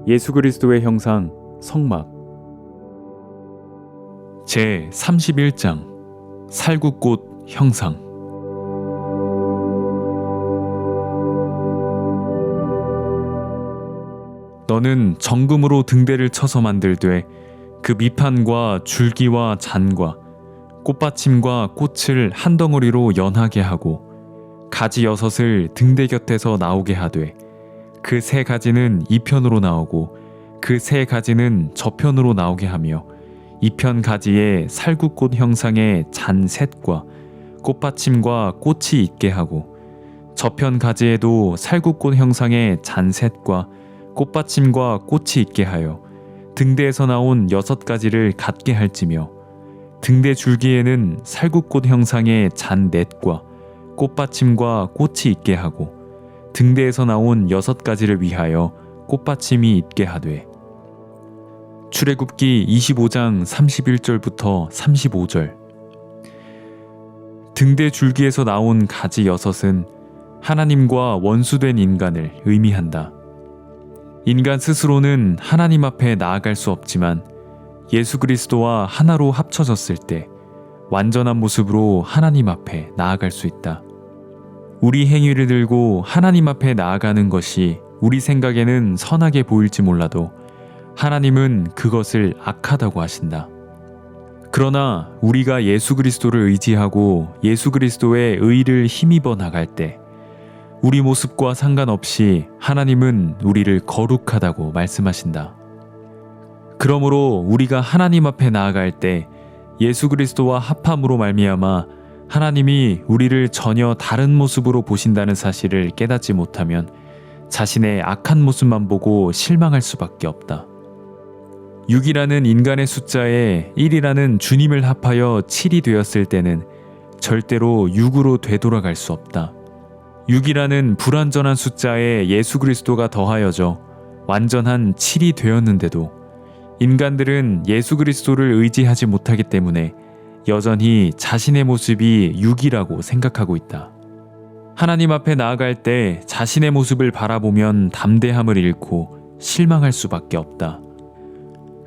예수 그리스도의 형상 성막 제 31장 살구꽃 형상. 너는 정금으로 등대를 쳐서 만들되 그 밑판과 줄기와 잔과 꽃받침과 꽃을 한 덩어리로 연하게 하고 가지 6을 등대 곁에서 나오게 하되 그 3가지는 이편으로 나오고 그 3가지는 저편으로 나오게 하며 이편 가지에 살구꽃 형상의 잔 셋과 꽃받침과 꽃이 있게 하고 저편 가지에도 살구꽃 형상의 잔 셋과 꽃받침과 꽃이 있게 하여 등대에서 나온 6가지를 갖게 할지며 등대 줄기에는 살구꽃 형상의 잔 넷과 꽃받침과 꽃이 있게 하고 등대에서 나온 6가지를 위하여 꽃받침이 있게 하되. 출애굽기 25장 31절부터 35절. 등대 줄기에서 나온 가지 6은 하나님과 원수된 인간을 의미한다. 인간 스스로는 하나님 앞에 나아갈 수 없지만 예수 그리스도와 하나로 합쳐졌을 때 완전한 모습으로 하나님 앞에 나아갈 수 있다. 우리 행위를 들고 하나님 앞에 나아가는 것이 우리 생각에는 선하게 보일지 몰라도 하나님은 그것을 악하다고 하신다. 그러나 우리가 예수 그리스도를 의지하고 예수 그리스도의 의를 힘입어 나갈 때 우리 모습과 상관없이 하나님은 우리를 거룩하다고 말씀하신다. 그러므로 우리가 하나님 앞에 나아갈 때 예수 그리스도와 합함으로 말미암아 하나님이 우리를 전혀 다른 모습으로 보신다는 사실을 깨닫지 못하면 자신의 악한 모습만 보고 실망할 수밖에 없다. 6이라는 인간의 숫자에 1이라는 주님을 합하여 7이 되었을 때는 절대로 6으로 되돌아갈 수 없다. 6이라는 불완전한 숫자에 예수 그리스도가 더하여져 완전한 7이 되었는데도 인간들은 예수 그리스도를 의지하지 못하기 때문에 여전히 자신의 모습이 6이라고 생각하고 있다. 하나님 앞에 나아갈 때 자신의 모습을 바라보면 담대함을 잃고 실망할 수밖에 없다.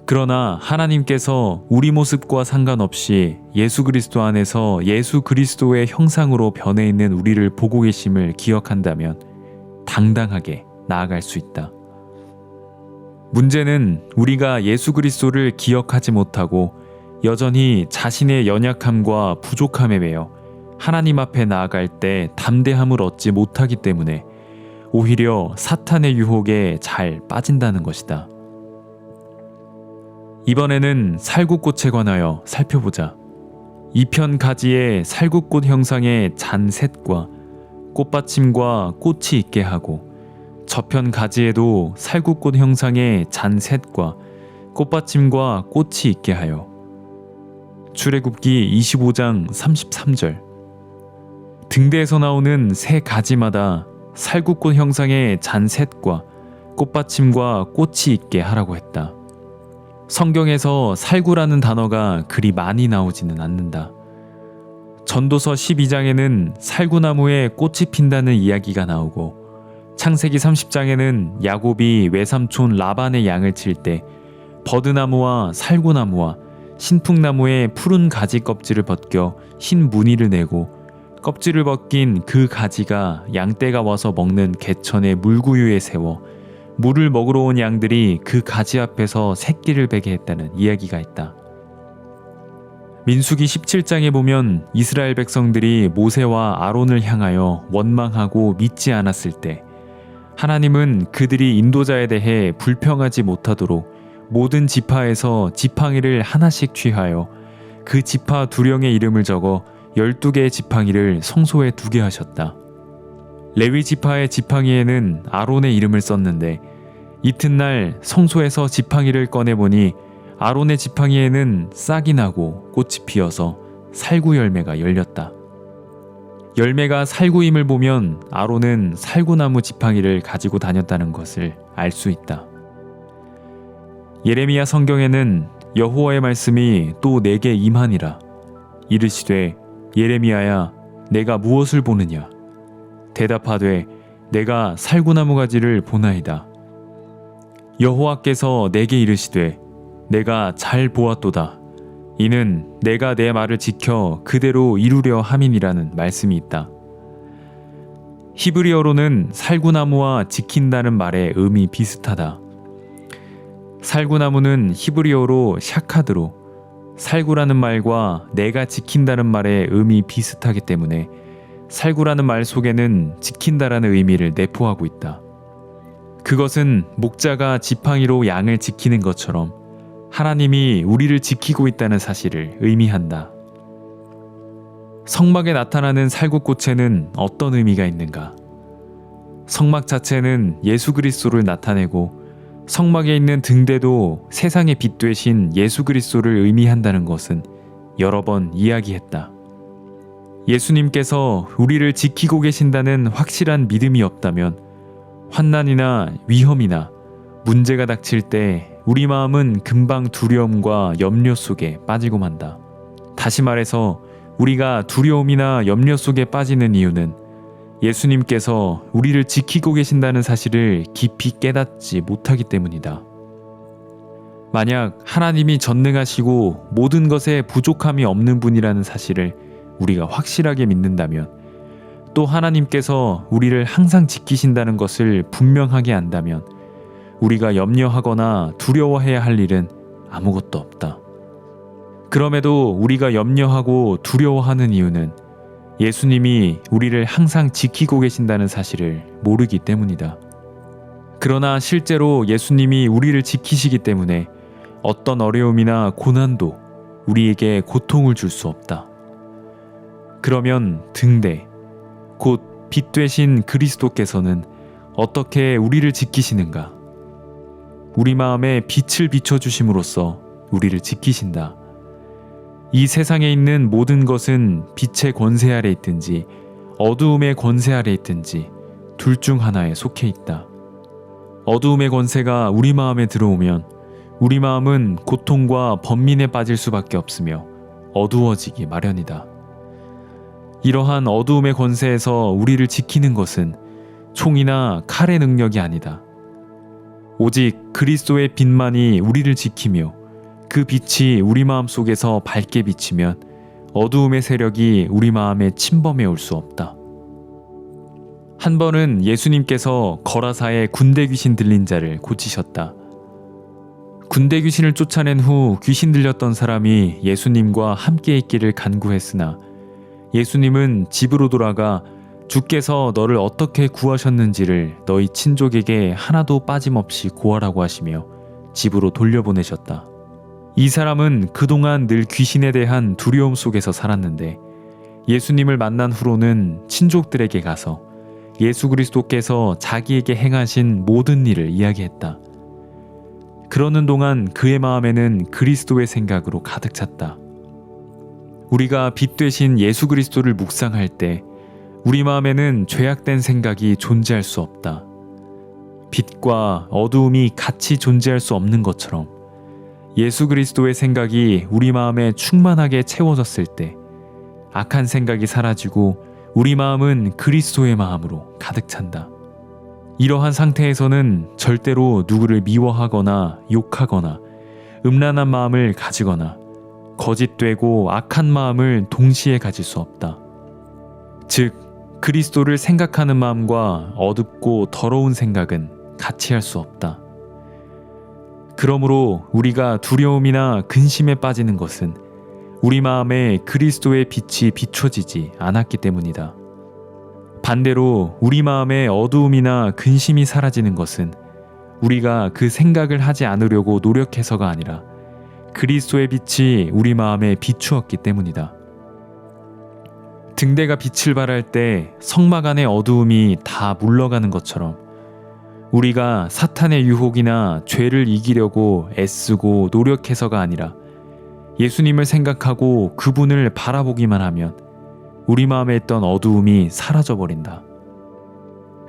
그러나 하나님께서 우리 모습과 상관없이 예수 그리스도 안에서 예수 그리스도의 형상으로 변해 있는 우리를 보고 계심을 기억한다면 당당하게 나아갈 수 있다. 문제는 우리가 예수 그리스도를 기억하지 못하고 여전히 자신의 연약함과 부족함에 매여 하나님 앞에 나아갈 때 담대함을 얻지 못하기 때문에 오히려 사탄의 유혹에 잘 빠진다는 것이다. 이번에는 살구꽃에 관하여 살펴보자. 이편 가지에 살구꽃 형상의 잔 셋과 꽃받침과 꽃이 있게 하고 저편 가지에도 살구꽃 형상의 잔 셋과 꽃받침과 꽃이 있게 하여. 출애굽기 25장 33절. 등대에서 나오는 3가지마다 살구꽃 형상의 잔 셋과 꽃받침과 꽃이 있게 하라고 했다. 성경에서 살구라는 단어가 그리 많이 나오지는 않는다. 전도서 12장에는 살구나무에 꽃이 핀다는 이야기가 나오고 창세기 30장에는 야곱이 외삼촌 라반의 양을 칠 때 버드나무와 살구나무와 신풍나무의 푸른 가지 껍질을 벗겨 흰 무늬를 내고 껍질을 벗긴 그 가지가 양떼가 와서 먹는 개천의 물구유에 세워 물을 먹으러 온 양들이 그 가지 앞에서 새끼를 베게 했다는 이야기가 있다. 민수기 17장에 보면 이스라엘 백성들이 모세와 아론을 향하여 원망하고 믿지 않았을 때 하나님은 그들이 인도자에 대해 불평하지 못하도록 모든 지파에서 지팡이를 하나씩 취하여 그 지파 두령의 이름을 적어 12개의 지팡이를 성소에 두게 하셨다. 레위 지파의 지팡이에는 아론의 이름을 썼는데 이튿날 성소에서 지팡이를 꺼내보니 아론의 지팡이에는 싹이 나고 꽃이 피어서 살구 열매가 열렸다. 열매가 살구임을 보면 아론은 살구나무 지팡이를 가지고 다녔다는 것을 알 수 있다. 예레미야 성경에는 여호와의 말씀이 또 내게 임하니라. 이르시되 예레미야야 내가 무엇을 보느냐? 대답하되 내가 살구나무 가지를 보나이다. 여호와께서 내게 이르시되 내가 잘 보았도다. 이는 내가 내 말을 지켜 그대로 이루려 함이니라는 말씀이 있다. 히브리어로는 살구나무와 지킨다는 말의 의미 비슷하다. 살구나무는 히브리어로 샤카드로 살구라는 말과 내가 지킨다는 말의 의미 비슷하기 때문에 살구라는 말 속에는 지킨다라는 의미를 내포하고 있다. 그것은 목자가 지팡이로 양을 지키는 것처럼 하나님이 우리를 지키고 있다는 사실을 의미한다. 성막에 나타나는 살구꽃에는 어떤 의미가 있는가? 성막 자체는 예수 그리스도를 나타내고 성막에 있는 등대도 세상의 빛 되신 예수 그리스도를 의미한다는 것은 여러 번 이야기했다. 예수님께서 우리를 지키고 계신다는 확실한 믿음이 없다면 환난이나 위험이나 문제가 닥칠 때 우리 마음은 금방 두려움과 염려 속에 빠지고 만다. 다시 말해서 우리가 두려움이나 염려 속에 빠지는 이유는 예수님께서 우리를 지키고 계신다는 사실을 깊이 깨닫지 못하기 때문이다. 만약 하나님이 전능하시고 모든 것에 부족함이 없는 분이라는 사실을 우리가 확실하게 믿는다면, 또 하나님께서 우리를 항상 지키신다는 것을 분명하게 안다면 우리가 염려하거나 두려워해야 할 일은 아무것도 없다. 그럼에도 우리가 염려하고 두려워하는 이유는 예수님이 우리를 항상 지키고 계신다는 사실을 모르기 때문이다. 그러나 실제로 예수님이 우리를 지키시기 때문에 어떤 어려움이나 고난도 우리에게 고통을 줄 수 없다. 그러면 등대, 곧 빛 되신 그리스도께서는 어떻게 우리를 지키시는가? 우리 마음에 빛을 비춰주심으로써 우리를 지키신다. 이 세상에 있는 모든 것은 빛의 권세 아래 있든지 어두움의 권세 아래 있든지 둘 중 하나에 속해 있다. 어두움의 권세가 우리 마음에 들어오면 우리 마음은 고통과 번민에 빠질 수밖에 없으며 어두워지기 마련이다. 이러한 어두움의 권세에서 우리를 지키는 것은 총이나 칼의 능력이 아니다. 오직 그리스도의 빛만이 우리를 지키며 그 빛이 우리 마음 속에서 밝게 비치면 어두움의 세력이 우리 마음에 침범해 올 수 없다. 한 번은 예수님께서 거라사에 군대 귀신 들린 자를 고치셨다. 군대 귀신을 쫓아낸 후 귀신 들렸던 사람이 예수님과 함께 있기를 간구했으나 예수님은 집으로 돌아가 주께서 너를 어떻게 구하셨는지를 너희 친족에게 하나도 빠짐없이 고하라고 하시며 집으로 돌려보내셨다. 이 사람은 그동안 늘 귀신에 대한 두려움 속에서 살았는데 예수님을 만난 후로는 친족들에게 가서 예수 그리스도께서 자기에게 행하신 모든 일을 이야기했다. 그러는 동안 그의 마음에는 그리스도의 생각으로 가득 찼다. 우리가 빛 되신 예수 그리스도를 묵상할 때 우리 마음에는 죄악된 생각이 존재할 수 없다. 빛과 어두움이 같이 존재할 수 없는 것처럼 예수 그리스도의 생각이 우리 마음에 충만하게 채워졌을 때 악한 생각이 사라지고 우리 마음은 그리스도의 마음으로 가득 찬다. 이러한 상태에서는 절대로 누구를 미워하거나 욕하거나 음란한 마음을 가지거나 거짓되고 악한 마음을 동시에 가질 수 없다. 즉, 그리스도를 생각하는 마음과 어둡고 더러운 생각은 같이 할 수 없다. 그러므로 우리가 두려움이나 근심에 빠지는 것은 우리 마음에 그리스도의 빛이 비춰지지 않았기 때문이다. 반대로 우리 마음에 어두움이나 근심이 사라지는 것은 우리가 그 생각을 하지 않으려고 노력해서가 아니라 그리스도의 빛이 우리 마음에 비추었기 때문이다. 등대가 빛을 발할 때 성막 안의 어두움이 다 물러가는 것처럼 우리가 사탄의 유혹이나 죄를 이기려고 애쓰고 노력해서가 아니라 예수님을 생각하고 그분을 바라보기만 하면 우리 마음에 있던 어두움이 사라져버린다.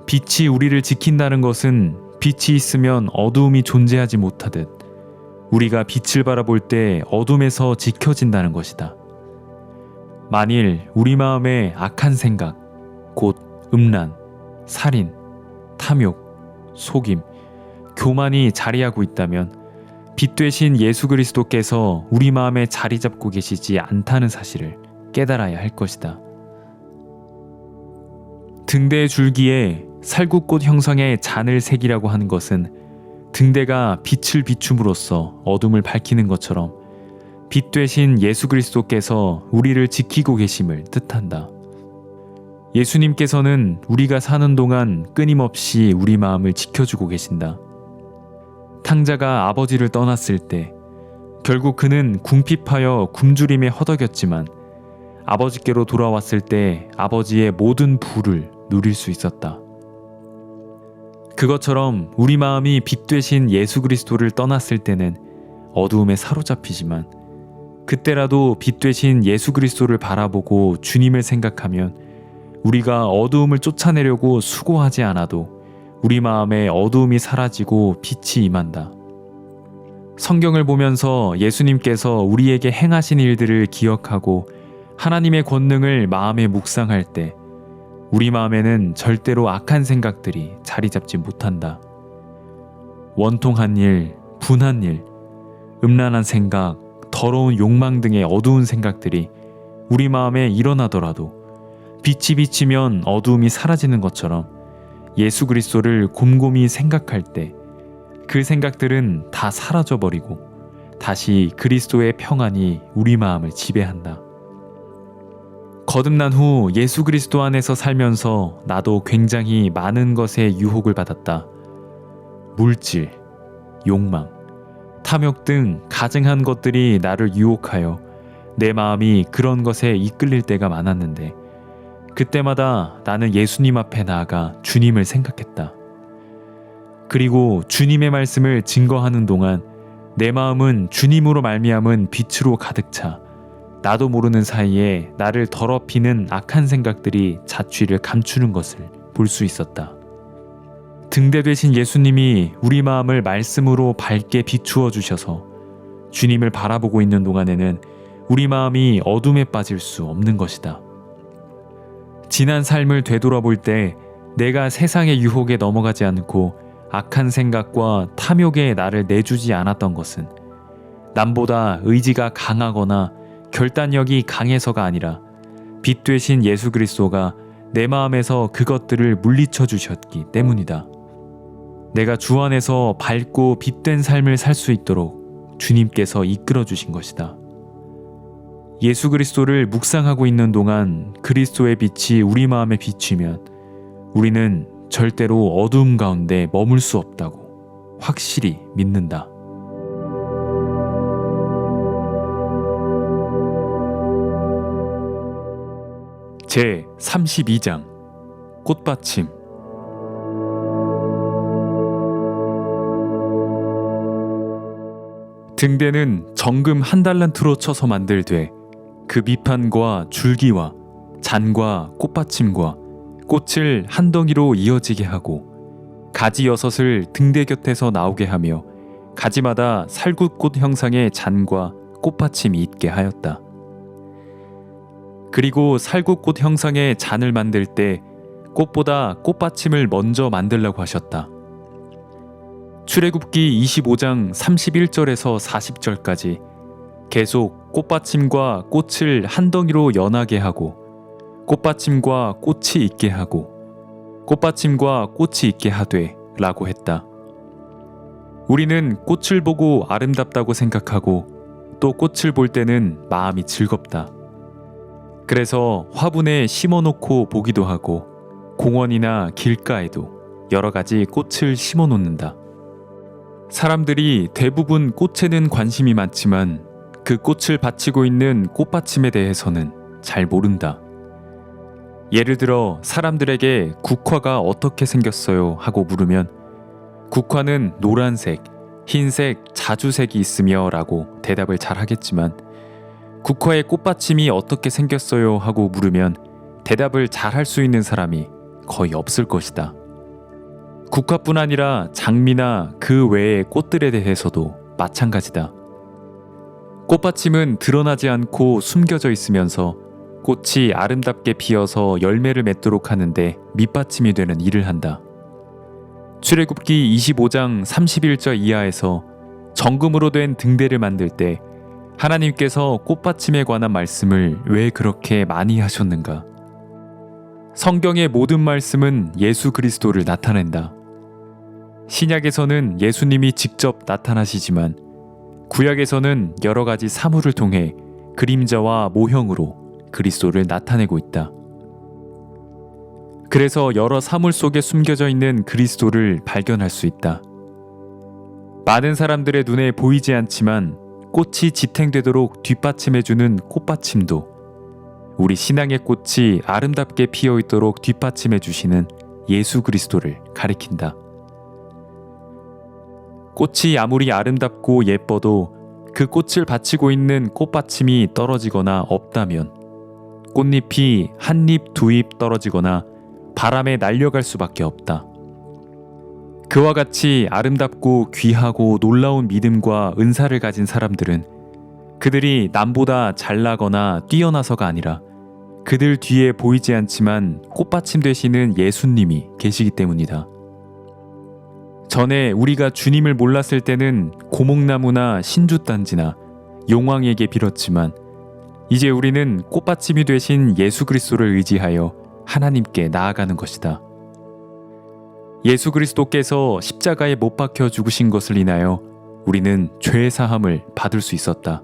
빛이 우리를 지킨다는 것은 빛이 있으면 어두움이 존재하지 못하듯 우리가 빛을 바라볼 때 어둠에서 지켜진다는 것이다. 만일 우리 마음에 악한 생각, 곧 음란, 살인, 탐욕, 속임, 교만이 자리하고 있다면 빛 되신 예수 그리스도께서 우리 마음에 자리 잡고 계시지 않다는 사실을 깨달아야 할 것이다. 등대의 줄기에 살구꽃 형상의 잔을 새기라고 하는 것은 등대가 빛을 비춤으로써 어둠을 밝히는 것처럼 빛 되신 예수 그리스도께서 우리를 지키고 계심을 뜻한다. 예수님께서는 우리가 사는 동안 끊임없이 우리 마음을 지켜주고 계신다. 탕자가 아버지를 떠났을 때 결국 그는 궁핍하여 굶주림에 허덕였지만 아버지께로 돌아왔을 때 아버지의 모든 부를 누릴 수 있었다. 그것처럼 우리 마음이 빛 되신 예수 그리스도를 떠났을 때는 어두움에 사로잡히지만 그때라도 빛 되신 예수 그리스도를 바라보고 주님을 생각하면 우리가 어두움을 쫓아내려고 수고하지 않아도 우리 마음에 어두움이 사라지고 빛이 임한다. 성경을 보면서 예수님께서 우리에게 행하신 일들을 기억하고 하나님의 권능을 마음에 묵상할 때 우리 마음에는 절대로 악한 생각들이 자리 잡지 못한다. 원통한 일, 분한 일, 음란한 생각, 더러운 욕망 등의 어두운 생각들이 우리 마음에 일어나더라도 빛이 비치면 어두움이 사라지는 것처럼 예수 그리스도를 곰곰이 생각할 때 그 생각들은 다 사라져버리고 다시 그리스도의 평안이 우리 마음을 지배한다. 거듭난 후 예수 그리스도 안에서 살면서 나도 굉장히 많은 것에 유혹을 받았다. 물질, 욕망, 탐욕 등 가증한 것들이 나를 유혹하여 내 마음이 그런 것에 이끌릴 때가 많았는데 그때마다 나는 예수님 앞에 나아가 주님을 생각했다. 그리고 주님의 말씀을 증거하는 동안 내 마음은 주님으로 말미암은 빛으로 가득 차 나도 모르는 사이에 나를 더럽히는 악한 생각들이 자취를 감추는 것을 볼 수 있었다. 등대 되신 예수님이 우리 마음을 말씀으로 밝게 비추어 주셔서 주님을 바라보고 있는 동안에는 우리 마음이 어둠에 빠질 수 없는 것이다. 지난 삶을 되돌아볼 때 내가 세상의 유혹에 넘어가지 않고 악한 생각과 탐욕에 나를 내주지 않았던 것은 남보다 의지가 강하거나 결단력이 강해서가 아니라 빛 되신 예수 그리스도가 내 마음에서 그것들을 물리쳐 주셨기 때문이다. 내가 주 안에서 밝고 빛된 삶을 살 수 있도록 주님께서 이끌어 주신 것이다. 예수 그리스도를 묵상하고 있는 동안 그리스도의 빛이 우리 마음에 비치면 우리는 절대로 어두움 가운데 머물 수 없다고 확실히 믿는다. 제 32장 꽃받침. 등대는 정금 1달란트로 쳐서 만들되 그 밑판과 줄기와 잔과 꽃받침과 꽃을 한 덩이로 이어지게 하고 가지 6을 등대 곁에서 나오게 하며 가지마다 살구꽃 형상의 잔과 꽃받침이 있게 하였다. 그리고 살구꽃 형상의 잔을 만들 때 꽃보다 꽃받침을 먼저 만들라고 하셨다. 출애굽기 25장 31절에서 40절까지 계속 꽃받침과 꽃을 한 덩이로 연하게 하고 꽃받침과 꽃이 있게 하고 꽃받침과 꽃이 있게 하되 라고 했다. 우리는 꽃을 보고 아름답다고 생각하고 또 꽃을 볼 때는 마음이 즐겁다. 그래서 화분에 심어놓고 보기도 하고 공원이나 길가에도 여러 가지 꽃을 심어놓는다. 사람들이 대부분 꽃에는 관심이 많지만 그 꽃을 바치고 있는 꽃받침에 대해서는 잘 모른다. 예를 들어 사람들에게 국화가 어떻게 생겼어요 하고 물으면 국화는 노란색, 흰색, 자주색이 있으며 라고 대답을 잘 하겠지만 국화의 꽃받침이 어떻게 생겼어요 하고 물으면 대답을 잘 할 수 있는 사람이 거의 없을 것이다. 국화뿐 아니라 장미나 그 외의 꽃들에 대해서도 마찬가지다. 꽃받침은 드러나지 않고 숨겨져 있으면서 꽃이 아름답게 피어서 열매를 맺도록 하는데 밑받침이 되는 일을 한다. 출애굽기 25장 31절 이하에서 정금으로 된 등대를 만들 때 하나님께서 꽃받침에 관한 말씀을 왜 그렇게 많이 하셨는가? 성경의 모든 말씀은 예수 그리스도를 나타낸다. 신약에서는 예수님이 직접 나타나시지만 구약에서는 여러 가지 사물을 통해 그림자와 모형으로 그리스도를 나타내고 있다. 그래서 여러 사물 속에 숨겨져 있는 그리스도를 발견할 수 있다. 많은 사람들의 눈에 보이지 않지만 꽃이 지탱되도록 뒷받침해주는 꽃받침도 우리 신앙의 꽃이 아름답게 피어 있도록 뒷받침해주시는 예수 그리스도를 가리킨다. 꽃이 아무리 아름답고 예뻐도 그 꽃을 받치고 있는 꽃받침이 떨어지거나 없다면 꽃잎이 한 잎, 두 잎 떨어지거나 바람에 날려갈 수밖에 없다. 그와 같이 아름답고 귀하고 놀라운 믿음과 은사를 가진 사람들은 그들이 남보다 잘나거나 뛰어나서가 아니라 그들 뒤에 보이지 않지만 꽃받침 되시는 예수님이 계시기 때문이다. 전에 우리가 주님을 몰랐을 때는 고목나무나 신주단지나 용왕에게 빌었지만 이제 우리는 꽃받침이 되신 예수 그리스도를 의지하여 하나님께 나아가는 것이다. 예수 그리스도께서 십자가에 못 박혀 죽으신 것을 인하여 우리는 죄 사함을 받을 수 있었다.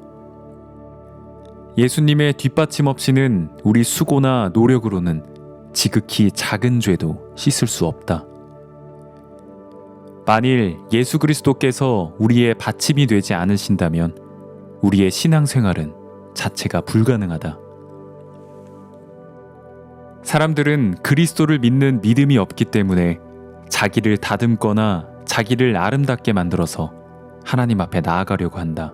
예수님의 뒷받침 없이는 우리 수고나 노력으로는 지극히 작은 죄도 씻을 수 없다. 만일 예수 그리스도께서 우리의 받침이 되지 않으신다면 우리의 신앙생활은 자체가 불가능하다. 사람들은 그리스도를 믿는 믿음이 없기 때문에 자기를 다듬거나 자기를 아름답게 만들어서 하나님 앞에 나아가려고 한다.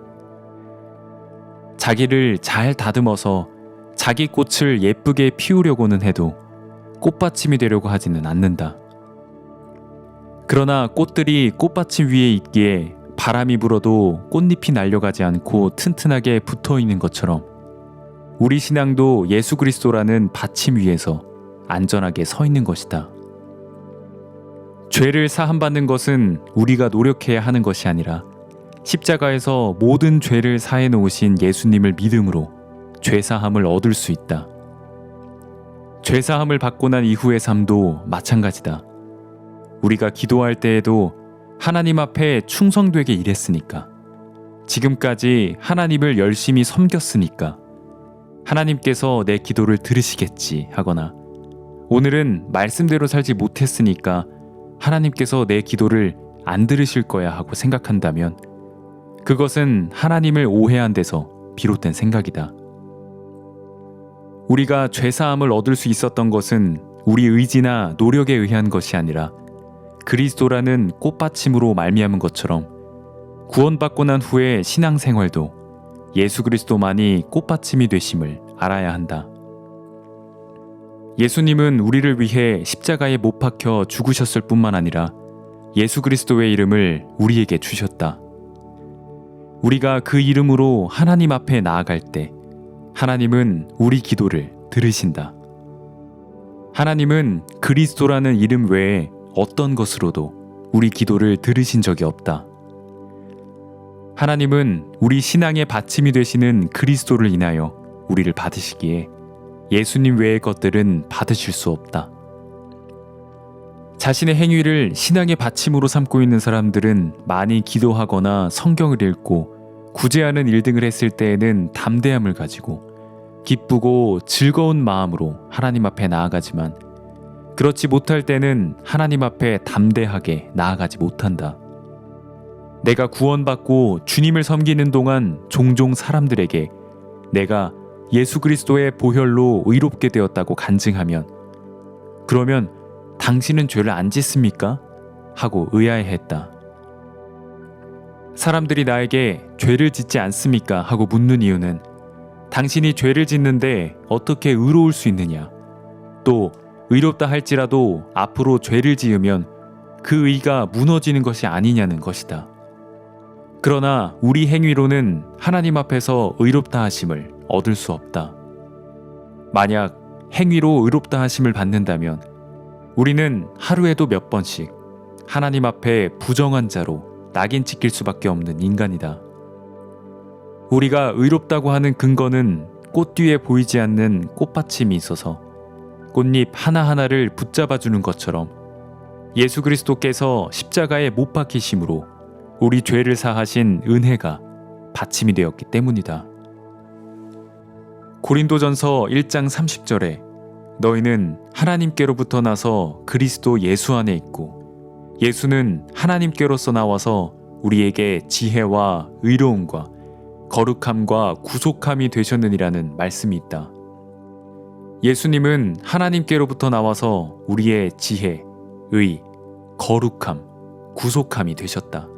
자기를 잘 다듬어서 자기 꽃을 예쁘게 피우려고는 해도 꽃받침이 되려고 하지는 않는다. 그러나 꽃들이 꽃받침 위에 있기에 바람이 불어도 꽃잎이 날려가지 않고 튼튼하게 붙어 있는 것처럼 우리 신앙도 예수 그리스도라는 받침 위에서 안전하게 서 있는 것이다. 죄를 사함받는 것은 우리가 노력해야 하는 것이 아니라 십자가에서 모든 죄를 사해 놓으신 예수님을 믿음으로 죄사함을 얻을 수 있다. 죄사함을 받고 난 이후의 삶도 마찬가지다. 우리가 기도할 때에도 하나님 앞에 충성되게 일했으니까, 지금까지 하나님을 열심히 섬겼으니까 하나님께서 내 기도를 들으시겠지 하거나 오늘은 말씀대로 살지 못했으니까 하나님께서 내 기도를 안 들으실 거야 하고 생각한다면 그것은 하나님을 오해한 데서 비롯된 생각이다. 우리가 죄사함을 얻을 수 있었던 것은 우리 의지나 노력에 의한 것이 아니라 그리스도라는 꽃받침으로 말미암은 것처럼 구원받고 난 후의 신앙생활도 예수 그리스도만이 꽃받침이 되심을 알아야 한다. 예수님은 우리를 위해 십자가에 못 박혀 죽으셨을 뿐만 아니라 예수 그리스도의 이름을 우리에게 주셨다. 우리가 그 이름으로 하나님 앞에 나아갈 때 하나님은 우리 기도를 들으신다. 하나님은 그리스도라는 이름 외에 어떤 것으로도 우리 기도를 들으신 적이 없다. 하나님은 우리 신앙의 받침이 되시는 그리스도를 인하여 우리를 받으시기에 예수님 외의 것들은 받으실 수 없다. 자신의 행위를 신앙의 받침으로 삼고 있는 사람들은 많이 기도하거나 성경을 읽고 구제하는 일등을 했을 때에는 담대함을 가지고 기쁘고 즐거운 마음으로 하나님 앞에 나아가지만 그렇지 못할 때는 하나님 앞에 담대하게 나아가지 못한다. 내가 구원받고 주님을 섬기는 동안 종종 사람들에게 내가 예수 그리스도의 보혈로 의롭게 되었다고 간증하면 그러면 당신은 죄를 안 짓습니까? 하고 의아해했다. 사람들이 나에게 죄를 짓지 않습니까? 하고 묻는 이유는 당신이 죄를 짓는데 어떻게 의로울 수 있느냐? 또 의롭다 할지라도 앞으로 죄를 지으면 그 의가 무너지는 것이 아니냐는 것이다. 그러나 우리 행위로는 하나님 앞에서 의롭다 하심을 얻을 수 없다. 만약 행위로 의롭다 하심을 받는다면 우리는 하루에도 몇 번씩 하나님 앞에 부정한 자로 낙인 찍힐 수밖에 없는 인간이다. 우리가 의롭다고 하는 근거는 꽃 뒤에 보이지 않는 꽃받침이 있어서 꽃잎 하나하나를 붙잡아주는 것처럼 예수 그리스도께서 십자가에 못 박히심으로 우리 죄를 사하신 은혜가 받침이 되었기 때문이다. 고린도전서 1장 30절에 너희는 하나님께로부터 나서 그리스도 예수 안에 있고 예수는 하나님께로서 나와서 우리에게 지혜와 의로움과 거룩함과 구속함이 되셨느니라는 말씀이 있다. 예수님은 하나님께로부터 나와서 우리의 지혜, 의, 거룩함, 구속함이 되셨다.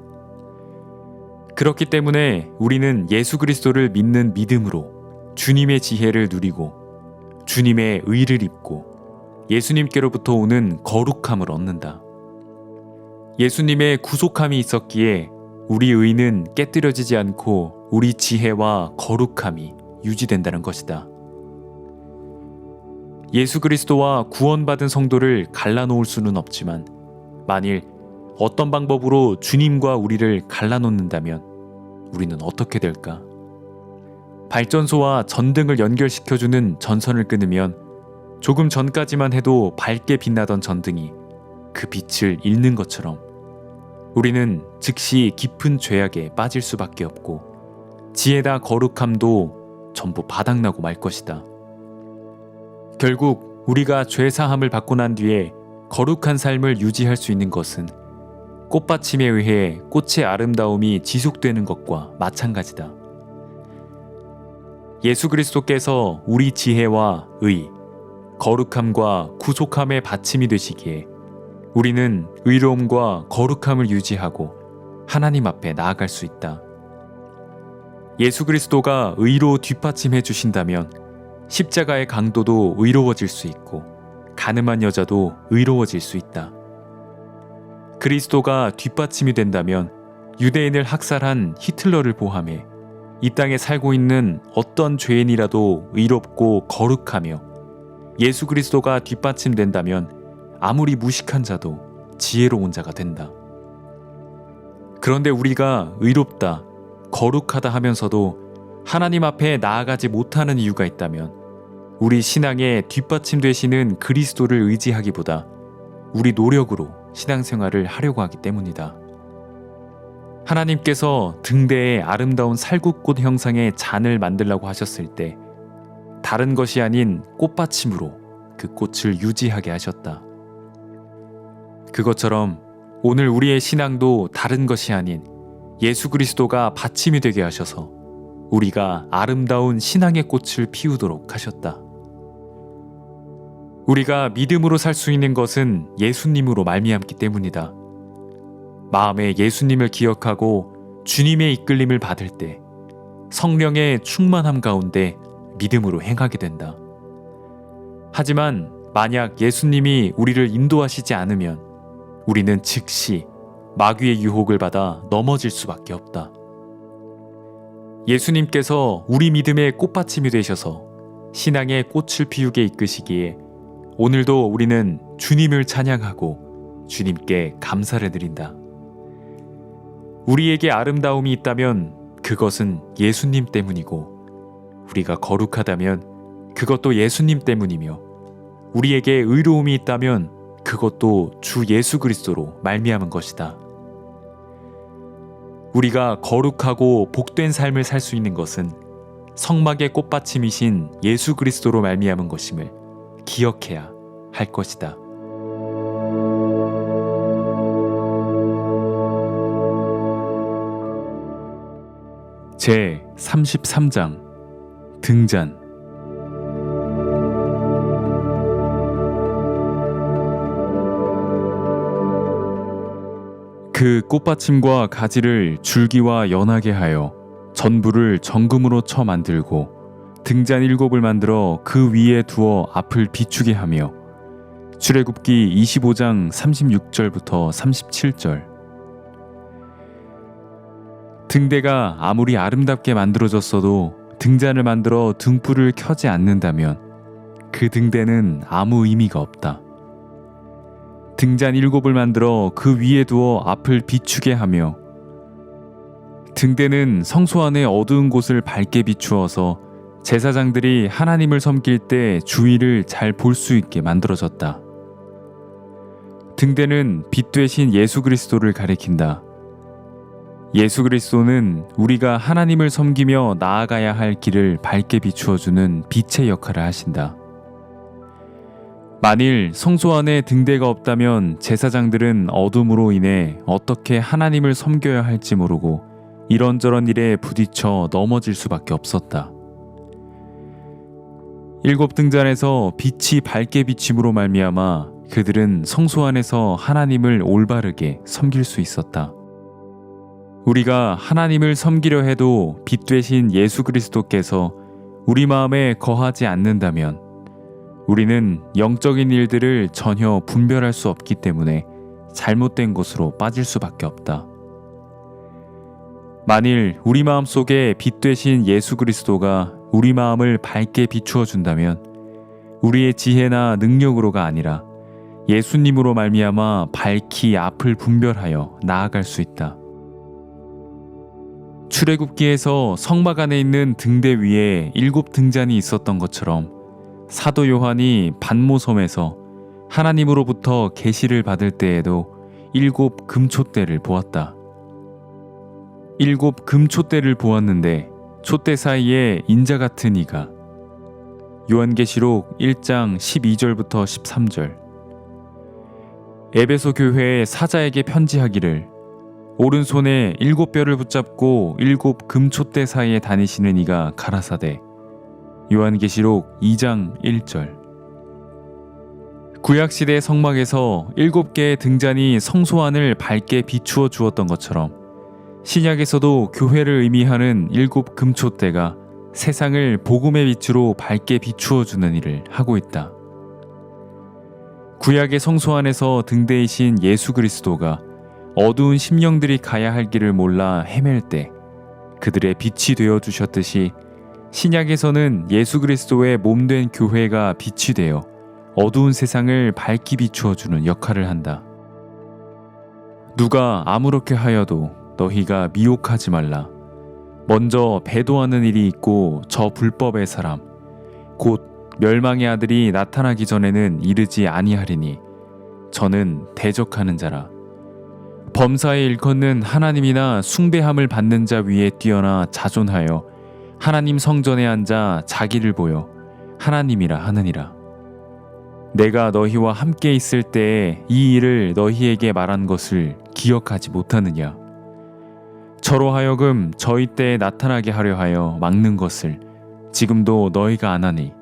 그렇기 때문에 우리는 예수 그리스도를 믿는 믿음으로 주님의 지혜를 누리고 주님의 의를 입고 예수님께로부터 오는 거룩함을 얻는다. 예수님의 구속함이 있었기에 우리 의는 깨뜨려지지 않고 우리 지혜와 거룩함이 유지된다는 것이다. 예수 그리스도와 구원받은 성도를 갈라놓을 수는 없지만 만일 어떤 방법으로 주님과 우리를 갈라놓는다면 우리는 어떻게 될까? 발전소와 전등을 연결시켜주는 전선을 끊으면 조금 전까지만 해도 밝게 빛나던 전등이 그 빛을 잃는 것처럼 우리는 즉시 깊은 죄악에 빠질 수밖에 없고 지혜다 거룩함도 전부 바닥나고 말 것이다. 결국 우리가 죄사함을 받고 난 뒤에 거룩한 삶을 유지할 수 있는 것은 꽃받침에 의해 꽃의 아름다움이 지속되는 것과 마찬가지다. 예수 그리스도께서 우리 지혜와 의, 거룩함과 구속함의 받침이 되시기에 우리는 의로움과 거룩함을 유지하고 하나님 앞에 나아갈 수 있다. 예수 그리스도가 의로 뒷받침해 주신다면 십자가의 강도도 의로워질 수 있고 가늠한 여자도 의로워질 수 있다. 그리스도가 뒷받침이 된다면 유대인을 학살한 히틀러를 포함해 이 땅에 살고 있는 어떤 죄인이라도 의롭고 거룩하며 예수 그리스도가 뒷받침된다면 아무리 무식한 자도 지혜로운 자가 된다. 그런데 우리가 의롭다, 거룩하다 하면서도 하나님 앞에 나아가지 못하는 이유가 있다면 우리 신앙에 뒷받침되시는 그리스도를 의지하기보다 우리 노력으로 신앙생활을 하려고 하기 때문이다. 하나님께서 등대에 아름다운 살구꽃 형상의 잔을 만들라고 하셨을 때 다른 것이 아닌 꽃받침으로 그 꽃을 유지하게 하셨다. 그것처럼 오늘 우리의 신앙도 다른 것이 아닌 예수 그리스도가 받침이 되게 하셔서 우리가 아름다운 신앙의 꽃을 피우도록 하셨다. 우리가 믿음으로 살 수 있는 것은 예수님으로 말미암기 때문이다. 마음에 예수님을 기억하고 주님의 이끌림을 받을 때 성령의 충만함 가운데 믿음으로 행하게 된다. 하지만 만약 예수님이 우리를 인도하시지 않으면 우리는 즉시 마귀의 유혹을 받아 넘어질 수밖에 없다. 예수님께서 우리 믿음의 꽃받침이 되셔서 신앙의 꽃을 피우게 이끄시기에 오늘도 우리는 주님을 찬양하고 주님께 감사를 드린다. 우리에게 아름다움이 있다면 그것은 예수님 때문이고 우리가 거룩하다면 그것도 예수님 때문이며 우리에게 의로움이 있다면 그것도 주 예수 그리스도로 말미암은 것이다. 우리가 거룩하고 복된 삶을 살 수 있는 것은 성막의 꽃받침이신 예수 그리스도로 말미암은 것임을 기억해야 할 것이다. 제 33장 등잔. 그 꽃받침과 가지를 줄기와 연하게 하여 전부를 정금으로 쳐 만들고 등잔 7을 만들어 그 위에 두어 앞을 비추게 하며 출애굽기 25장 36절부터 37절. 등대가 아무리 아름답게 만들어졌어도 등잔을 만들어 등불을 켜지 않는다면 그 등대는 아무 의미가 없다. 등잔 7을 만들어 그 위에 두어 앞을 비추게 하며 등대는 성소 안의 어두운 곳을 밝게 비추어서 제사장들이 하나님을 섬길 때 주위를 잘 볼 수 있게 만들어졌다. 등대는 빛 되신 예수 그리스도를 가리킨다. 예수 그리스도는 우리가 하나님을 섬기며 나아가야 할 길을 밝게 비추어주는 빛의 역할을 하신다. 만일 성소 안에 등대가 없다면 제사장들은 어둠으로 인해 어떻게 하나님을 섬겨야 할지 모르고 이런저런 일에 부딪혀 넘어질 수밖에 없었다. 7 등잔에서 빛이 밝게 비침으로 말미암아 그들은 성소 안에서 하나님을 올바르게 섬길 수 있었다. 우리가 하나님을 섬기려 해도 빛 되신 예수 그리스도께서 우리 마음에 거하지 않는다면 우리는 영적인 일들을 전혀 분별할 수 없기 때문에 잘못된 곳으로 빠질 수밖에 없다. 만일 우리 마음 속에 빛 되신 예수 그리스도가 우리 마음을 밝게 비추어 준다면 우리의 지혜나 능력으로가 아니라 예수님으로 말미암아 밝히 앞을 분별하여 나아갈 수 있다. 출애굽기에서 성막 안에 있는 등대 위에 7 등잔이 있었던 것처럼 사도 요한이 반모섬에서 하나님으로부터 계시를 받을 때에도 7 금촛대를 보았다. 7 금촛대를 보았는데 촛대 사이에 인자 같은 이가 요한계시록 1장 12절부터 13절 에베소 교회의 사자에게 편지하기를 오른손에 7뼈를 붙잡고 7 금촛대 사이에 다니시는 이가 가라사대 요한계시록 2장 1절 구약시대 성막에서 7개의 등잔이 성소 안을 밝게 비추어 주었던 것처럼 신약에서도 교회를 의미하는 7 금촛대가 세상을 복음의 빛으로 밝게 비추어 주는 일을 하고 있다. 구약의 성소 안에서 등대이신 예수 그리스도가 어두운 심령들이 가야 할 길을 몰라 헤맬 때 그들의 빛이 되어 주셨듯이 신약에서는 예수 그리스도의 몸된 교회가 빛이 되어 어두운 세상을 밝게 비추어 주는 역할을 한다. 누가 아무렇게 하여도 너희가 미혹하지 말라. 먼저 배도하는 일이 있고 저 불법의 사람 곧 멸망의 아들이 나타나기 전에는 이르지 아니하리니 저는 대적하는 자라. 범사에 일컫는 하나님이나 숭배함을 받는 자 위에 뛰어나 자존하여 하나님 성전에 앉아 자기를 보여 하나님이라 하느니라. 내가 너희와 함께 있을 때에 이 일을 너희에게 말한 것을 기억하지 못하느냐. 저로 하여금 저희 때에 나타나게 하려 하여 막는 것을 지금도 너희가 안 하니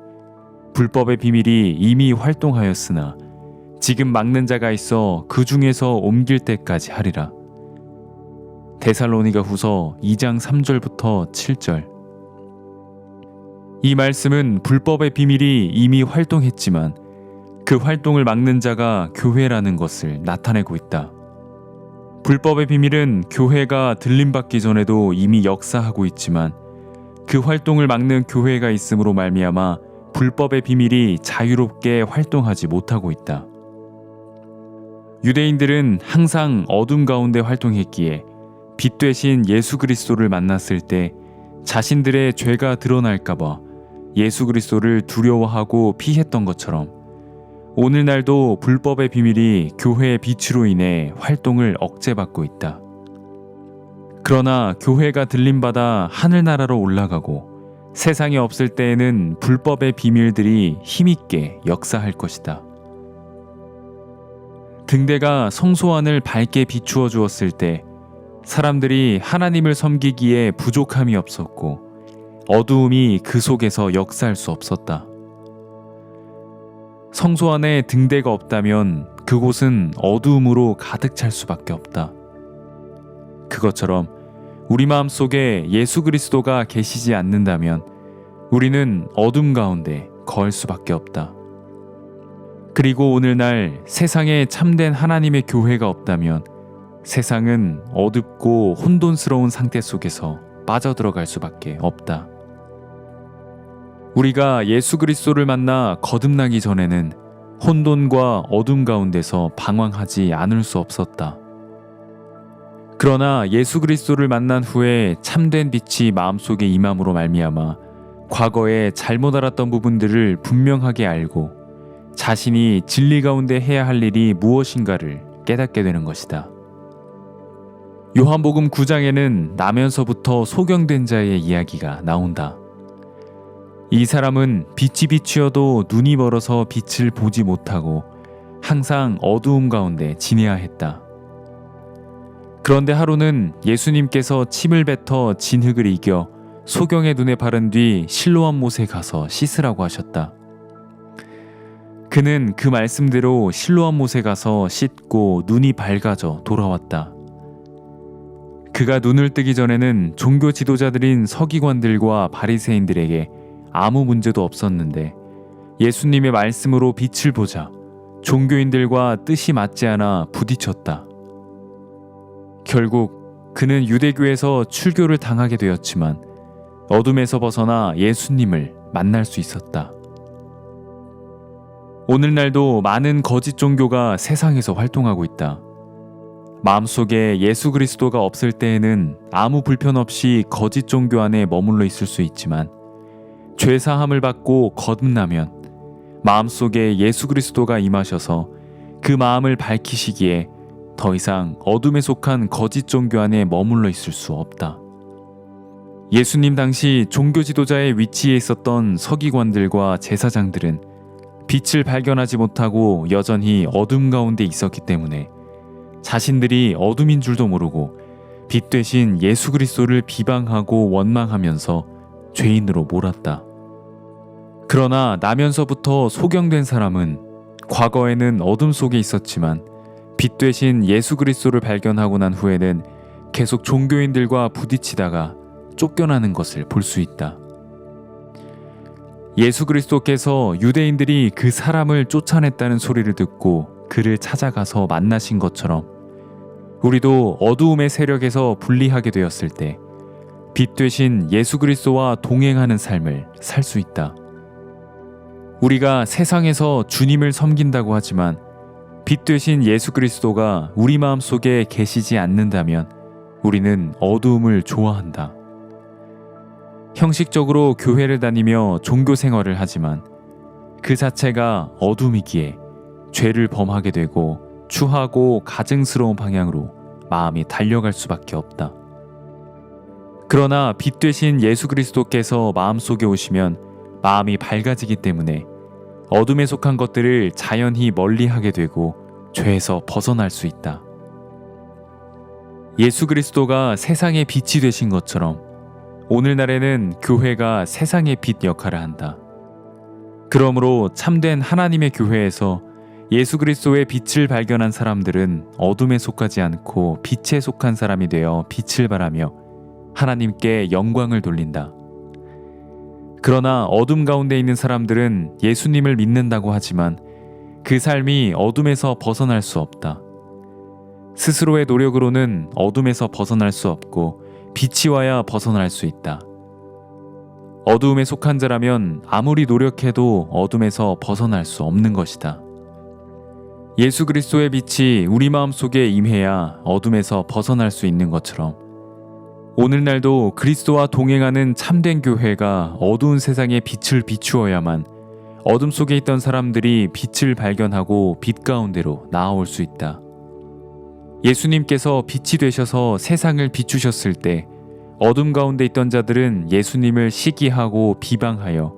불법의 비밀이 이미 활동하였으나 지금 막는 자가 있어 그 중에서 옮길 때까지 하리라. 데살로니가 후서 2장 3절부터 7절 이 말씀은 불법의 비밀이 이미 활동했지만 그 활동을 막는 자가 교회라는 것을 나타내고 있다. 불법의 비밀은 교회가 들림받기 전에도 이미 역사하고 있지만 그 활동을 막는 교회가 있음으로 말미암아 불법의 비밀이 자유롭게 활동하지 못하고 있다. 유대인들은 항상 어둠 가운데 활동했기에 빛 되신 예수 그리스도를 만났을 때 자신들의 죄가 드러날까봐 예수 그리스도를 두려워하고 피했던 것처럼 오늘날도 불법의 비밀이 교회의 빛으로 인해 활동을 억제받고 있다. 그러나 교회가 들림받아 하늘나라로 올라가고 세상에 없을 때에는 불법의 비밀들이 힘있게 역사할 것이다. 등대가 성소 안을 밝게 비추어 주었을 때 사람들이 하나님을 섬기기에 부족함이 없었고 어두움이 그 속에서 역사할 수 없었다. 성소 안에 등대가 없다면 그곳은 어두움으로 가득 찰 수밖에 없다. 그것처럼 우리 마음 속에 예수 그리스도가 계시지 않는다면 우리는 어둠 가운데 거할 수밖에 없다. 그리고 오늘날 세상에 참된 하나님의 교회가 없다면 세상은 어둡고 혼돈스러운 상태 속에서 빠져들어갈 수밖에 없다. 우리가 예수 그리스도를 만나 거듭나기 전에는 혼돈과 어둠 가운데서 방황하지 않을 수 없었다. 그러나 예수 그리스도를 만난 후에 참된 빛이 마음속에 임함으로 말미암아 과거에 잘못 알았던 부분들을 분명하게 알고 자신이 진리 가운데 해야 할 일이 무엇인가를 깨닫게 되는 것이다. 요한복음 9장에는 나면서부터 소경된 자의 이야기가 나온다. 이 사람은 빛이 비추어도 눈이 멀어서 빛을 보지 못하고 항상 어두움 가운데 지내야 했다. 그런데 하루는 예수님께서 침을 뱉어 진흙을 이겨 소경의 눈에 바른 뒤 실로암 못에 가서 씻으라고 하셨다. 그는 그 말씀대로 실로암 못에 가서 씻고 눈이 밝아져 돌아왔다. 그가 눈을 뜨기 전에는 종교 지도자들인 서기관들과 바리새인들에게 아무 문제도 없었는데 예수님의 말씀으로 빛을 보자 종교인들과 뜻이 맞지 않아 부딪혔다. 결국 그는 유대교에서 출교를 당하게 되었지만 어둠에서 벗어나 예수님을 만날 수 있었다. 오늘날도 많은 거짓 종교가 세상에서 활동하고 있다. 마음속에 예수 그리스도가 없을 때에는 아무 불편 없이 거짓 종교 안에 머물러 있을 수 있지만 죄사함을 받고 거듭나면 마음속에 예수 그리스도가 임하셔서 그 마음을 밝히시기에 더 이상 어둠에 속한 거짓 종교 안에 머물러 있을 수 없다. 예수님 당시 종교 지도자의 위치에 있었던 서기관들과 제사장들은 빛을 발견하지 못하고 여전히 어둠 가운데 있었기 때문에 자신들이 어둠인 줄도 모르고 빛 되신 예수 그리스도를 비방하고 원망하면서 죄인으로 몰았다. 그러나 나면서부터 소경된 사람은 과거에는 어둠 속에 있었지만 빛 되신 예수 그리스도를 발견하고 난 후에는 계속 종교인들과 부딪히다가 쫓겨나는 것을 볼 수 있다. 예수 그리스도께서 유대인들이 그 사람을 쫓아냈다는 소리를 듣고 그를 찾아가서 만나신 것처럼 우리도 어두움의 세력에서 분리하게 되었을 때 빛 되신 예수 그리스도와 동행하는 삶을 살 수 있다. 우리가 세상에서 주님을 섬긴다고 하지만 빛 되신 예수 그리스도가 우리 마음속에 계시지 않는다면 우리는 어두움을 좋아한다. 형식적으로 교회를 다니며 종교 생활을 하지만 그 자체가 어둠이기에 죄를 범하게 되고 추하고 가증스러운 방향으로 마음이 달려갈 수밖에 없다. 그러나 빛 되신 예수 그리스도께서 마음속에 오시면 마음이 밝아지기 때문에 어둠에 속한 것들을 자연히 멀리하게 되고 죄에서 벗어날 수 있다. 예수 그리스도가 세상의 빛이 되신 것처럼 오늘날에는 교회가 세상의 빛 역할을 한다. 그러므로 참된 하나님의 교회에서 예수 그리스도의 빛을 발견한 사람들은 어둠에 속하지 않고 빛에 속한 사람이 되어 빛을 발하며 하나님께 영광을 돌린다. 그러나 어둠 가운데 있는 사람들은 예수님을 믿는다고 하지만 그 삶이 어둠에서 벗어날 수 없다. 스스로의 노력으로는 어둠에서 벗어날 수 없고 빛이 와야 벗어날 수 있다. 어두움에 속한 자라면 아무리 노력해도 어둠에서 벗어날 수 없는 것이다. 예수 그리스도의 빛이 우리 마음속에 임해야 어둠에서 벗어날 수 있는 것처럼 오늘날도 그리스도와 동행하는 참된 교회가 어두운 세상에 빛을 비추어야만 어둠 속에 있던 사람들이 빛을 발견하고 빛 가운데로 나아올 수 있다. 예수님께서 빛이 되셔서 세상을 비추셨을 때 어둠 가운데 있던 자들은 예수님을 시기하고 비방하여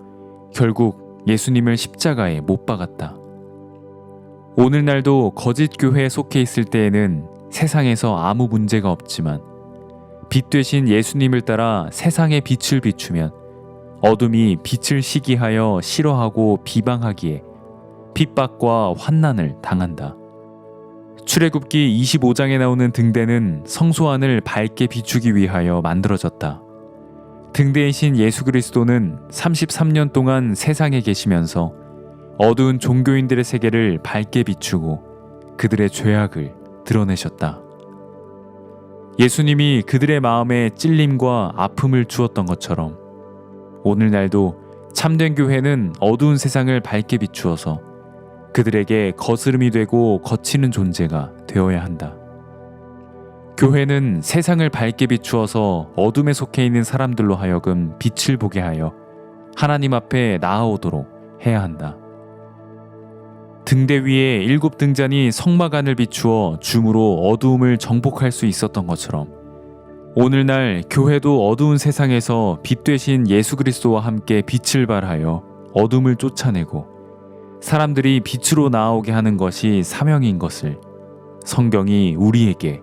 결국 예수님을 십자가에 못 박았다. 오늘날도 거짓 교회에 속해 있을 때에는 세상에서 아무 문제가 없지만 빛 되신 예수님을 따라 세상의 빛을 비추면 어둠이 빛을 시기하여 싫어하고 비방하기에 핍박과 환난을 당한다. 출애굽기 25장에 나오는 등대는 성소 안을 밝게 비추기 위하여 만들어졌다. 등대이신 예수 그리스도는 33년 동안 세상에 계시면서 어두운 종교인들의 세계를 밝게 비추고 그들의 죄악을 드러내셨다. 예수님이 그들의 마음에 찔림과 아픔을 주었던 것처럼 오늘날도 참된 교회는 어두운 세상을 밝게 비추어서 그들에게 거스름이 되고 거치는 존재가 되어야 한다. 교회는 세상을 밝게 비추어서 어둠에 속해 있는 사람들로 하여금 빛을 보게 하여 하나님 앞에 나아오도록 해야 한다. 등대 위에 7 등잔이 성막안을 비추어 줌으로 어두움을 정복할 수 있었던 것처럼 오늘날 교회도 어두운 세상에서 빛 되신 예수 그리스도와 함께 빛을 발하여 어둠을 쫓아내고 사람들이 빛으로 나아오게 하는 것이 사명인 것을 성경이 우리에게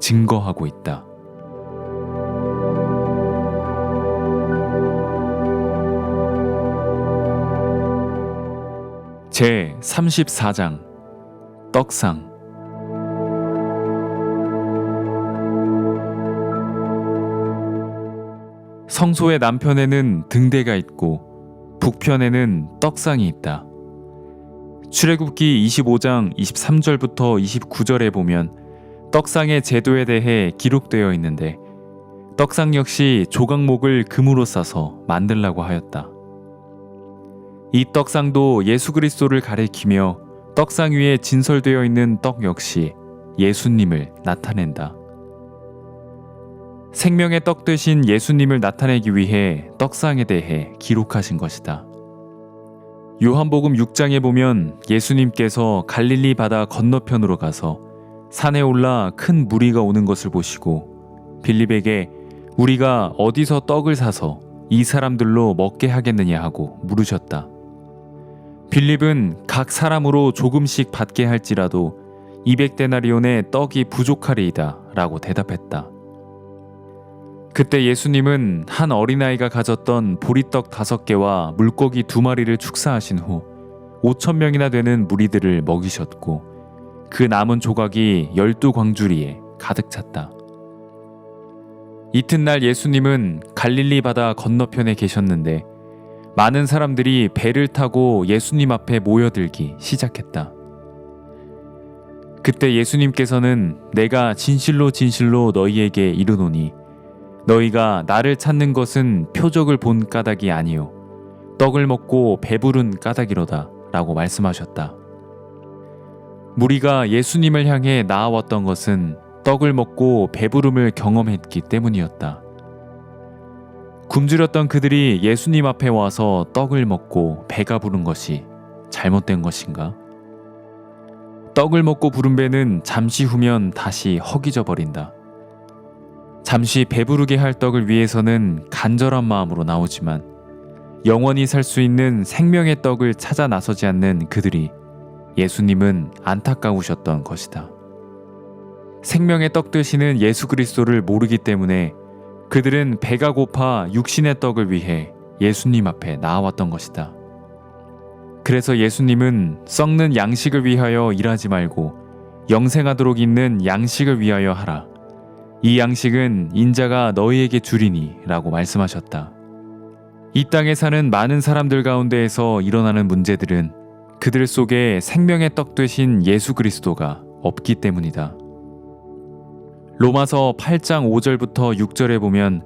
증거하고 있다. 제 34장 떡상. 성소의 남편에는 등대가 있고 북편에는 떡상이 있다. 출애굽기 25장 23절부터 29절에 보면 떡상의 제도에 대해 기록되어 있는데 떡상 역시 조각목을 금으로 싸서 만들라고 하였다. 이 떡상도 예수 그리스도를 가리키며 떡상 위에 진설되어 있는 떡 역시 예수님을 나타낸다. 생명의 떡 되신 예수님을 나타내기 위해 떡상에 대해 기록하신 것이다. 요한복음 6장에 보면 예수님께서 갈릴리 바다 건너편으로 가서 산에 올라 큰 무리가 오는 것을 보시고 빌립에게 우리가 어디서 떡을 사서 이 사람들로 먹게 하겠느냐 하고 물으셨다. 빌립은 각 사람으로 조금씩 받게 할지라도 200데나리온의 떡이 부족하리이다 라고 대답했다. 그때 예수님은 한 어린아이가 가졌던 보리떡 5개와 물고기 2마리를 축사하신 후 5,000명이나 되는 무리들을 먹이셨고 그 남은 조각이 12광주리에 가득 찼다. 이튿날 예수님은 갈릴리 바다 건너편에 계셨는데 많은 사람들이 배를 타고 예수님 앞에 모여들기 시작했다. 그때 예수님께서는 내가 진실로 진실로 너희에게 이르노니 너희가 나를 찾는 것은 표적을 본 까닭이 아니요 떡을 먹고 배부른 까닭이로다 라고 말씀하셨다. 무리가 예수님을 향해 나아왔던 것은 떡을 먹고 배부름을 경험했기 때문이었다. 굶주렸던 그들이 예수님 앞에 와서 떡을 먹고 배가 부른 것이 잘못된 것인가? 떡을 먹고 부른 배는 잠시 후면 다시 허기져 버린다. 잠시 배부르게 할 떡을 위해서는 간절한 마음으로 나오지만 영원히 살 수 있는 생명의 떡을 찾아 나서지 않는 그들이 예수님은 안타까우셨던 것이다. 생명의 떡 되시는 예수 그리스도를 모르기 때문에 그들은 배가 고파 육신의 떡을 위해 예수님 앞에 나아왔던 것이다. 그래서 예수님은 썩는 양식을 위하여 일하지 말고 영생하도록 있는 양식을 위하여 하라. 이 양식은 인자가 너희에게 주리니 라고 말씀하셨다. 이 땅에 사는 많은 사람들 가운데에서 일어나는 문제들은 그들 속에 생명의 떡 되신 예수 그리스도가 없기 때문이다. 로마서 8장 5절부터 6절에 보면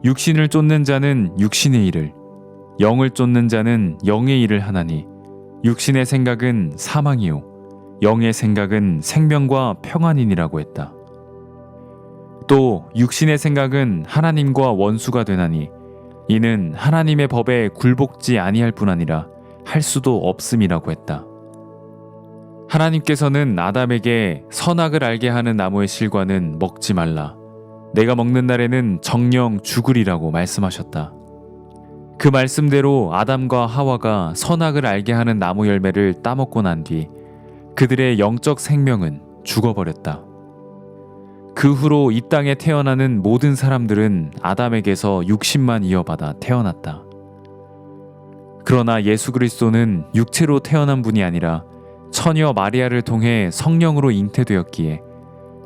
육신을 쫓는 자는 육신의 일을, 영을 쫓는 자는 영의 일을 하나니 육신의 생각은 사망이요 영의 생각은 생명과 평안이니라고 했다. 또 육신의 생각은 하나님과 원수가 되나니 이는 하나님의 법에 굴복지 아니할 뿐 아니라 할 수도 없음이라고 했다. 하나님께서는 아담에게 선악을 알게 하는 나무의 실과는 먹지 말라. 내가 먹는 날에는 정녕 죽으리라고 말씀하셨다. 그 말씀대로 아담과 하와가 선악을 알게 하는 나무 열매를 따먹고 난 뒤 그들의 영적 생명은 죽어버렸다. 그 후로 이 땅에 태어나는 모든 사람들은 아담에게서 육신만 이어받아 태어났다. 그러나 예수 그리스도는 육체로 태어난 분이 아니라 처녀 마리아를 통해 성령으로 잉태되었기에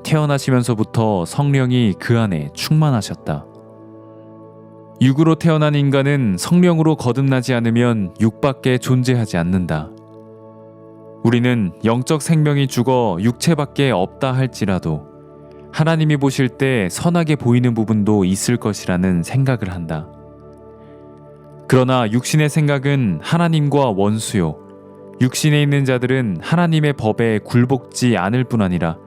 태어나시면서부터 성령이 그 안에 충만하셨다. 육으로 태어난 인간은 성령으로 거듭나지 않으면 육밖에 존재하지 않는다. 우리는 영적 생명이 죽어 육체밖에 없다 할지라도 하나님이 보실 때 선하게 보이는 부분도 있을 것이라는 생각을 한다. 그러나 육신의 생각은 하나님과 원수요 육신에 있는 자들은 하나님의 법에 굴복지 않을 뿐 아니라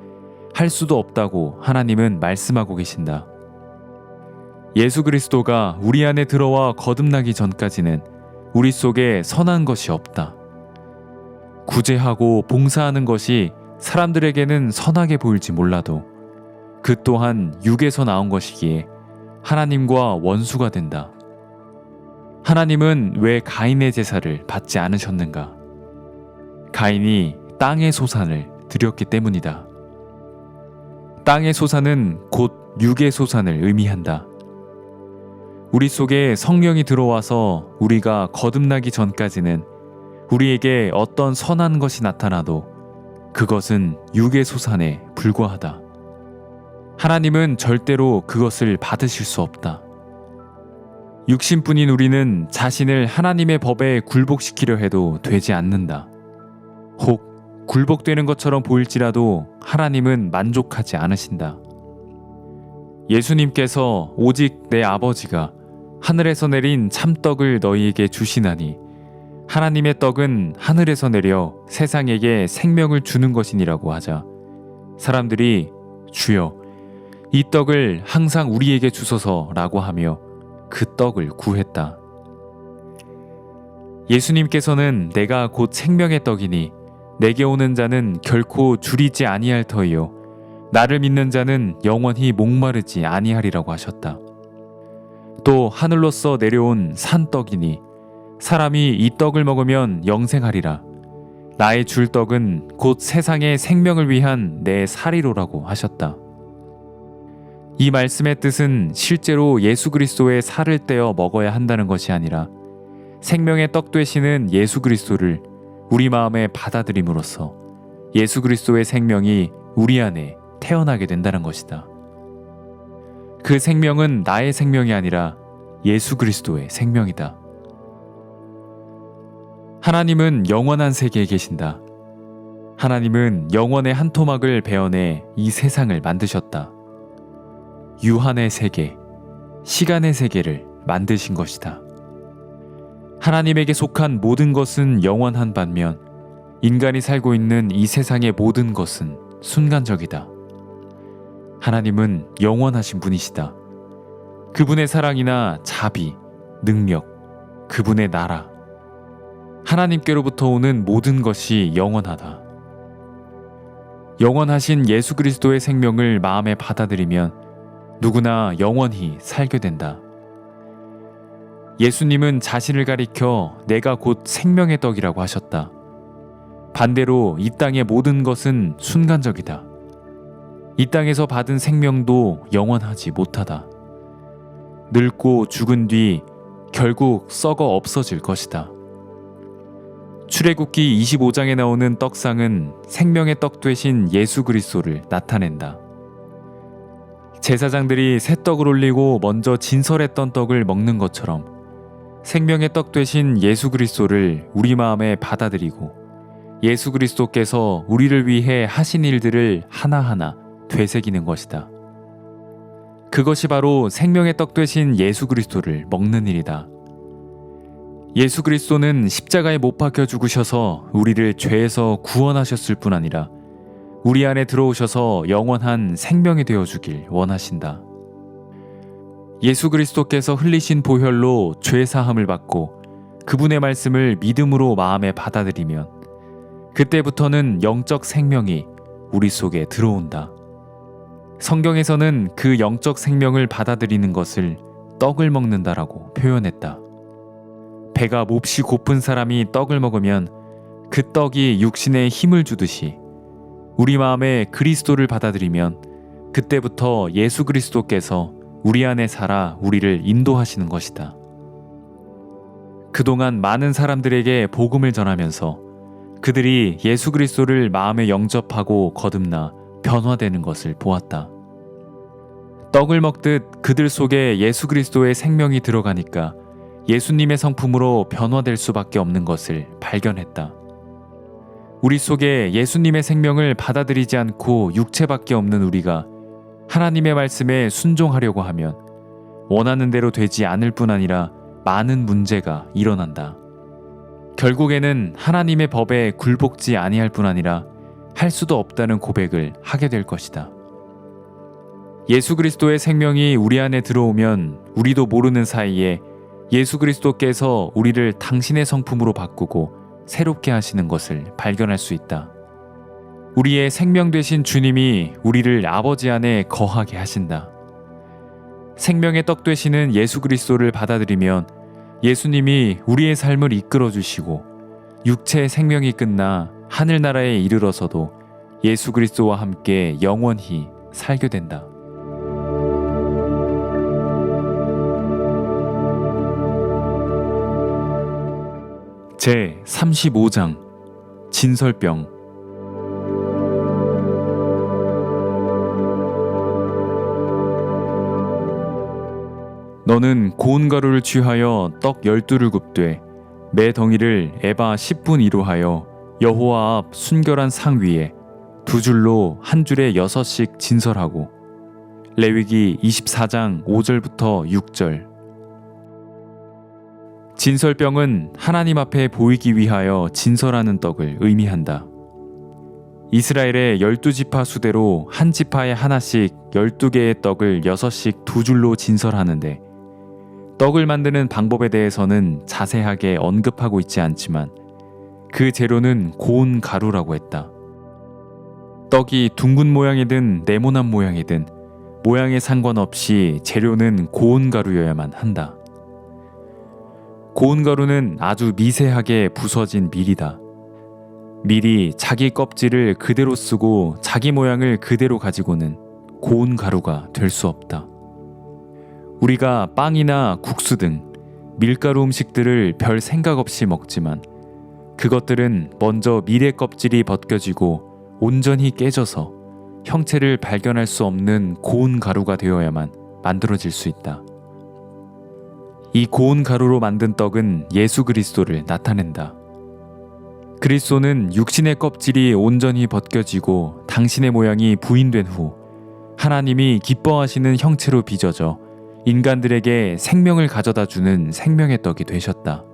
할 수도 없다고 하나님은 말씀하고 계신다. 예수 그리스도가 우리 안에 들어와 거듭나기 전까지는 우리 속에 선한 것이 없다. 구제하고 봉사하는 것이 사람들에게는 선하게 보일지 몰라도 그 또한 육에서 나온 것이기에 하나님과 원수가 된다. 하나님은 왜 가인의 제사를 받지 않으셨는가? 가인이 땅의 소산을 드렸기 때문이다. 땅의 소산은 곧 육의 소산을 의미한다. 우리 속에 성령이 들어와서 우리가 거듭나기 전까지는 우리에게 어떤 선한 것이 나타나도 그것은 육의 소산에 불과하다. 하나님은 절대로 그것을 받으실 수 없다. 육신뿐인 우리는 자신을 하나님의 법에 굴복시키려 해도 되지 않는다. 혹 굴복되는 것처럼 보일지라도 하나님은 만족하지 않으신다. 예수님께서 오직 내 아버지가 하늘에서 내린 참떡을 너희에게 주시나니 하나님의 떡은 하늘에서 내려 세상에게 생명을 주는 것이니라고 하자 사람들이 주여 이 떡을 항상 우리에게 주소서라고 하며 그 떡을 구했다. 예수님께서는 내가 곧 생명의 떡이니 내게 오는 자는 결코 줄이지 아니할 터이요 나를 믿는 자는 영원히 목마르지 아니하리라고 하셨다. 또 하늘로서 내려온 산떡이니 사람이 이 떡을 먹으면 영생하리라. 나의 줄 떡은 곧 세상의 생명을 위한 내 살이로라고 하셨다. 이 말씀의 뜻은 실제로 예수 그리스도의 살을 떼어 먹어야 한다는 것이 아니라 생명의 떡 되시는 예수 그리스도를 우리 마음에 받아들임으로써 예수 그리스도의 생명이 우리 안에 태어나게 된다는 것이다. 그 생명은 나의 생명이 아니라 예수 그리스도의 생명이다. 하나님은 영원한 세계에 계신다. 하나님은 영원의 한 토막을 베어내 이 세상을 만드셨다. 유한의 세계, 시간의 세계를 만드신 것이다. 하나님에게 속한 모든 것은 영원한 반면 인간이 살고 있는 이 세상의 모든 것은 순간적이다. 하나님은 영원하신 분이시다. 그분의 사랑이나 자비, 능력, 그분의 나라, 하나님께로부터 오는 모든 것이 영원하다. 영원하신 예수 그리스도의 생명을 마음에 받아들이면 누구나 영원히 살게 된다. 예수님은 자신을 가리켜 내가 곧 생명의 떡이라고 하셨다. 반대로 이 땅의 모든 것은 순간적이다. 이 땅에서 받은 생명도 영원하지 못하다. 늙고 죽은 뒤 결국 썩어 없어질 것이다. 출애굽기 25장에 나오는 떡상은 생명의 떡 되신 예수 그리스도를 나타낸다. 제사장들이 새 떡을 올리고 먼저 진설했던 떡을 먹는 것처럼 생명의 떡 되신 예수 그리스도를 우리 마음에 받아들이고 예수 그리스도께서 우리를 위해 하신 일들을 하나하나 되새기는 것이다. 그것이 바로 생명의 떡 되신 예수 그리스도를 먹는 일이다. 예수 그리스도는 십자가에 못 박혀 죽으셔서 우리를 죄에서 구원하셨을 뿐 아니라 우리 안에 들어오셔서 영원한 생명이 되어주길 원하신다. 예수 그리스도께서 흘리신 보혈로 죄 사함을 받고 그분의 말씀을 믿음으로 마음에 받아들이면 그때부터는 영적 생명이 우리 속에 들어온다. 성경에서는 그 영적 생명을 받아들이는 것을 떡을 먹는다라고 표현했다. 배가 몹시 고픈 사람이 떡을 먹으면 그 떡이 육신에 힘을 주듯이 우리 마음에 그리스도를 받아들이면 그때부터 예수 그리스도께서 우리 안에 살아 우리를 인도하시는 것이다. 그동안 많은 사람들에게 복음을 전하면서 그들이 예수 그리스도를 마음에 영접하고 거듭나 변화되는 것을 보았다. 떡을 먹듯 그들 속에 예수 그리스도의 생명이 들어가니까 예수님의 성품으로 변화될 수밖에 없는 것을 발견했다. 우리 속에 예수님의 생명을 받아들이지 않고 육체밖에 없는 우리가 하나님의 말씀에 순종하려고 하면 원하는 대로 되지 않을 뿐 아니라 많은 문제가 일어난다. 결국에는 하나님의 법에 굴복지 아니할 뿐 아니라 할 수도 없다는 고백을 하게 될 것이다. 예수 그리스도의 생명이 우리 안에 들어오면 우리도 모르는 사이에 예수 그리스도께서 우리를 당신의 성품으로 바꾸고 새롭게 하시는 것을 발견할 수 있다. 우리의 생명 되신 주님이 우리를 아버지 안에 거하게 하신다. 생명의 떡 되시는 예수 그리스도를 받아들이면 예수님이 우리의 삶을 이끌어 주시고 육체의 생명이 끝나 하늘나라에 이르러서도 예수 그리스도와 함께 영원히 살게 된다. 제 35장 진설병. 너는 고운 가루를 취하여 떡 12를 굽되 매 덩이를 에바 10분 1호 하여 여호와 앞 순결한 상 위에 두 줄로 한 줄에 6씩 진설하고. 레위기 24장 5절부터 6절. 진설병은 하나님 앞에 보이기 위하여 진설하는 떡을 의미한다. 이스라엘의 12지파 수대로 한 지파에 하나씩 12개의 떡을 6씩 두 줄로 진설하는데 떡을 만드는 방법에 대해서는 자세하게 언급하고 있지 않지만 그 재료는 고운 가루라고 했다. 떡이 둥근 모양이든 네모난 모양이든 모양에 상관없이 재료는 고운 가루여야만 한다. 고운 가루는 아주 미세하게 부서진 밀이다. 밀이 자기 껍질을 그대로 쓰고 자기 모양을 그대로 가지고는 고운 가루가 될 수 없다. 우리가 빵이나 국수 등 밀가루 음식들을 별 생각 없이 먹지만 그것들은 먼저 밀의 껍질이 벗겨지고 온전히 깨져서 형체를 발견할 수 없는 고운 가루가 되어야만 만들어질 수 있다. 이 고운 가루로 만든 떡은 예수 그리스도를 나타낸다. 그리스도는 육신의 껍질이 온전히 벗겨지고 당신의 모양이 부인된 후 하나님이 기뻐하시는 형체로 빚어져 인간들에게 생명을 가져다 주는 생명의 떡이 되셨다.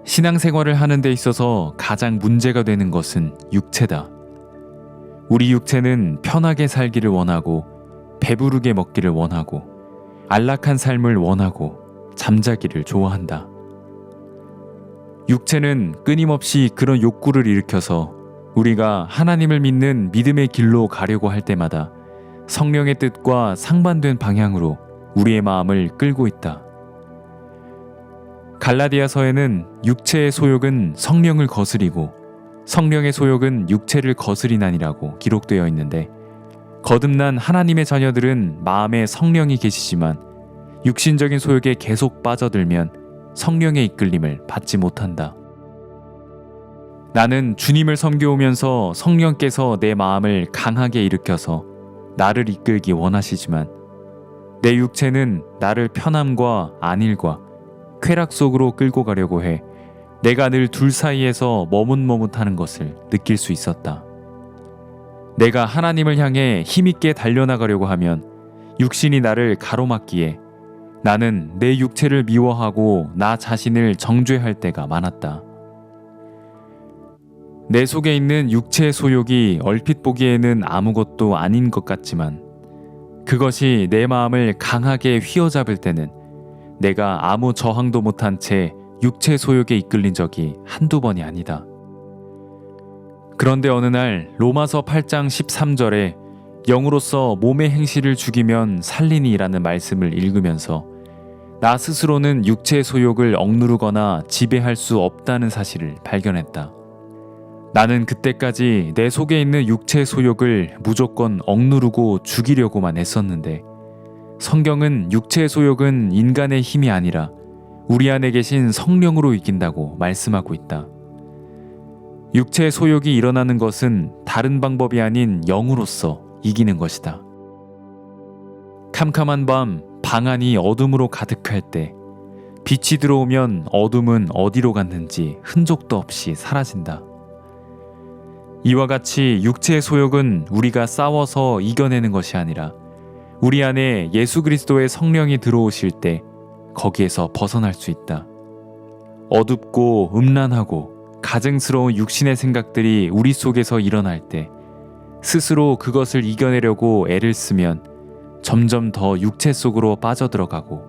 신앙생활을 하는 데 있어서 가장 문제가 되는 것은 육체다. 우리 육체는 편하게 살기를 원하고 배부르게 먹기를 원하고 안락한 삶을 원하고 잠자기를 좋아한다. 육체는 끊임없이 그런 욕구를 일으켜서 우리가 하나님을 믿는 믿음의 길로 가려고 할 때마다 성령의 뜻과 상반된 방향으로 우리의 마음을 끌고 있다. 갈라디아서에는 육체의 소욕은 성령을 거스리고 성령의 소욕은 육체를 거스리나니라고 기록되어 있는데 거듭난 하나님의 자녀들은 마음에 성령이 계시지만 육신적인 소욕에 계속 빠져들면 성령의 이끌림을 받지 못한다. 나는 주님을 섬겨오면서 성령께서 내 마음을 강하게 일으켜서 나를 이끌기 원하시지만 내 육체는 나를 편함과 안일과 쾌락 속으로 끌고 가려고 해 내가 늘 둘 사이에서 머뭇머뭇하는 것을 느낄 수 있었다. 내가 하나님을 향해 힘있게 달려나가려고 하면 육신이 나를 가로막기에 나는 내 육체를 미워하고 나 자신을 정죄할 때가 많았다. 내 속에 있는 육체의 소욕이 얼핏 보기에는 아무것도 아닌 것 같지만 그것이 내 마음을 강하게 휘어잡을 때는 내가 아무 저항도 못한 채 육체 소욕에 이끌린 적이 한두 번이 아니다. 그런데 어느 날 로마서 8장 13절에 영으로서 몸의 행실을 죽이면 살리니라는 말씀을 읽으면서 나 스스로는 육체의 소욕을 억누르거나 지배할 수 없다는 사실을 발견했다. 나는 그때까지 내 속에 있는 육체의 소욕을 무조건 억누르고 죽이려고만 했었는데 성경은 육체의 소욕은 인간의 힘이 아니라 우리 안에 계신 성령으로 이긴다고 말씀하고 있다. 육체의 소욕이 일어나는 것은 다른 방법이 아닌 영으로서 이기는 것이다. 캄캄한 밤, 방 안이 어둠으로 가득할 때 빛이 들어오면 어둠은 어디로 갔는지 흔적도 없이 사라진다. 이와 같이 육체의 소욕은 우리가 싸워서 이겨내는 것이 아니라 우리 안에 예수 그리스도의 성령이 들어오실 때 거기에서 벗어날 수 있다. 어둡고 음란하고 가증스러운 육신의 생각들이 우리 속에서 일어날 때 스스로 그것을 이겨내려고 애를 쓰면 점점 더 육체 속으로 빠져들어가고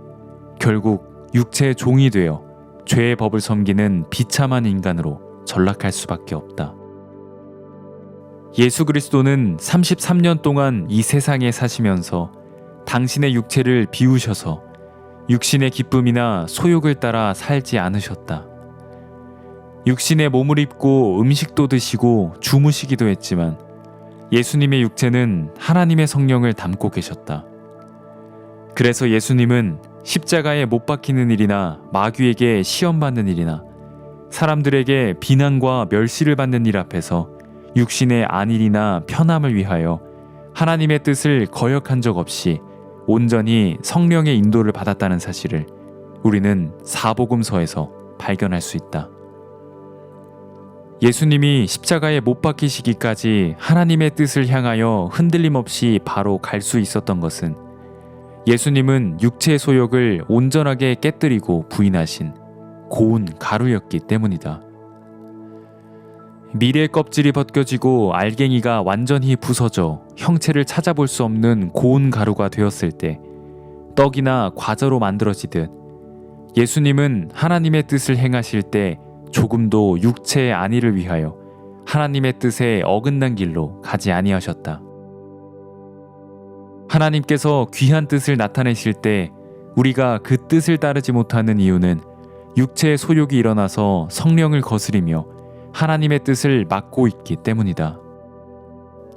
결국 육체의 종이 되어 죄의 법을 섬기는 비참한 인간으로 전락할 수밖에 없다. 예수 그리스도는 33년 동안 이 세상에 사시면서 당신의 육체를 비우셔서 육신의 기쁨이나 소욕을 따라 살지 않으셨다. 육신의 몸을 입고 음식도 드시고 주무시기도 했지만 예수님의 육체는 하나님의 성령을 담고 계셨다. 그래서 예수님은 십자가에 못 박히는 일이나 마귀에게 시험받는 일이나 사람들에게 비난과 멸시를 받는 일 앞에서 육신의 안일이나 편함을 위하여 하나님의 뜻을 거역한 적 없이 온전히 성령의 인도를 받았다는 사실을 우리는 사복음서에서 발견할 수 있다. 예수님이 십자가에 못 박히시기까지 하나님의 뜻을 향하여 흔들림 없이 바로 갈 수 있었던 것은 예수님은 육체의 소욕을 온전하게 깨뜨리고 부인하신 고운 가루였기 때문이다. 밀의 껍질이 벗겨지고 알갱이가 완전히 부서져 형체를 찾아볼 수 없는 고운 가루가 되었을 때 떡이나 과자로 만들어지듯 예수님은 하나님의 뜻을 행하실 때 조금도 육체의 안위를 위하여 하나님의 뜻에 어긋난 길로 가지 아니하셨다. 하나님께서 귀한 뜻을 나타내실 때 우리가 그 뜻을 따르지 못하는 이유는 육체의 소욕이 일어나서 성령을 거스리며 하나님의 뜻을 막고 있기 때문이다.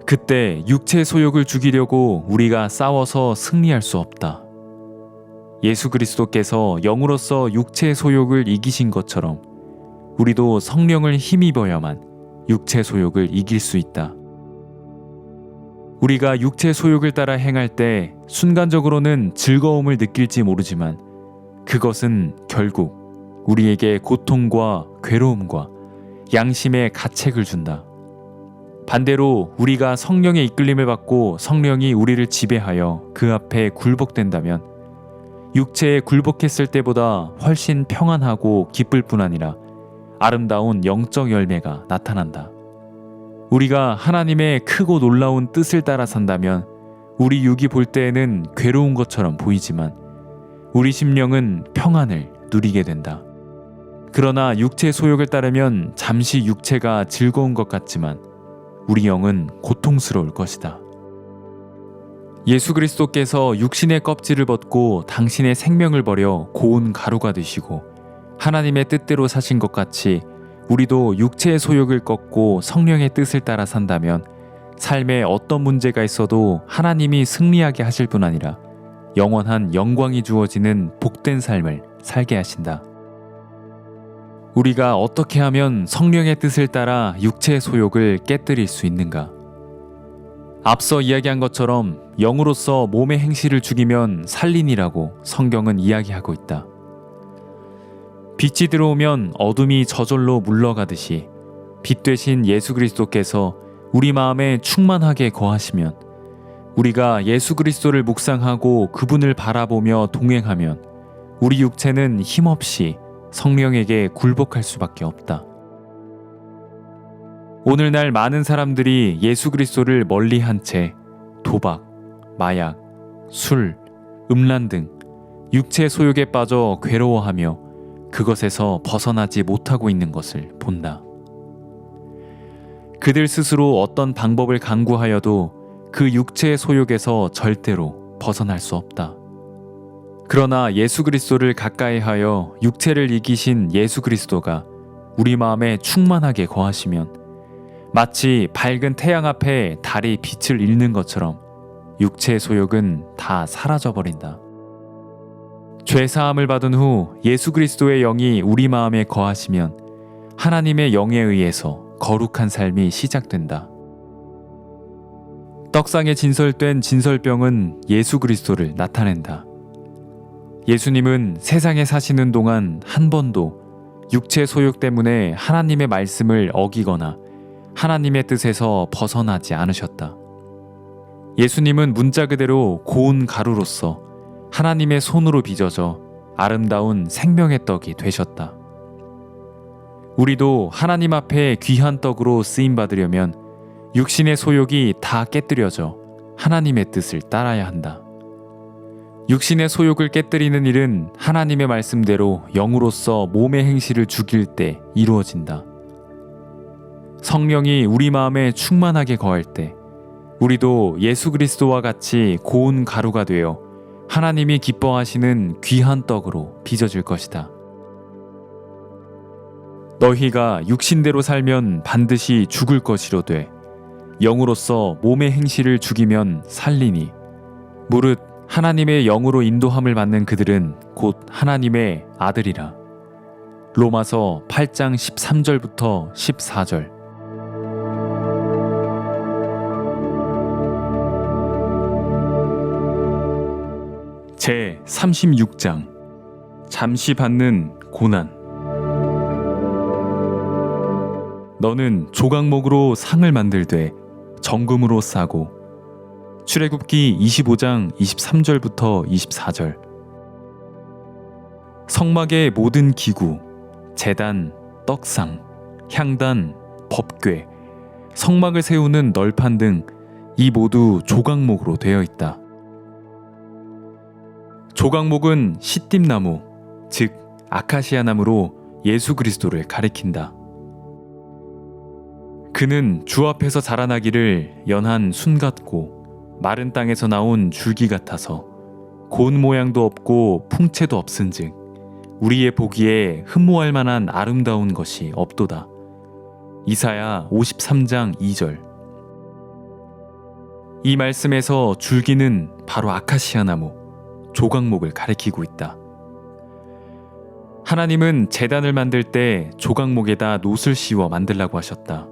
그때 육체의 소욕을 죽이려고 우리가 싸워서 승리할 수 없다. 예수 그리스도께서 영으로서 육체의 소욕을 이기신 것처럼 우리도 성령을 힘입어야만 육체 소욕을 이길 수 있다. 우리가 육체 소욕을 따라 행할 때 순간적으로는 즐거움을 느낄지 모르지만 그것은 결국 우리에게 고통과 괴로움과 양심의 가책을 준다. 반대로 우리가 성령의 이끌림을 받고 성령이 우리를 지배하여 그 앞에 굴복된다면 육체에 굴복했을 때보다 훨씬 평안하고 기쁠 뿐 아니라 아름다운 영적 열매가 나타난다. 우리가 하나님의 크고 놀라운 뜻을 따라 산다면 우리 육이 볼 때에는 괴로운 것처럼 보이지만 우리 심령은 평안을 누리게 된다. 그러나 육체의 소욕을 따르면 잠시 육체가 즐거운 것 같지만 우리 영은 고통스러울 것이다. 예수 그리스도께서 육신의 껍질을 벗고 당신의 생명을 버려 고운 가루가 되시고 하나님의 뜻대로 사신 것 같이 우리도 육체의 소욕을 꺾고 성령의 뜻을 따라 산다면 삶에 어떤 문제가 있어도 하나님이 승리하게 하실 뿐 아니라 영원한 영광이 주어지는 복된 삶을 살게 하신다. 우리가 어떻게 하면 성령의 뜻을 따라 육체의 소욕을 깨뜨릴 수 있는가? 앞서 이야기한 것처럼 영으로서 몸의 행실을 죽이면 살린이라고 성경은 이야기하고 있다. 빛이 들어오면 어둠이 저절로 물러가듯이 빛 되신 예수 그리스도께서 우리 마음에 충만하게 거하시면 우리가 예수 그리스도를 묵상하고 그분을 바라보며 동행하면 우리 육체는 힘없이 성령에게 굴복할 수밖에 없다. 오늘날 많은 사람들이 예수 그리스도를 멀리한 채 도박, 마약, 술, 음란 등 육체 소욕에 빠져 괴로워하며 그것에서 벗어나지 못하고 있는 것을 본다. 그들 스스로 어떤 방법을 강구하여도 그 육체의 소욕에서 절대로 벗어날 수 없다. 그러나 예수 그리스도를 가까이 하여 육체를 이기신 예수 그리스도가 우리 마음에 충만하게 거하시면 마치 밝은 태양 앞에 달이 빛을 잃는 것처럼 육체의 소욕은 다 사라져버린다. 죄사함을 받은 후 예수 그리스도의 영이 우리 마음에 거하시면 하나님의 영에 의해서 거룩한 삶이 시작된다. 떡상에 진설된 진설병은 예수 그리스도를 나타낸다. 예수님은 세상에 사시는 동안 한 번도 육체 소욕 때문에 하나님의 말씀을 어기거나 하나님의 뜻에서 벗어나지 않으셨다. 예수님은 문자 그대로 고운 가루로서 하나님의 손으로 빚어져 아름다운 생명의 떡이 되셨다. 우리도 하나님 앞에 귀한 떡으로 쓰임 받으려면 육신의 소욕이 다 깨뜨려져 하나님의 뜻을 따라야 한다. 육신의 소욕을 깨뜨리는 일은 하나님의 말씀대로 영으로서 몸의 행실을 죽일 때 이루어진다. 성령이 우리 마음에 충만하게 거할 때 우리도 예수 그리스도와 같이 고운 가루가 되어 하나님이 기뻐하시는 귀한 떡으로 빚어질 것이다. 너희가 육신대로 살면 반드시 죽을 것이로되 영으로서 몸의 행실을 죽이면 살리니 무릇 하나님의 영으로 인도함을 받는 그들은 곧 하나님의 아들이라. 로마서 8장 13절부터 14절. 제 36장 잠시 받는 고난. 너는 조각목으로 상을 만들되 정금으로 싸고. 출애굽기 25장 23절부터 24절. 성막의 모든 기구, 제단, 떡상, 향단, 법궤, 성막을 세우는 널판 등 이 모두 조각목으로 되어 있다. 조각목은 시띠나무, 즉 아카시아 나무로 예수 그리스도를 가리킨다. 그는 주 앞에서 자라나기를 연한 순 같고 마른 땅에서 나온 줄기 같아서 고운 모양도 없고 풍채도 없은즉 우리의 보기에 흠모할 만한 아름다운 것이 없도다. 이사야 53장 2절. 이 말씀에서 줄기는 바로 아카시아 나무, 조각목을 가리키고 있다. 하나님은 제단을 만들 때 조각목에다 놋을 씌워 만들라고 하셨다.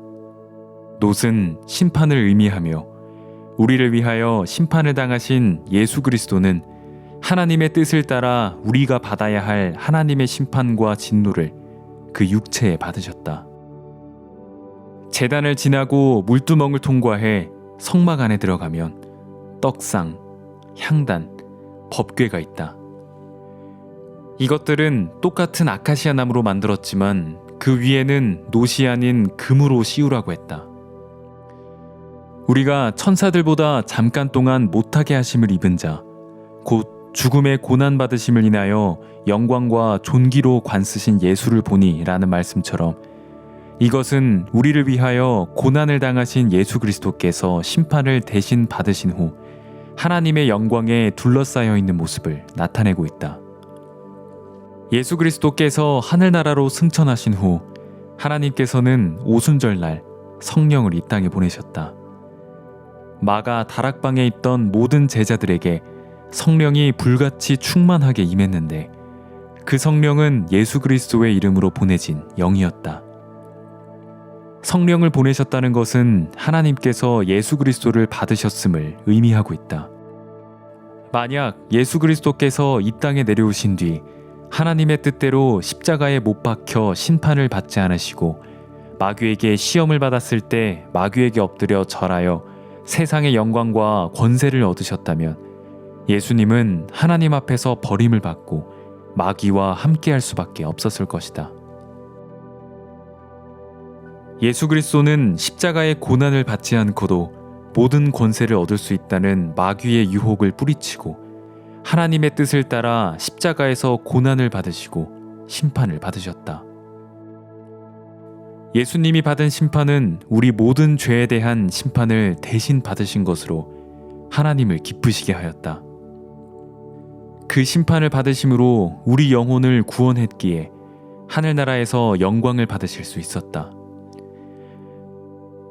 놋은 심판을 의미하며 우리를 위하여 심판을 당하신 예수 그리스도는 하나님의 뜻을 따라 우리가 받아야 할 하나님의 심판과 진노를 그 육체에 받으셨다. 제단을 지나고 물두멍을 통과해 성막 안에 들어가면 떡상, 향단, 법궤가 있다. 이것들은 똑같은 아카시아 나무로 만들었지만 그 위에는 놋이 아닌 금으로 씌우라고 했다. 우리가 천사들보다 잠깐 동안 못하게 하심을 입은 자, 곧 죽음의 고난받으심을 인하여 영광과 존귀로 관쓰신 예수를 보니 라는 말씀처럼 이것은 우리를 위하여 고난을 당하신 예수 그리스도께서 심판을 대신 받으신 후 하나님의 영광에 둘러싸여 있는 모습을 나타내고 있다. 예수 그리스도께서 하늘나라로 승천하신 후 하나님께서는 오순절날 성령을 이 땅에 보내셨다. 마가 다락방에 있던 모든 제자들에게 성령이 불같이 충만하게 임했는데 그 성령은 예수 그리스도의 이름으로 보내진 영이었다. 성령을 보내셨다는 것은 하나님께서 예수 그리스도를 받으셨음을 의미하고 있다. 만약 예수 그리스도께서 이 땅에 내려오신 뒤 하나님의 뜻대로 십자가에 못 박혀 심판을 받지 않으시고 마귀에게 시험을 받았을 때 마귀에게 엎드려 절하여 세상의 영광과 권세를 얻으셨다면 예수님은 하나님 앞에서 버림을 받고 마귀와 함께할 수밖에 없었을 것이다. 예수 그리스도는 십자가의 고난을 받지 않고도 모든 권세를 얻을 수 있다는 마귀의 유혹을 뿌리치고 하나님의 뜻을 따라 십자가에서 고난을 받으시고 심판을 받으셨다. 예수님이 받은 심판은 우리 모든 죄에 대한 심판을 대신 받으신 것으로 하나님을 기쁘시게 하였다. 그 심판을 받으심으로 우리 영혼을 구원했기에 하늘나라에서 영광을 받으실 수 있었다.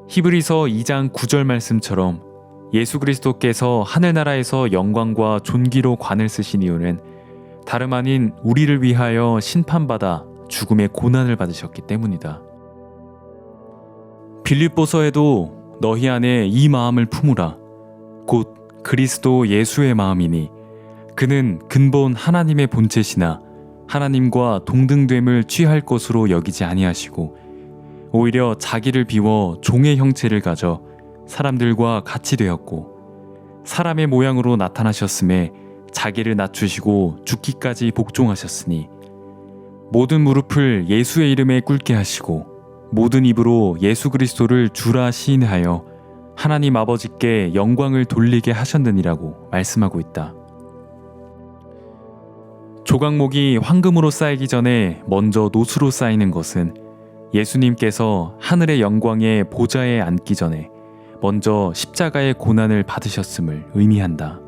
히브리서 2장 9절 말씀처럼 예수 그리스도께서 하늘나라에서 영광과 존귀로 관을 쓰신 이유는 다름 아닌 우리를 위하여 심판받아 죽음의 고난을 받으셨기 때문이다. 빌립보서에도 너희 안에 이 마음을 품으라. 곧 그리스도 예수의 마음이니 그는 근본 하나님의 본체시나 하나님과 동등됨을 취할 것으로 여기지 아니하시고 오히려 자기를 비워 종의 형체를 가져 사람들과 같이 되었고 사람의 모양으로 나타나셨음에 자기를 낮추시고 죽기까지 복종하셨으니 모든 무릎을 예수의 이름에 꿇게 하시고 모든 입으로 예수 그리스도를 주라 시인하여 하나님 아버지께 영광을 돌리게 하셨느니라고 말씀하고 있다. 조각목이 황금으로 쌓이기 전에 먼저 노수로 쌓이는 것은 예수님께서 하늘의 영광의 보좌에 앉기 전에 먼저 십자가의 고난을 받으셨음을 의미한다.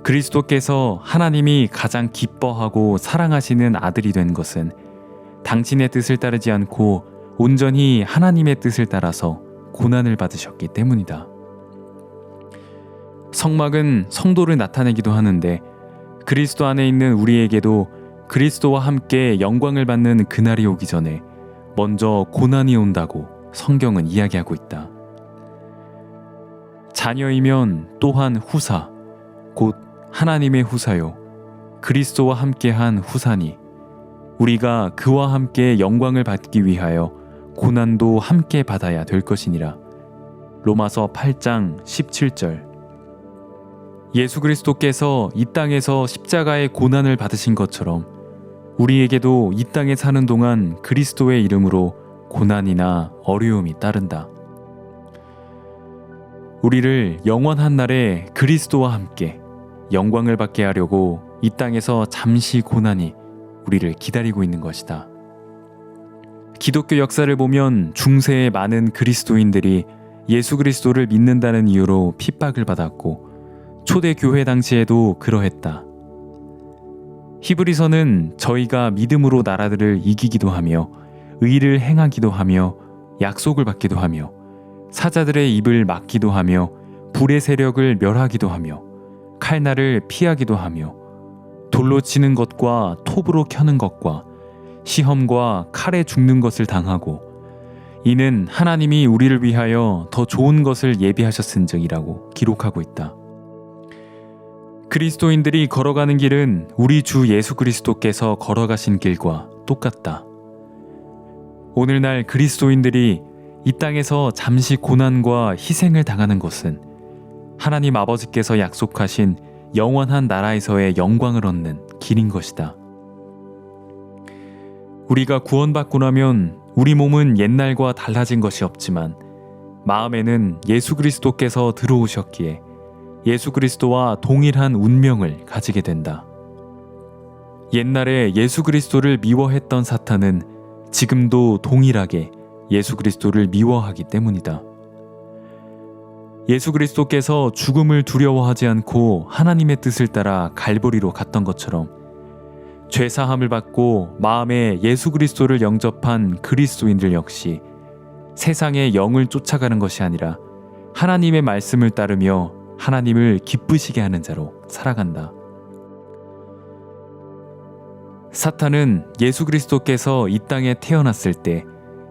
그리스도께서 하나님이 가장 기뻐하고 사랑하시는 아들이 된 것은 당신의 뜻을 따르지 않고 온전히 하나님의 뜻을 따라서 고난을 받으셨기 때문이다. 성막은 성도를 나타내기도 하는데 그리스도 안에 있는 우리에게도 그리스도와 함께 영광을 받는 그날이 오기 전에 먼저 고난이 온다고 성경은 이야기하고 있다. 자녀이면 또한 후사, 곧 하나님의 후사요, 그리스도와 함께한 후사니 우리가 그와 함께 영광을 받기 위하여 고난도 함께 받아야 될 것이니라. 로마서 8장 17절. 예수 그리스도께서 이 땅에서 십자가의 고난을 받으신 것처럼 우리에게도 이 땅에 사는 동안 그리스도의 이름으로 고난이나 어려움이 따른다. 우리를 영원한 날에 그리스도와 함께 영광을 받게 하려고 이 땅에서 잠시 고난이 우리를 기다리고 있는 것이다. 기독교 역사를 보면 중세의 많은 그리스도인들이 예수 그리스도를 믿는다는 이유로 핍박을 받았고 초대 교회 당시에도 그러했다. 히브리서는 저희가 믿음으로 나라들을 이기기도 하며 의를 행하기도 하며 약속을 받기도 하며 사자들의 입을 막기도 하며 불의 세력을 멸하기도 하며 칼날을 피하기도 하며 돌로 치는 것과 톱으로 켜는 것과 시험과 칼에 죽는 것을 당하고 이는 하나님이 우리를 위하여 더 좋은 것을 예비하셨은즉이라고 기록하고 있다. 그리스도인들이 걸어가는 길은 우리 주 예수 그리스도께서 걸어가신 길과 똑같다. 오늘날 그리스도인들이 이 땅에서 잠시 고난과 희생을 당하는 것은 하나님 아버지께서 약속하신 영원한 나라에서의 영광을 얻는 길인 것이다. 우리가 구원받고 나면 우리 몸은 옛날과 달라진 것이 없지만 마음에는 예수 그리스도께서 들어오셨기에 예수 그리스도와 동일한 운명을 가지게 된다. 옛날에 예수 그리스도를 미워했던 사탄은 지금도 동일하게 예수 그리스도를 미워하기 때문이다. 예수 그리스도께서 죽음을 두려워하지 않고 하나님의 뜻을 따라 갈보리로 갔던 것처럼 죄사함을 받고 마음에 예수 그리스도를 영접한 그리스도인들 역시 세상의 영을 쫓아가는 것이 아니라 하나님의 말씀을 따르며 하나님을 기쁘시게 하는 자로 살아간다. 사탄은 예수 그리스도께서 이 땅에 태어났을 때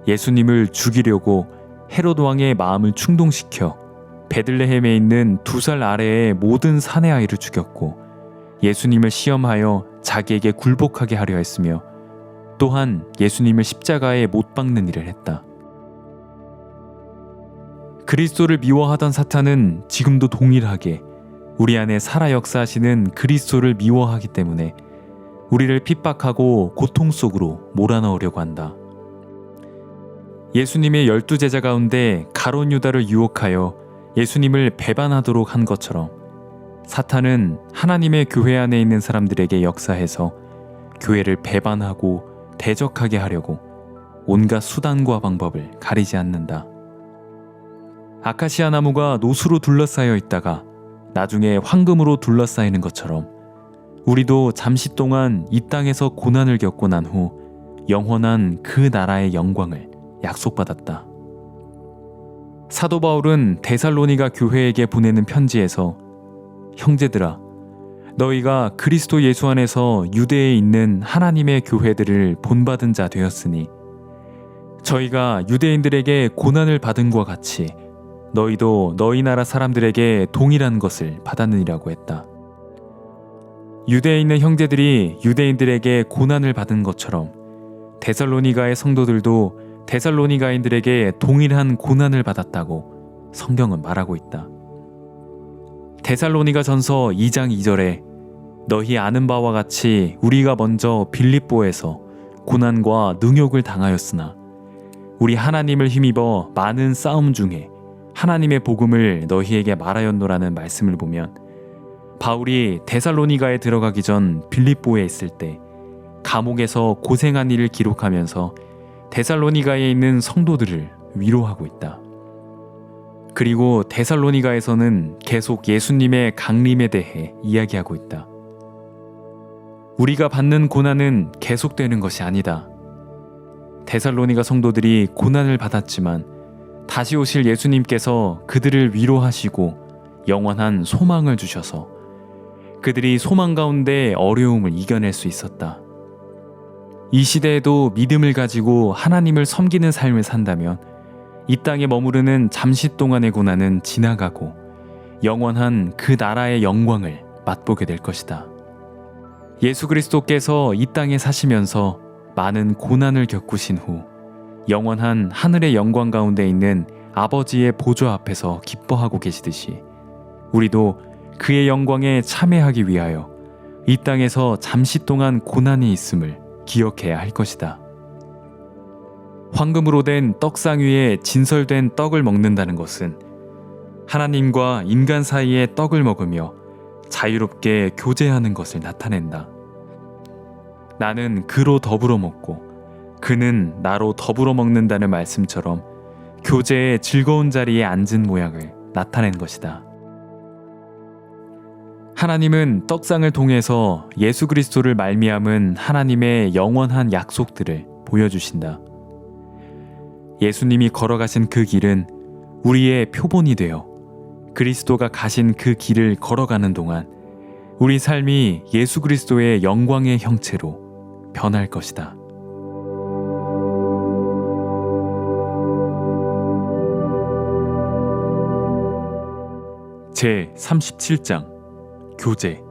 예수님을 죽이려고 헤롯 왕의 마음을 충동시켜 베들레헴에 있는 2살 아래의 모든 사내 아이를 죽였고 예수님을 시험하여 자기에게 굴복하게 하려 했으며 또한 예수님을 십자가에 못 박는 일을 했다. 그리스도를 미워하던 사탄은 지금도 동일하게 우리 안에 살아 역사하시는 그리스도를 미워하기 때문에 우리를 핍박하고 고통 속으로 몰아넣으려고 한다. 예수님의 12제자 가운데 가룟 유다를 유혹하여 예수님을 배반하도록 한 것처럼 사탄은 하나님의 교회 안에 있는 사람들에게 역사해서 교회를 배반하고 대적하게 하려고 온갖 수단과 방법을 가리지 않는다. 아카시아 나무가 노수로 둘러싸여 있다가 나중에 황금으로 둘러싸이는 것처럼 우리도 잠시 동안 이 땅에서 고난을 겪고 난 후 영원한 그 나라의 영광을 약속받았다. 사도 바울은 데살로니가 교회에게 보내는 편지에서 형제들아, 너희가 그리스도 예수 안에서 유대에 있는 하나님의 교회들을 본받은 자 되었으니 저희가 유대인들에게 고난을 받은 것과 같이 너희도 너희 나라 사람들에게 동일한 것을 받았느니라고 했다. 유대에 있는 형제들이 유대인들에게 고난을 받은 것처럼 데살로니가의 성도들도 데살로니가인들에게 동일한 고난을 받았다고 성경은 말하고 있다. 데살로니가 전서 2장 2절에 너희 아는 바와 같이 우리가 먼저 빌립보에서 고난과 능욕을 당하였으나 우리 하나님을 힘입어 많은 싸움 중에 하나님의 복음을 너희에게 말하였노라는 말씀을 보면, 바울이 데살로니가에 들어가기 전 빌립보에 있을 때 감옥에서 고생한 일을 기록하면서 데살로니가에 있는 성도들을 위로하고 있다. 그리고 데살로니가에서는 계속 예수님의 강림에 대해 이야기하고 있다. 우리가 받는 고난은 계속되는 것이 아니다. 데살로니가 성도들이 고난을 받았지만 다시 오실 예수님께서 그들을 위로하시고 영원한 소망을 주셔서 그들이 소망 가운데 어려움을 이겨낼 수 있었다. 이 시대에도 믿음을 가지고 하나님을 섬기는 삶을 산다면 이 땅에 머무르는 잠시 동안의 고난은 지나가고 영원한 그 나라의 영광을 맛보게 될 것이다. 예수 그리스도께서 이 땅에 사시면서 많은 고난을 겪으신 후 영원한 하늘의 영광 가운데 있는 아버지의 보좌 앞에서 기뻐하고 계시듯이 우리도 그의 영광에 참여하기 위하여 이 땅에서 잠시 동안 고난이 있음을 기억해야 할 것이다. 황금으로 된 떡상 위에 진설된 떡을 먹는다는 것은 하나님과 인간 사이의 떡을 먹으며 자유롭게 교제하는 것을 나타낸다. 나는 그로 더불어 먹고 그는 나로 더불어 먹는다는 말씀처럼 교제의 즐거운 자리에 앉은 모양을 나타낸 것이다. 하나님은 떡상을 통해서 예수 그리스도를 말미암은 하나님의 영원한 약속들을 보여주신다. 예수님이 걸어가신 그 길은 우리의 표본이 되어 그리스도가 가신 그 길을 걸어가는 동안 우리 삶이 예수 그리스도의 영광의 형체로 변할 것이다. 제 37장 교제.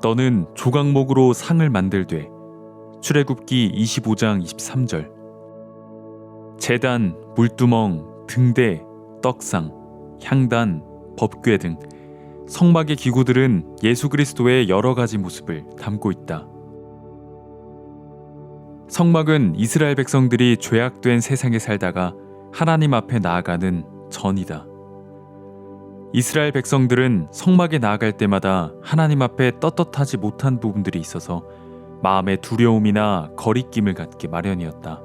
너는 조각목으로 상을 만들되 출애굽기 25장 23절. 제단, 물두멍, 등대, 떡상, 향단, 법궤 등 성막의 기구들은 예수 그리스도의 여러 가지 모습을 담고 있다. 성막은 이스라엘 백성들이 죄악된 세상에 살다가 하나님 앞에 나아가는 전이다. 이스라엘 백성들은 성막에 나아갈 때마다 하나님 앞에 떳떳하지 못한 부분들이 있어서 마음의 두려움이나 거리낌을 갖게 마련이었다.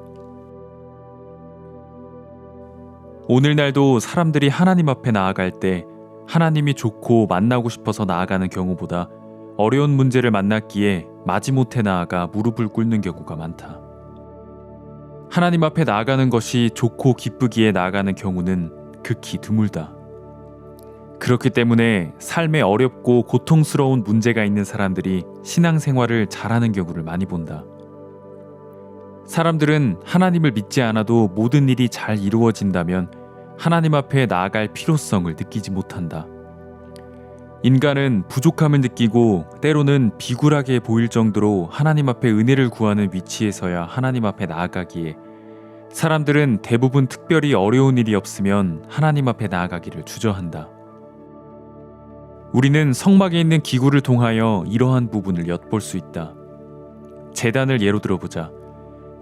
오늘날도 사람들이 하나님 앞에 나아갈 때 하나님이 좋고 만나고 싶어서 나아가는 경우보다 어려운 문제를 만났기에 마지못해 나아가 무릎을 꿇는 경우가 많다. 하나님 앞에 나아가는 것이 좋고 기쁘기에 나아가는 경우는 극히 드물다. 그렇기 때문에 삶에 어렵고 고통스러운 문제가 있는 사람들이 신앙생활을 잘하는 경우를 많이 본다. 사람들은 하나님을 믿지 않아도 모든 일이 잘 이루어진다면 하나님 앞에 나아갈 필요성을 느끼지 못한다. 인간은 부족함을 느끼고 때로는 비굴하게 보일 정도로 하나님 앞에 은혜를 구하는 위치에서야 하나님 앞에 나아가기에 사람들은 대부분 특별히 어려운 일이 없으면 하나님 앞에 나아가기를 주저한다. 우리는 성막에 있는 기구를 통하여 이러한 부분을 엿볼 수 있다. 제단을 예로 들어보자.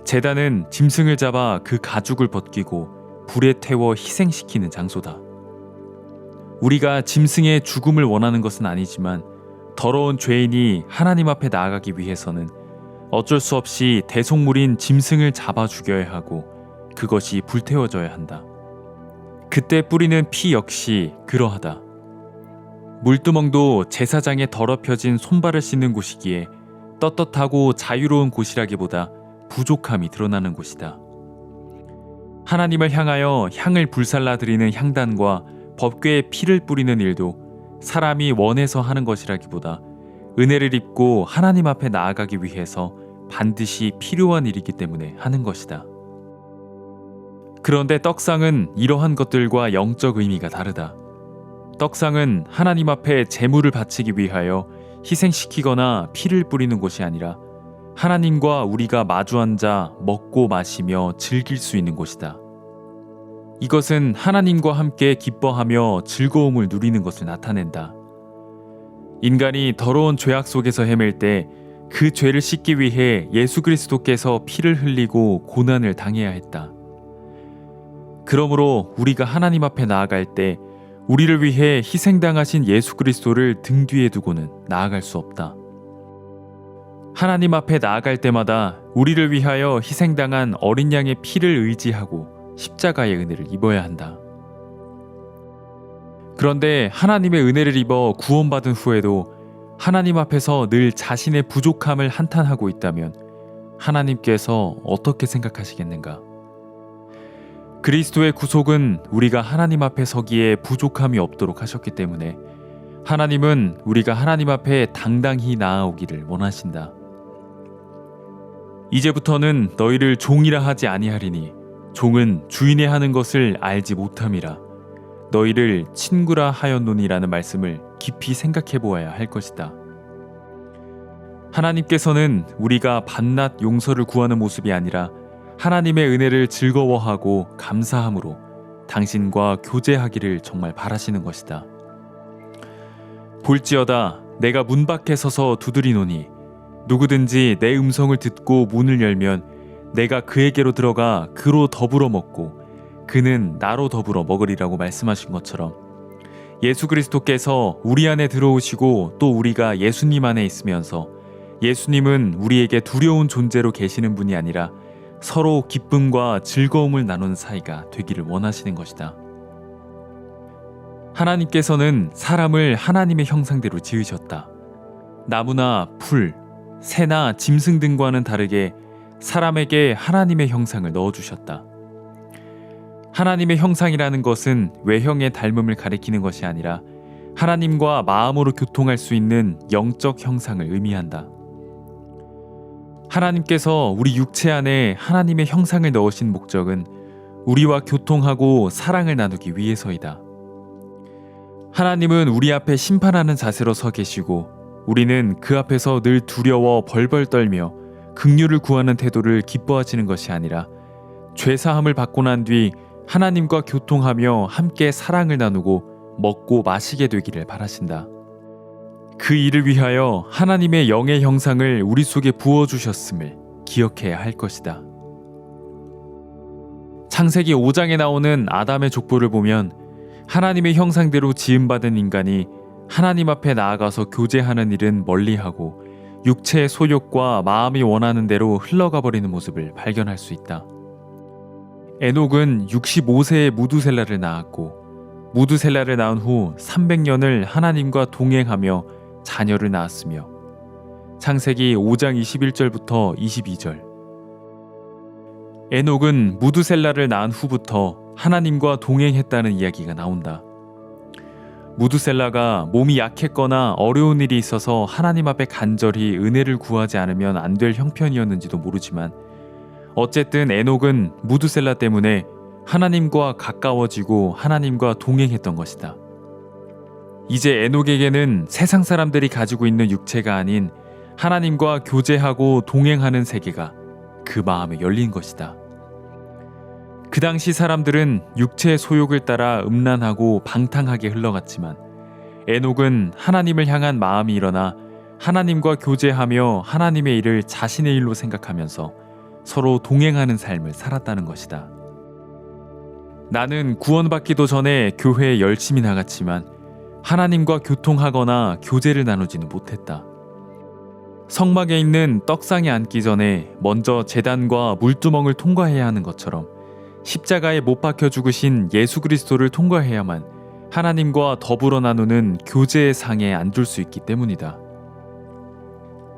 제단은 짐승을 잡아 그 가죽을 벗기고 불에 태워 희생시키는 장소다. 우리가 짐승의 죽음을 원하는 것은 아니지만 더러운 죄인이 하나님 앞에 나아가기 위해서는 어쩔 수 없이 대속물인 짐승을 잡아 죽여야 하고 그것이 불태워져야 한다. 그때 뿌리는 피 역시 그러하다. 물두멍도 제사장의 더럽혀진 손발을 씻는 곳이기에 떳떳하고 자유로운 곳이라기보다 부족함이 드러나는 곳이다. 하나님을 향하여 향을 불살라 드리는 향단과 법궤에 피를 뿌리는 일도 사람이 원해서 하는 것이라기보다 은혜를 입고 하나님 앞에 나아가기 위해서 반드시 필요한 일이기 때문에 하는 것이다. 그런데 떡상은 이러한 것들과 영적 의미가 다르다. 떡상은 하나님 앞에 제물을 바치기 위하여 희생시키거나 피를 뿌리는 곳이 아니라 하나님과 우리가 마주 앉아 먹고 마시며 즐길 수 있는 곳이다. 이것은 하나님과 함께 기뻐하며 즐거움을 누리는 것을 나타낸다. 인간이 더러운 죄악 속에서 헤맬 때 그 죄를 씻기 위해 예수 그리스도께서 피를 흘리고 고난을 당해야 했다. 그러므로 우리가 하나님 앞에 나아갈 때 우리를 위해 희생당하신 예수 그리스도를 등 뒤에 두고는 나아갈 수 없다. 하나님 앞에 나아갈 때마다 우리를 위하여 희생당한 어린 양의 피를 의지하고 십자가의 은혜를 입어야 한다. 그런데 하나님의 은혜를 입어 구원받은 후에도 하나님 앞에서 늘 자신의 부족함을 한탄하고 있다면 하나님께서 어떻게 생각하시겠는가? 그리스도의 구속은 우리가 하나님 앞에 서기에 부족함이 없도록 하셨기 때문에 하나님은 우리가 하나님 앞에 당당히 나아오기를 원하신다. 이제부터는 너희를 종이라 하지 아니하리니 종은 주인의 하는 것을 알지 못함이라. 너희를 친구라 하였노니라는 말씀을 깊이 생각해 보아야 할 것이다. 하나님께서는 우리가 밤낮 용서를 구하는 모습이 아니라 하나님의 은혜를 즐거워하고 감사함으로 당신과 교제하기를 정말 바라시는 것이다. 볼지어다 내가 문 밖에 서서 두드리노니 누구든지 내 음성을 듣고 문을 열면 내가 그에게로 들어가 그로 더불어 먹고 그는 나로 더불어 먹으리라고 말씀하신 것처럼 예수 그리스도께서 우리 안에 들어오시고 또 우리가 예수님 안에 있으면서 예수님은 우리에게 두려운 존재로 계시는 분이 아니라 서로 기쁨과 즐거움을 나누는 사이가 되기를 원하시는 것이다. 하나님께서는 사람을 하나님의 형상대로 지으셨다. 나무나 풀, 새나 짐승 등과는 다르게 사람에게 하나님의 형상을 넣어주셨다. 하나님의 형상이라는 것은 외형의 닮음을 가리키는 것이 아니라 하나님과 마음으로 교통할 수 있는 영적 형상을 의미한다. 하나님께서 우리 육체 안에 하나님의 형상을 넣으신 목적은 우리와 교통하고 사랑을 나누기 위해서이다. 하나님은 우리 앞에 심판하는 자세로 서 계시고 우리는 그 앞에서 늘 두려워 벌벌 떨며 긍휼을 구하는 태도를 기뻐하시는 것이 아니라 죄사함을 받고 난 뒤 하나님과 교통하며 함께 사랑을 나누고 먹고 마시게 되기를 바라신다. 그 일을 위하여 하나님의 영의 형상을 우리 속에 부어주셨음을 기억해야 할 것이다. 창세기 5장에 나오는 아담의 족보를 보면 하나님의 형상대로 지음받은 인간이 하나님 앞에 나아가서 교제하는 일은 멀리하고 육체의 소욕과 마음이 원하는 대로 흘러가 버리는 모습을 발견할 수 있다. 에녹은 65세에 무두셀라를 낳았고 무두셀라를 낳은 후 300년을 하나님과 동행하며 자녀를 낳았으며 창세기 5장 21절부터 22절 에녹은 무두셀라를 낳은 후부터 하나님과 동행했다는 이야기가 나온다. 무두셀라가 몸이 약했거나 어려운 일이 있어서 하나님 앞에 간절히 은혜를 구하지 않으면 안 될 형편이었는지도 모르지만 어쨌든 에녹은 무두셀라 때문에 하나님과 가까워지고 하나님과 동행했던 것이다. 이제 에녹에게는 세상 사람들이 가지고 있는 육체가 아닌 하나님과 교제하고 동행하는 세계가 그 마음에 열린 것이다. 그 당시 사람들은 육체의 소욕을 따라 음란하고 방탕하게 흘러갔지만 에녹은 하나님을 향한 마음이 일어나 하나님과 교제하며 하나님의 일을 자신의 일로 생각하면서 서로 동행하는 삶을 살았다는 것이다. 나는 구원받기도 전에 교회에 열심히 나갔지만 하나님과 교통하거나 교제를 나누지는 못했다. 성막에 있는 떡상에 앉기 전에 먼저 제단과 물두멍을 통과해야 하는 것처럼 십자가에 못 박혀 죽으신 예수 그리스도를 통과해야만 하나님과 더불어 나누는 교제의 상에 앉을 수 있기 때문이다.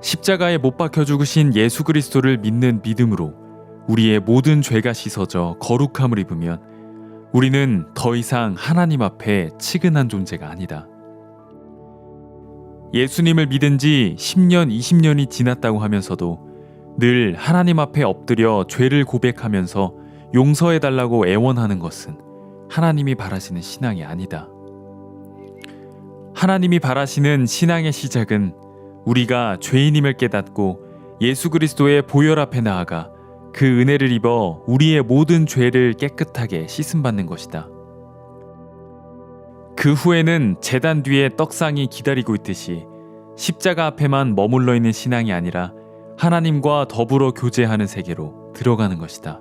십자가에 못 박혀 죽으신 예수 그리스도를 믿는 믿음으로 우리의 모든 죄가 씻어져 거룩함을 입으면 우리는 더 이상 하나님 앞에 치근한 존재가 아니다. 예수님을 믿은 지 10년, 20년이 지났다고 하면서도 늘 하나님 앞에 엎드려 죄를 고백하면서 용서해달라고 애원하는 것은 하나님이 바라시는 신앙이 아니다. 하나님이 바라시는 신앙의 시작은 우리가 죄인임을 깨닫고 예수 그리스도의 보혈 앞에 나아가 그 은혜를 입어 우리의 모든 죄를 깨끗하게 씻음받는 것이다. 그 후에는 제단 뒤에 떡상이 기다리고 있듯이 십자가 앞에만 머물러 있는 신앙이 아니라 하나님과 더불어 교제하는 세계로 들어가는 것이다.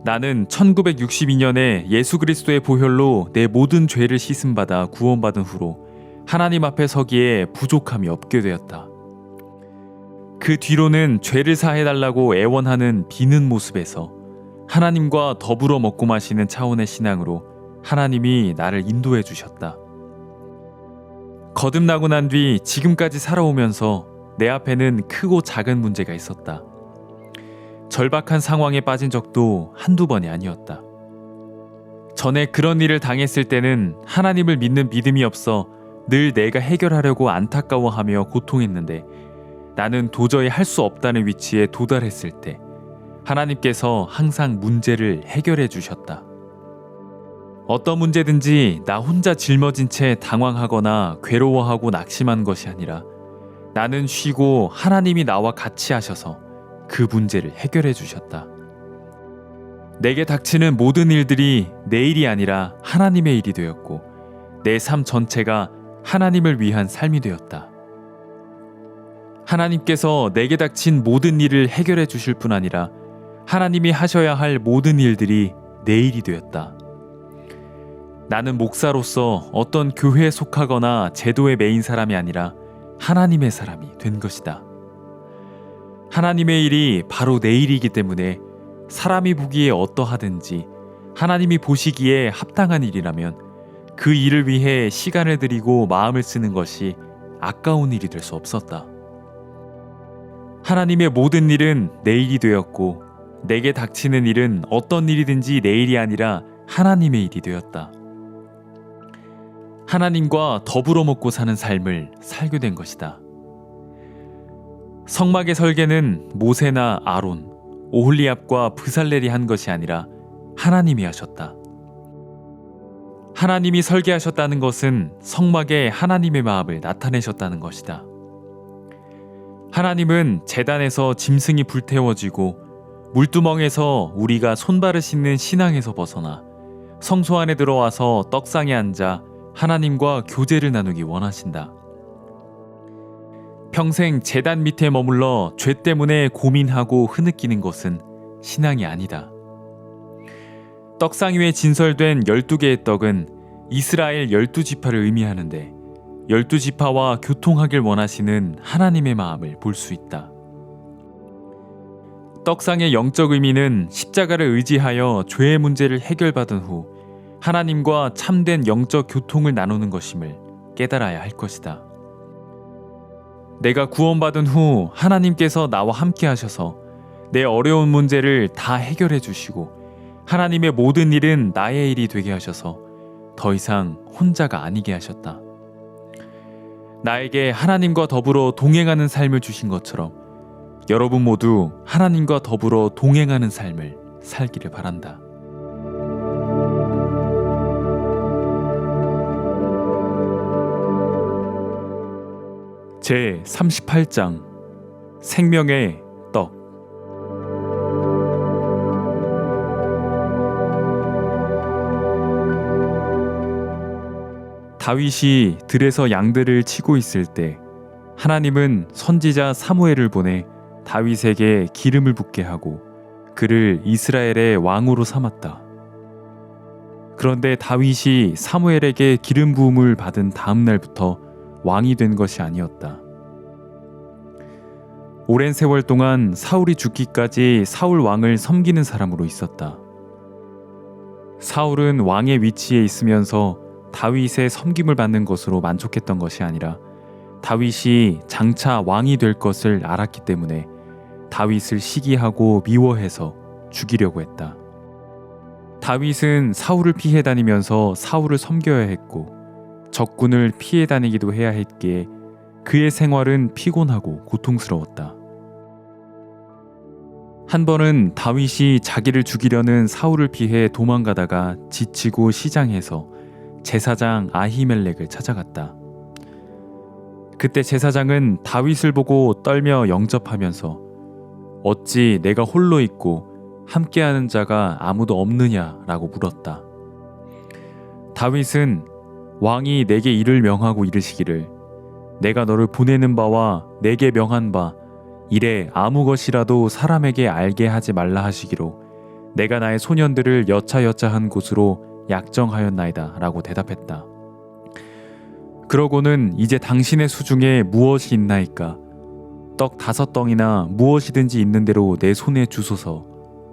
나는 1962년에 예수 그리스도의 보혈로 내 모든 죄를 씻음받아 구원받은 후로 하나님 앞에 서기에 부족함이 없게 되었다. 그 뒤로는 죄를 사해달라고 애원하는 비는 모습에서 하나님과 더불어 먹고 마시는 차원의 신앙으로 하나님이 나를 인도해 주셨다. 거듭나고 난 뒤 지금까지 살아오면서 내 앞에는 크고 작은 문제가 있었다. 절박한 상황에 빠진 적도 한두 번이 아니었다. 전에 그런 일을 당했을 때는 하나님을 믿는 믿음이 없어 늘 내가 해결하려고 안타까워하며 고통했는데 나는 도저히 할 수 없다는 위치에 도달했을 때 하나님께서 항상 문제를 해결해 주셨다. 어떤 문제든지 나 혼자 짊어진 채 당황하거나 괴로워하고 낙심한 것이 아니라 나는 쉬고 하나님이 나와 같이 하셔서 그 문제를 해결해 주셨다. 내게 닥치는 모든 일들이 내 일이 아니라 하나님의 일이 되었고 내 삶 전체가 하나님을 위한 삶이 되었다. 하나님께서 내게 닥친 모든 일을 해결해 주실 뿐 아니라 하나님이 하셔야 할 모든 일들이 내 일이 되었다. 나는 목사로서 어떤 교회에 속하거나 제도에 매인 사람이 아니라 하나님의 사람이 된 것이다. 하나님의 일이 바로 내 일이기 때문에 사람이 보기에 어떠하든지 하나님이 보시기에 합당한 일이라면 그 일을 위해 시간을 들이고 마음을 쓰는 것이 아까운 일이 될 수 없었다. 하나님의 모든 일은 내 일이 되었고 내게 닥치는 일은 어떤 일이든지 내 일이 아니라 하나님의 일이 되었다. 하나님과 더불어 먹고 사는 삶을 살게 된 것이다. 성막의 설계는 모세나 아론, 오홀리압과 브살렐이 한 것이 아니라 하나님이 하셨다. 하나님이 설계하셨다는 것은 성막에 하나님의 마음을 나타내셨다는 것이다. 하나님은 제단에서 짐승이 불태워지고 물두멍에서 우리가 손발을 씻는 신앙에서 벗어나 성소 안에 들어와서 떡상에 앉아 하나님과 교제를 나누기 원하신다. 평생 제단 밑에 머물러 죄 때문에 고민하고 흐느끼는 것은 신앙이 아니다. 떡상 위에 진설된 12개의 떡은 이스라엘 12지파를 의미하는데 12지파와 교통하길 원하시는 하나님의 마음을 볼 수 있다. 떡상의 영적 의미는 십자가를 의지하여 죄의 문제를 해결받은 후 하나님과 참된 영적 교통을 나누는 것임을 깨달아야 할 것이다. 내가 구원받은 후 하나님께서 나와 함께 하셔서 내 어려운 문제를 다 해결해 주시고 하나님의 모든 일은 나의 일이 되게 하셔서 더 이상 혼자가 아니게 하셨다. 나에게 하나님과 더불어 동행하는 삶을 주신 것처럼 여러분 모두 하나님과 더불어 동행하는 삶을 살기를 바란다. 제 38장 생명의 떡. 다윗이 들에서 양들을 치고 있을 때 하나님은 선지자 사무엘을 보내 다윗에게 기름을 붓게 하고 그를 이스라엘의 왕으로 삼았다. 그런데 다윗이 사무엘에게 기름 부음을 받은 다음 날부터 왕이 된 것이 아니었다. 오랜 세월 동안 사울이 죽기까지 사울 왕을 섬기는 사람으로 있었다. 사울은 왕의 위치에 있으면서 다윗의 섬김을 받는 것으로 만족했던 것이 아니라 다윗이 장차 왕이 될 것을 알았기 때문에 다윗을 시기하고 미워해서 죽이려고 했다. 다윗은 사울을 피해 다니면서 사울을 섬겨야 했고 적군을 피해 다니기도 해야 했기에 그의 생활은 피곤하고 고통스러웠다. 한 번은 다윗이 자기를 죽이려는 사울을 피해 도망가다가 지치고 시장에서 제사장 아히멜렉을 찾아갔다. 그때 제사장은 다윗을 보고 떨며 영접하면서 어찌 내가 홀로 있고 함께하는 자가 아무도 없느냐라고 물었다. 다윗은 왕이 내게 이를 명하고 이르시기를 내가 너를 보내는 바와 내게 명한 바 이래 아무 것이라도 사람에게 알게 하지 말라 하시기로 내가 나의 소년들을 여차여차한 곳으로 약정하였나이다 라고 대답했다. 그러고는 이제 당신의 수중에 무엇이 있나이까? 떡 5덩이나 무엇이든지 있는 대로 내 손에 주소서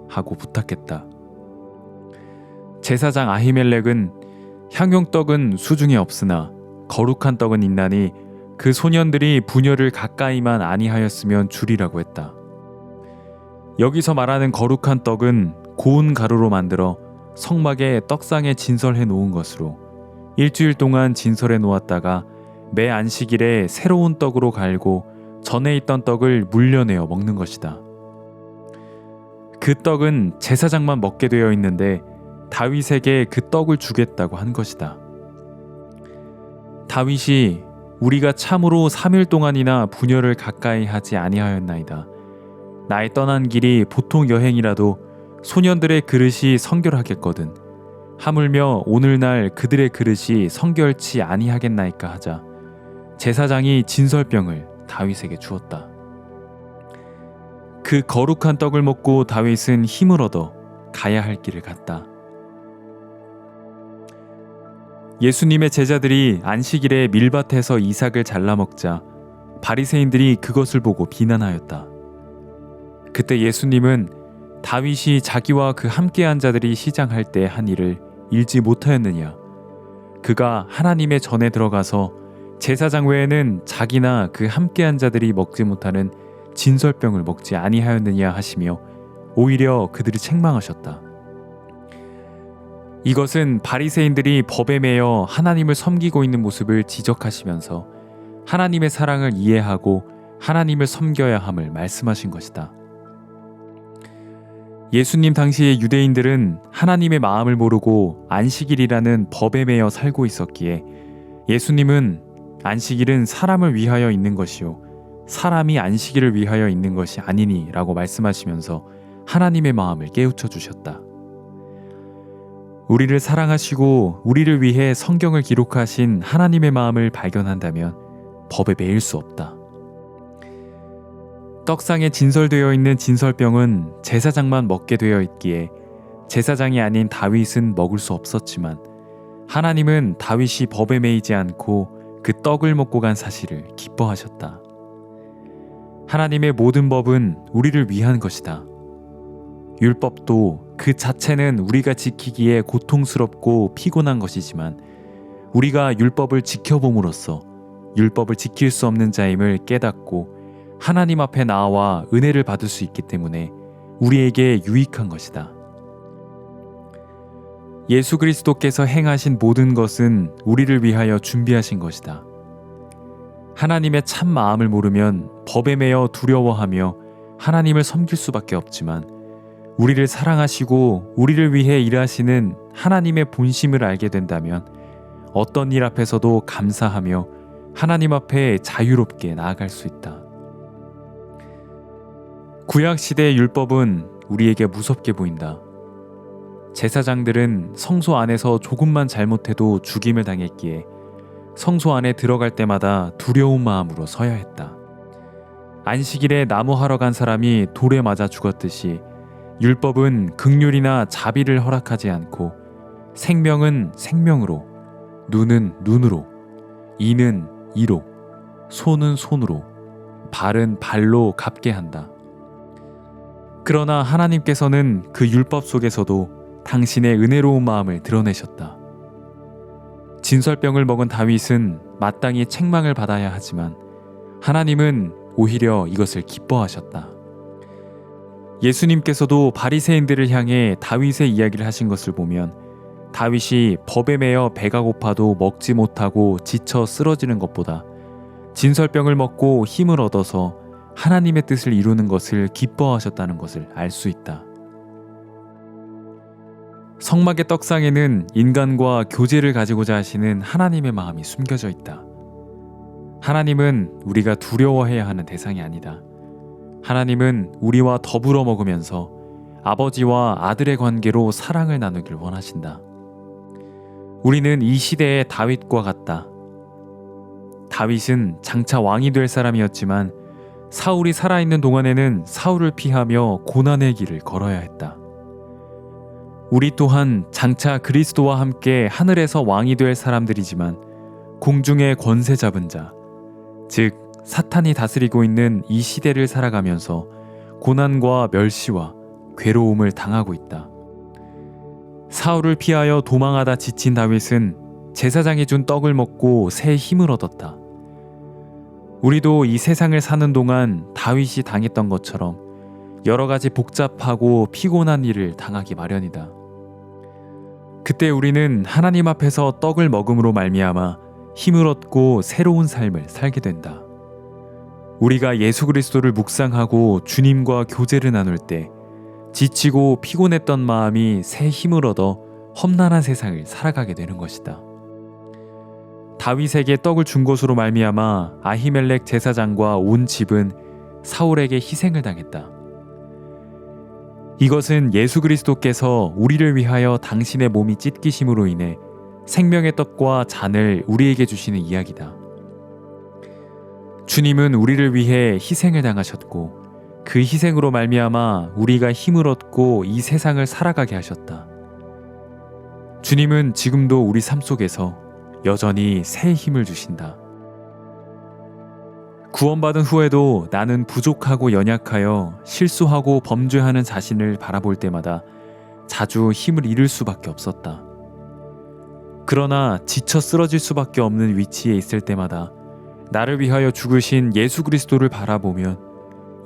하고 부탁했다. 제사장 아히멜렉은 향용떡은 수중에 없으나 거룩한 떡은 있나니 그 소년들이 부녀를 가까이만 아니하였으면 주리라고 했다. 여기서 말하는 거룩한 떡은 고운 가루로 만들어 성막에 떡상에 진설해 놓은 것으로 일주일 동안 진설해 놓았다가 매 안식일에 새로운 떡으로 갈고 전에 있던 떡을 물려내어 먹는 것이다. 그 떡은 제사장만 먹게 되어 있는데 다윗에게 그 떡을 주겠다고 한 것이다. 다윗이 우리가 참으로 3일 동안이나 부녀를 가까이 하지 아니하였나이다. 나의 떠난 길이 보통 여행이라도 소년들의 그릇이 성결하겠거든. 하물며 오늘날 그들의 그릇이 성결치 아니하겠나이까 하자 제사장이 진설병을 다윗에게 주었다. 그 거룩한 떡을 먹고 다윗은 힘을 얻어 가야 할 길을 갔다. 예수님의 제자들이 안식일에 밀밭에서 이삭을 잘라 먹자 바리새인들이 그것을 보고 비난하였다. 그때 예수님은 다윗이 자기와 그 함께한 자들이 시장할 때 한 일을 읽지 못하였느냐? 그가 하나님의 전에 들어가서 제사장 외에는 자기나 그 함께한 자들이 먹지 못하는 진설병을 먹지 아니하였느냐 하시며 오히려 그들을 책망하셨다. 이것은 바리새인들이 법에 매여 하나님을 섬기고 있는 모습을 지적하시면서 하나님의 사랑을 이해하고 하나님을 섬겨야 함을 말씀하신 것이다. 예수님 당시의 유대인들은 하나님의 마음을 모르고 안식일이라는 법에 매여 살고 있었기에 예수님은 안식일은 사람을 위하여 있는 것이요 사람이 안식일을 위하여 있는 것이 아니니 라고 말씀하시면서 하나님의 마음을 깨우쳐 주셨다. 우리를 사랑하시고 우리를 위해 성경을 기록하신 하나님의 마음을 발견한다면 법에 매일 수 없다. 떡상에 진설되어 있는 진설병은 제사장만 먹게 되어 있기에 제사장이 아닌 다윗은 먹을 수 없었지만 하나님은 다윗이 법에 매이지 않고 그 떡을 먹고 간 사실을 기뻐하셨다. 하나님의 모든 법은 우리를 위한 것이다. 율법도 그 자체는 우리가 지키기에 고통스럽고 피곤한 것이지만 우리가 율법을 지켜봄으로써 율법을 지킬 수 없는 자임을 깨닫고 하나님 앞에 나와 은혜를 받을 수 있기 때문에 우리에게 유익한 것이다. 예수 그리스도께서 행하신 모든 것은 우리를 위하여 준비하신 것이다. 하나님의 참 마음을 모르면 법에 매여 두려워하며 하나님을 섬길 수밖에 없지만 우리를 사랑하시고 우리를 위해 일하시는 하나님의 본심을 알게 된다면 어떤 일 앞에서도 감사하며 하나님 앞에 자유롭게 나아갈 수 있다. 구약시대의 율법은 우리에게 무섭게 보인다. 제사장들은 성소 안에서 조금만 잘못해도 죽임을 당했기에 성소 안에 들어갈 때마다 두려운 마음으로 서야 했다. 안식일에 나무하러 간 사람이 돌에 맞아 죽었듯이 율법은 긍휼이나 자비를 허락하지 않고 생명은 생명으로, 눈은 눈으로, 이는 이로, 손은 손으로, 발은 발로 갚게 한다. 그러나 하나님께서는 그 율법 속에서도 당신의 은혜로운 마음을 드러내셨다. 진설병을 먹은 다윗은 마땅히 책망을 받아야 하지만 하나님은 오히려 이것을 기뻐하셨다. 예수님께서도 바리새인들을 향해 다윗의 이야기를 하신 것을 보면 다윗이 법에 매여 배가 고파도 먹지 못하고 지쳐 쓰러지는 것보다 진설병을 먹고 힘을 얻어서 하나님의 뜻을 이루는 것을 기뻐하셨다는 것을 알 수 있다. 성막의 떡상에는 인간과 교제를 가지고자 하시는 하나님의 마음이 숨겨져 있다. 하나님은 우리가 두려워해야 하는 대상이 아니다. 하나님은 우리와 더불어 먹으면서 아버지와 아들의 관계로 사랑을 나누길 원하신다. 우리는 이 시대의 다윗과 같다. 다윗은 장차 왕이 될 사람이었지만 사울이 살아있는 동안에는 사울을 피하며 고난의 길을 걸어야 했다. 우리 또한 장차 그리스도와 함께 하늘에서 왕이 될 사람들이지만 공중의 권세 잡은 자, 즉 사탄이 다스리고 있는 이 시대를 살아가면서 고난과 멸시와 괴로움을 당하고 있다. 사울을 피하여 도망하다 지친 다윗은 제사장이 준 떡을 먹고 새 힘을 얻었다. 우리도 이 세상을 사는 동안 다윗이 당했던 것처럼 여러 가지 복잡하고 피곤한 일을 당하기 마련이다. 그때 우리는 하나님 앞에서 떡을 먹음으로 말미암아 힘을 얻고 새로운 삶을 살게 된다. 우리가 예수 그리스도를 묵상하고 주님과 교제를 나눌 때 지치고 피곤했던 마음이 새 힘을 얻어 험난한 세상을 살아가게 되는 것이다. 다윗에게 떡을 준 것으로 말미암아 아히멜렉 제사장과 온 집은 사울에게 희생을 당했다. 이것은 예수 그리스도께서 우리를 위하여 당신의 몸이 찢기심으로 인해 생명의 떡과 잔을 우리에게 주시는 이야기다. 주님은 우리를 위해 희생을 당하셨고 그 희생으로 말미암아 우리가 힘을 얻고 이 세상을 살아가게 하셨다. 주님은 지금도 우리 삶 속에서 여전히 새 힘을 주신다. 구원받은 후에도 나는 부족하고 연약하여 실수하고 범죄하는 자신을 바라볼 때마다 자주 힘을 잃을 수밖에 없었다. 그러나 지쳐 쓰러질 수밖에 없는 위치에 있을 때마다 나를 위하여 죽으신 예수 그리스도를 바라보면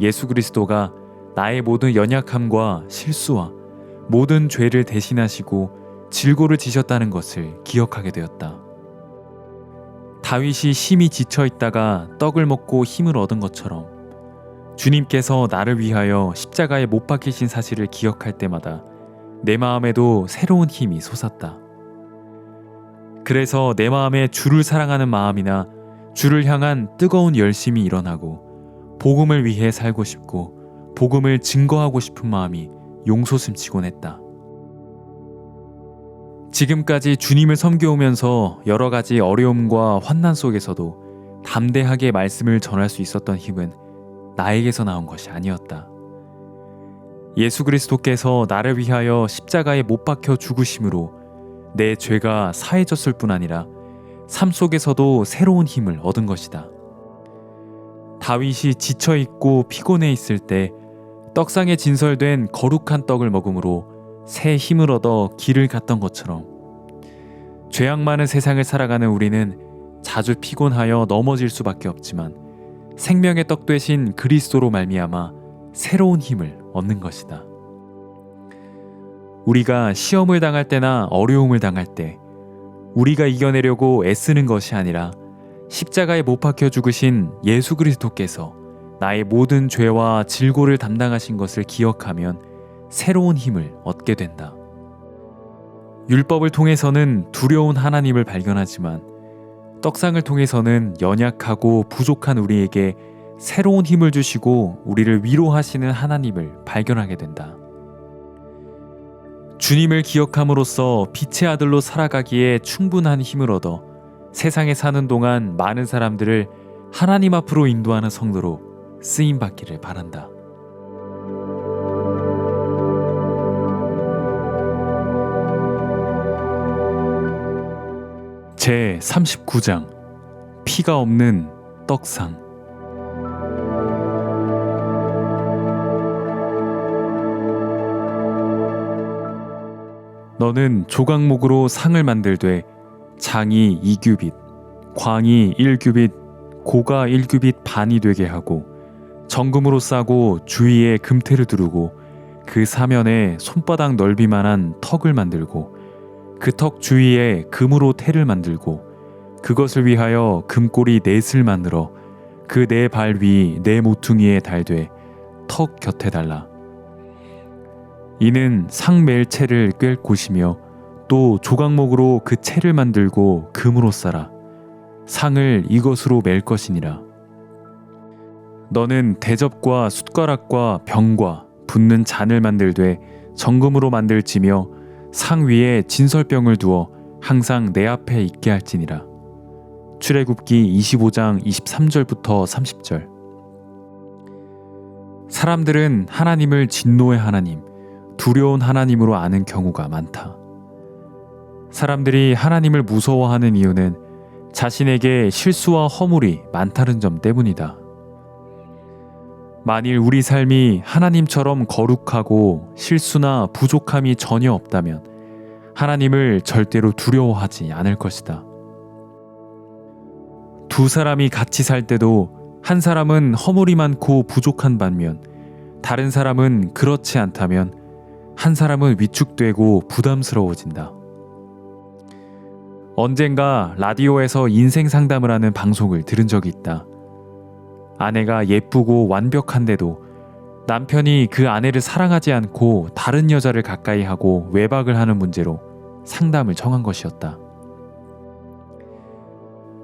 예수 그리스도가 나의 모든 연약함과 실수와 모든 죄를 대신하시고 질고를 지셨다는 것을 기억하게 되었다. 다윗이 심히 지쳐 있다가 떡을 먹고 힘을 얻은 것처럼 주님께서 나를 위하여 십자가에 못 박히신 사실을 기억할 때마다 내 마음에도 새로운 힘이 솟았다. 그래서 내 마음에 주를 사랑하는 마음이나 주를 향한 뜨거운 열심이 일어나고 복음을 위해 살고 싶고 복음을 증거하고 싶은 마음이 용솟음치곤 했다. 지금까지 주님을 섬겨오면서 여러 가지 어려움과 환난 속에서도 담대하게 말씀을 전할 수 있었던 힘은 나에게서 나온 것이 아니었다. 예수 그리스도께서 나를 위하여 십자가에 못 박혀 죽으심으로 내 죄가 사해졌을 뿐 아니라 삶 속에서도 새로운 힘을 얻은 것이다. 다윗이 지쳐있고 피곤해 있을 때 떡상에 진설된 거룩한 떡을 먹음으로 새 힘을 얻어 길을 갔던 것처럼 죄악 많은 세상을 살아가는 우리는 자주 피곤하여 넘어질 수밖에 없지만 생명의 떡 되신 그리스도로 말미암아 새로운 힘을 얻는 것이다. 우리가 시험을 당할 때나 어려움을 당할 때 우리가 이겨내려고 애쓰는 것이 아니라 십자가에 못 박혀 죽으신 예수 그리스도께서 나의 모든 죄와 질고를 담당하신 것을 기억하면 새로운 힘을 얻게 된다. 율법을 통해서는 두려운 하나님을 발견하지만 떡상을 통해서는 연약하고 부족한 우리에게 새로운 힘을 주시고 우리를 위로하시는 하나님을 발견하게 된다. 주님을 기억함으로써 빛의 아들로 살아가기에 충분한 힘을 얻어 세상에 사는 동안 많은 사람들을 하나님 앞으로 인도하는 성도로 쓰임받기를 바란다. 제 39장 피가 없는 떡상. 너는 조각목으로 상을 만들되 장이 2규빗, 광이 1규빗, 고가 1규빗 반이 되게 하고 정금으로 싸고 주위에 금테를 두르고 그 사면에 손바닥 넓이만한 턱을 만들고 그 턱 주위에 금으로 테를 만들고 그것을 위하여 금꼬리 넷을 만들어 그 네 발 위 네 모퉁이에 달되 턱 곁에 달라. 이는 상 맬 채를 꿰 곳이며 또 조각목으로 그 채를 만들고 금으로 싸라. 상을 이것으로 맬 것이니라. 너는 대접과 숟가락과 병과 붓는 잔을 만들되 정금으로 만들지며 상 위에 진설병을 두어 항상 내 앞에 있게 할지니라. 출애굽기 25장 23절부터 30절. 사람들은 하나님을 진노의 하나님, 두려운 하나님으로 아는 경우가 많다. 사람들이 하나님을 무서워하는 이유는 자신에게 실수와 허물이 많다는 점 때문이다. 만일 우리 삶이 하나님처럼 거룩하고 실수나 부족함이 전혀 없다면 하나님을 절대로 두려워하지 않을 것이다. 두 사람이 같이 살 때도 한 사람은 허물이 많고 부족한 반면 다른 사람은 그렇지 않다면 한 사람은 위축되고 부담스러워진다. 언젠가 라디오에서 인생 상담을 하는 방송을 들은 적이 있다. 아내가 예쁘고 완벽한데도 남편이 그 아내를 사랑하지 않고 다른 여자를 가까이 하고 외박을 하는 문제로 상담을 청한 것이었다.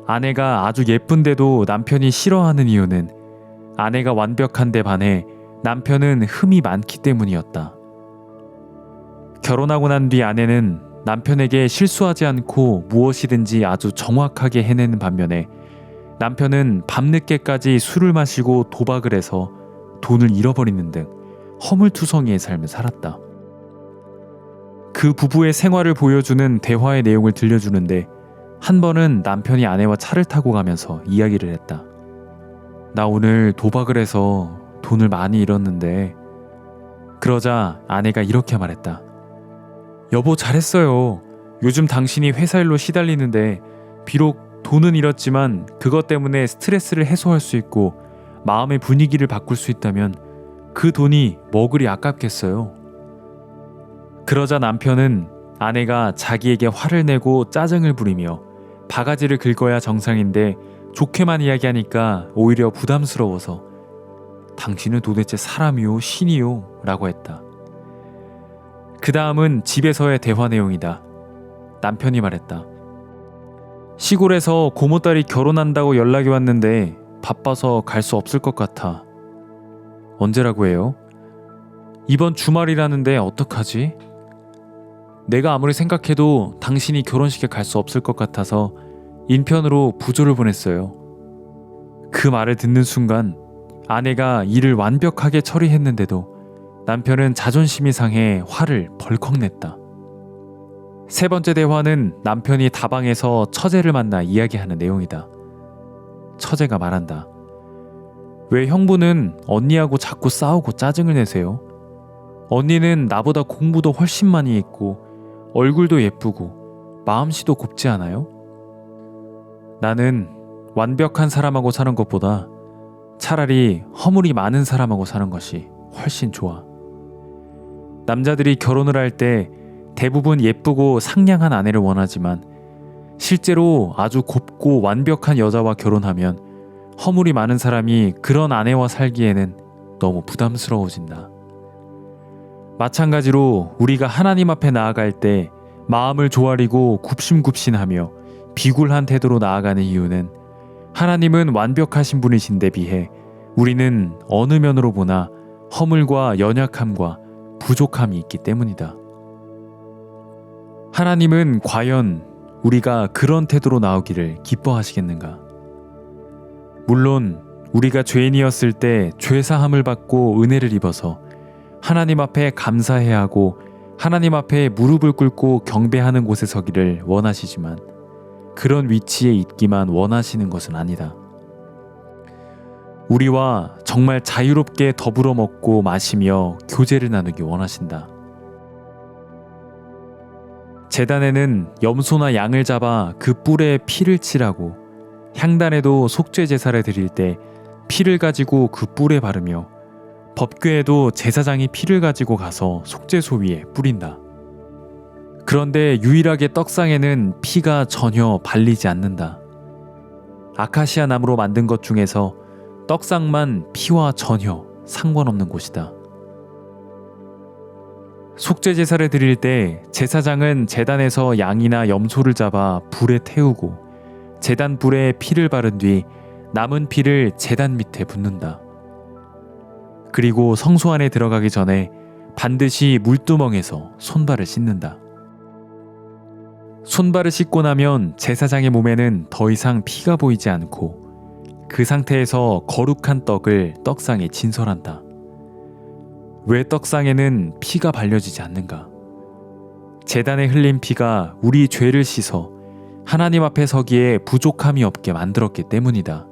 아내가 아주 예쁜데도 남편이 싫어하는 이유는 아내가 완벽한데 반해 남편은 흠이 많기 때문이었다. 결혼하고 난 뒤 아내는 남편에게 실수하지 않고 무엇이든지 아주 정확하게 해내는 반면에 남편은 밤늦게까지 술을 마시고 도박을 해서 돈을 잃어버리는 등 허물투성이의 삶을 살았다. 그 부부의 생활을 보여주는 대화의 내용을 들려주는데 한 번은 남편이 아내와 차를 타고 가면서 이야기를 했다. 나 오늘 도박을 해서 돈을 많이 잃었는데. 그러자 아내가 이렇게 말했다. 여보, 잘했어요. 요즘 당신이 회사 일로 시달리는데 비록 돈은 잃었지만 그것 때문에 스트레스를 해소할 수 있고 마음의 분위기를 바꿀 수 있다면 그 돈이 뭐 그리 아깝겠어요. 그러자 남편은 아내가 자기에게 화를 내고 짜증을 부리며 바가지를 긁어야 정상인데 좋게만 이야기하니까 오히려 부담스러워서 당신은 도대체 사람이요 신이요 라고 했다. 그 다음은 집에서의 대화 내용이다. 남편이 말했다. 시골에서 고모딸이 결혼한다고 연락이 왔는데 바빠서 갈 수 없을 것 같아. 언제라고 해요? 이번 주말이라는데 어떡하지? 내가 아무리 생각해도 당신이 결혼식에 갈 수 없을 것 같아서 인편으로 부조를 보냈어요. 그 말을 듣는 순간 아내가 일을 완벽하게 처리했는데도 남편은 자존심이 상해 화를 벌컥 냈다. 세 번째 대화는 남편이 다방에서 처제를 만나 이야기하는 내용이다. 처제가 말한다. 왜 형부는 언니하고 자꾸 싸우고 짜증을 내세요? 언니는 나보다 공부도 훨씬 많이 했고 얼굴도 예쁘고 마음씨도 곱지 않아요? 나는 완벽한 사람하고 사는 것보다 차라리 허물이 많은 사람하고 사는 것이 훨씬 좋아. 남자들이 결혼을 할 때 대부분 예쁘고 상냥한 아내를 원하지만 실제로 아주 곱고 완벽한 여자와 결혼하면 허물이 많은 사람이 그런 아내와 살기에는 너무 부담스러워진다. 마찬가지로 우리가 하나님 앞에 나아갈 때 마음을 조아리고 굽신굽신하며 비굴한 태도로 나아가는 이유는 하나님은 완벽하신 분이신데 비해 우리는 어느 면으로 보나 허물과 연약함과 부족함이 있기 때문이다. 하나님은 과연 우리가 그런 태도로 나오기를 기뻐하시겠는가? 물론 우리가 죄인이었을 때 죄사함을 받고 은혜를 입어서 하나님 앞에 감사해야 하고 하나님 앞에 무릎을 꿇고 경배하는 곳에 서기를 원하시지만 그런 위치에 있기만 원하시는 것은 아니다. 우리와 정말 자유롭게 더불어 먹고 마시며 교제를 나누기 원하신다. 제단에는 염소나 양을 잡아 그 뿔에 피를 칠하고 향단에도 속죄 제사를 드릴 때 피를 가지고 그 뿔에 바르며 법궤에도 제사장이 피를 가지고 가서 속죄소 위에 뿌린다. 그런데 유일하게 떡상에는 피가 전혀 발리지 않는다. 아카시아 나무로 만든 것 중에서 떡상만 피와 전혀 상관없는 곳이다. 속죄 제사를 드릴 때 제사장은 제단에서 양이나 염소를 잡아 불에 태우고 제단 불에 피를 바른 뒤 남은 피를 제단 밑에 붓는다. 그리고 성소 안에 들어가기 전에 반드시 물두멍에서 손발을 씻는다. 손발을 씻고 나면 제사장의 몸에는 더 이상 피가 보이지 않고 그 상태에서 거룩한 떡을 떡상에 진설한다. 왜 떡상에는 피가 발려지지 않는가? 제단에 흘린 피가 우리 죄를 씻어 하나님 앞에 서기에 부족함이 없게 만들었기 때문이다.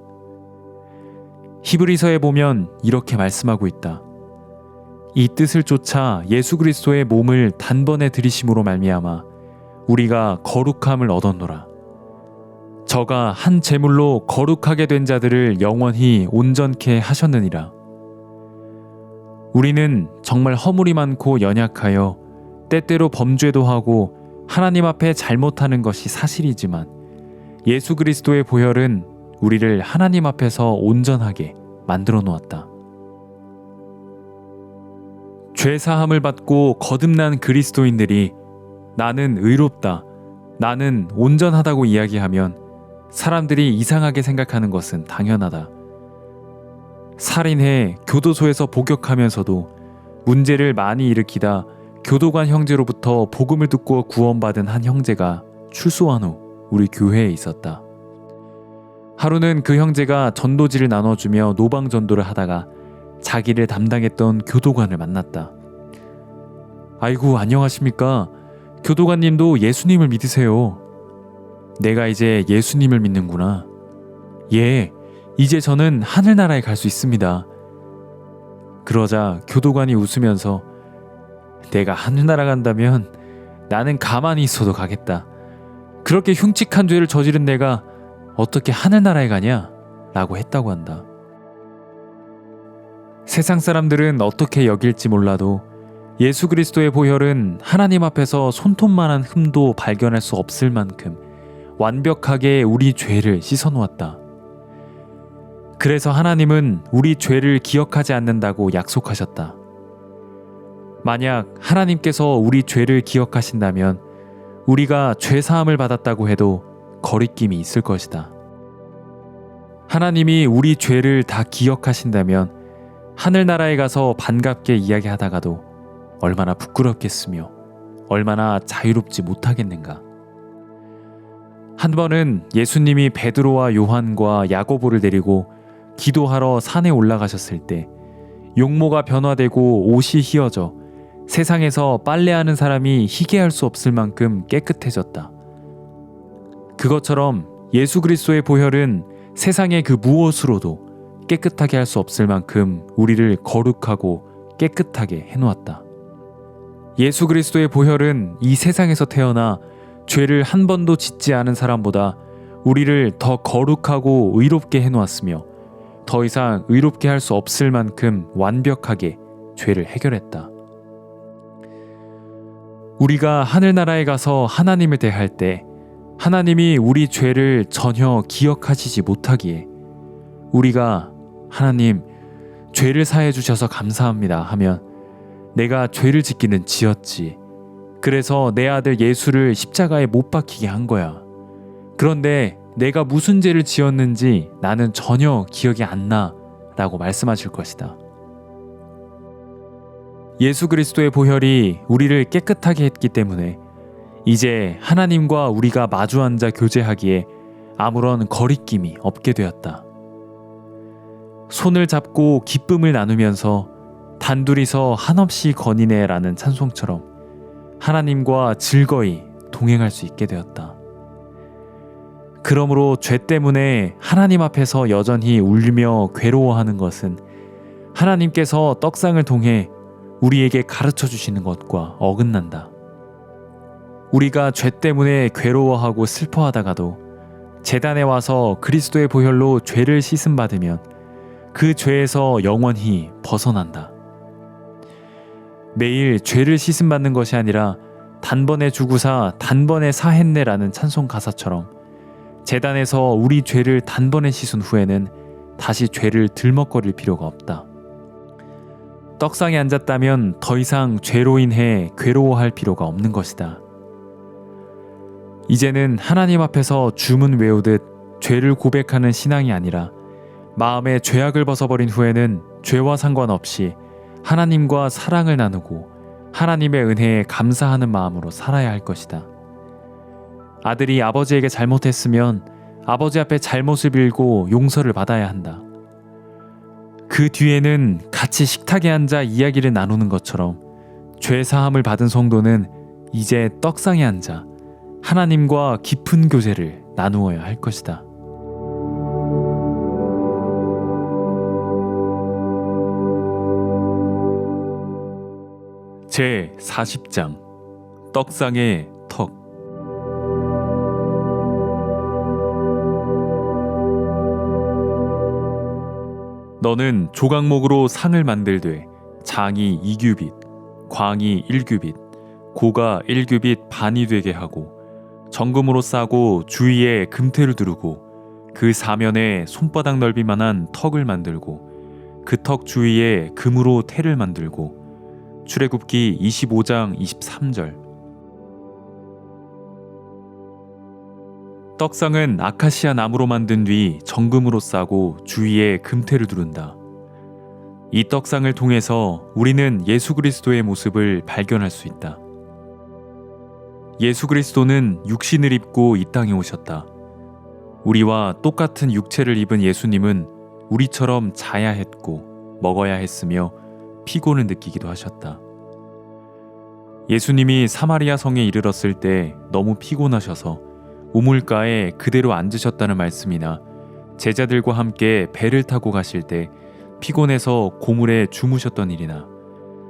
히브리서에 보면 이렇게 말씀하고 있다. 이 뜻을 쫓아 예수 그리스도의 몸을 단번에 들이심으로 말미암아 우리가 거룩함을 얻었노라. 저가 한 제물로 거룩하게 된 자들을 영원히 온전케 하셨느니라. 우리는 정말 허물이 많고 연약하여 때때로 범죄도 하고 하나님 앞에 잘못하는 것이 사실이지만 예수 그리스도의 보혈은 우리를 하나님 앞에서 온전하게 만들어 놓았다. 죄 사함을 받고 거듭난 그리스도인들이 나는 의롭다, 나는 온전하다고 이야기하면 사람들이 이상하게 생각하는 것은 당연하다. 살인해 교도소에서 복역하면서도 문제를 많이 일으키다 교도관 형제로부터 복음을 듣고 구원받은 한 형제가 출소한 후 우리 교회에 있었다. 하루는 그 형제가 전도지를 나눠주며 노방전도를 하다가 자기를 담당했던 교도관을 만났다. 아이고, 안녕하십니까? 교도관님도 예수님을 믿으세요. 내가 이제 예수님을 믿는구나. 예, 이제 저는 하늘나라에 갈 수 있습니다. 그러자 교도관이 웃으면서 내가 하늘나라 간다면 나는 가만히 있어도 가겠다. 그렇게 흉측한 죄를 저지른 내가 어떻게 하늘나라에 가냐? 라고 했다고 한다. 세상 사람들은 어떻게 여길지 몰라도 예수 그리스도의 보혈은 하나님 앞에서 손톱만한 흠도 발견할 수 없을 만큼 완벽하게 우리 죄를 씻어놓았다. 그래서 하나님은 우리 죄를 기억하지 않는다고 약속하셨다. 만약 하나님께서 우리 죄를 기억하신다면 우리가 죄사함을 받았다고 해도 거리낌이 있을 것이다. 하나님이 우리 죄를 다 기억하신다면 하늘나라에 가서 반갑게 이야기하다가도 얼마나 부끄럽겠으며 얼마나 자유롭지 못하겠는가. 한 번은 예수님이 베드로와 요한과 야고보를 데리고 기도하러 산에 올라가셨을 때 용모가 변화되고 옷이 휘어져 세상에서 빨래하는 사람이 희게할 수 없을 만큼 깨끗해졌다. 그것처럼 예수 그리스도의 보혈은 세상의 그 무엇으로도 깨끗하게 할 수 없을 만큼 우리를 거룩하고 깨끗하게 해놓았다. 예수 그리스도의 보혈은 이 세상에서 태어나 죄를 한 번도 짓지 않은 사람보다 우리를 더 거룩하고 의롭게 해놓았으며 더 이상 의롭게 할 수 없을 만큼 완벽하게 죄를 해결했다. 우리가 하늘나라에 가서 하나님을 대할 때 하나님이 우리 죄를 전혀 기억하시지 못하기에 우리가 하나님, 죄를 사해 주셔서 감사합니다 하면 내가 죄를 짓기는 지었지. 그래서 내 아들 예수를 십자가에 못 박히게 한 거야. 그런데 내가 무슨 죄를 지었는지 나는 전혀 기억이 안 나 라고 말씀하실 것이다. 예수 그리스도의 보혈이 우리를 깨끗하게 했기 때문에 이제 하나님과 우리가 마주 앉아 교제하기에 아무런 거리낌이 없게 되었다. 손을 잡고 기쁨을 나누면서 단둘이서 한없이 거니네라는 찬송처럼 하나님과 즐거이 동행할 수 있게 되었다. 그러므로 죄 때문에 하나님 앞에서 여전히 울며 괴로워하는 것은 하나님께서 떡상을 통해 우리에게 가르쳐 주시는 것과 어긋난다. 우리가 죄 때문에 괴로워하고 슬퍼하다가도 제단에 와서 그리스도의 보혈로 죄를 씻음 받으면 그 죄에서 영원히 벗어난다. 매일 죄를 씻음 받는 것이 아니라 단번에 주구사 단번에 사했네라는 찬송 가사처럼 제단에서 우리 죄를 단번에 씻은 후에는 다시 죄를 들먹거릴 필요가 없다. 떡상에 앉았다면 더 이상 죄로 인해 괴로워할 필요가 없는 것이다. 이제는 하나님 앞에서 주문 외우듯 죄를 고백하는 신앙이 아니라 마음의 죄악을 벗어버린 후에는 죄와 상관없이 하나님과 사랑을 나누고 하나님의 은혜에 감사하는 마음으로 살아야 할 것이다. 아들이 아버지에게 잘못했으면 아버지 앞에 잘못을 빌고 용서를 받아야 한다. 그 뒤에는 같이 식탁에 앉아 이야기를 나누는 것처럼 죄 사함을 받은 성도는 이제 떡상에 앉아 하나님과 깊은 교제를 나누어야 할 것이다. 제 40장 떡상의 턱. 너는 조각목으로 상을 만들되 장이 2규빗, 광이 1규빗, 고가 1규빗 반이 되게 하고 정금으로 싸고 주위에 금테를 두르고 그 사면에 손바닥 넓이만한 턱을 만들고 그 턱 주위에 금으로 테를 만들고 출애굽기 25장 23절. 떡상은 아카시아 나무로 만든 뒤 정금으로 싸고 주위에 금테를 두른다. 이 떡상을 통해서 우리는 예수 그리스도의 모습을 발견할 수 있다. 예수 그리스도는 육신을 입고 이 땅에 오셨다. 우리와 똑같은 육체를 입은 예수님은 우리처럼 자야 했고 먹어야 했으며 피곤을 느끼기도 하셨다. 예수님이 사마리아 성에 이르렀을 때 너무 피곤하셔서 우물가에 그대로 앉으셨다는 말씀이나 제자들과 함께 배를 타고 가실 때 피곤해서 고물에 주무셨던 일이나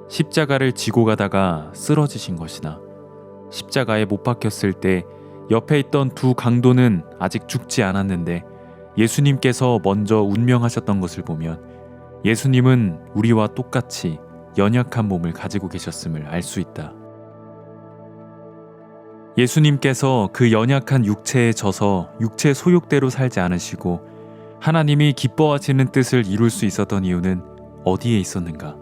십자가를 지고 가다가 쓰러지신 것이나 십자가에 못 박혔을 때 옆에 있던 두 강도는 아직 죽지 않았는데 예수님께서 먼저 운명하셨던 것을 보면 예수님은 우리와 똑같이 연약한 몸을 가지고 계셨음을 알 수 있다. 예수님께서 그 연약한 육체에 져서 육체 소욕대로 살지 않으시고 하나님이 기뻐하시는 뜻을 이룰 수 있었던 이유는 어디에 있었는가?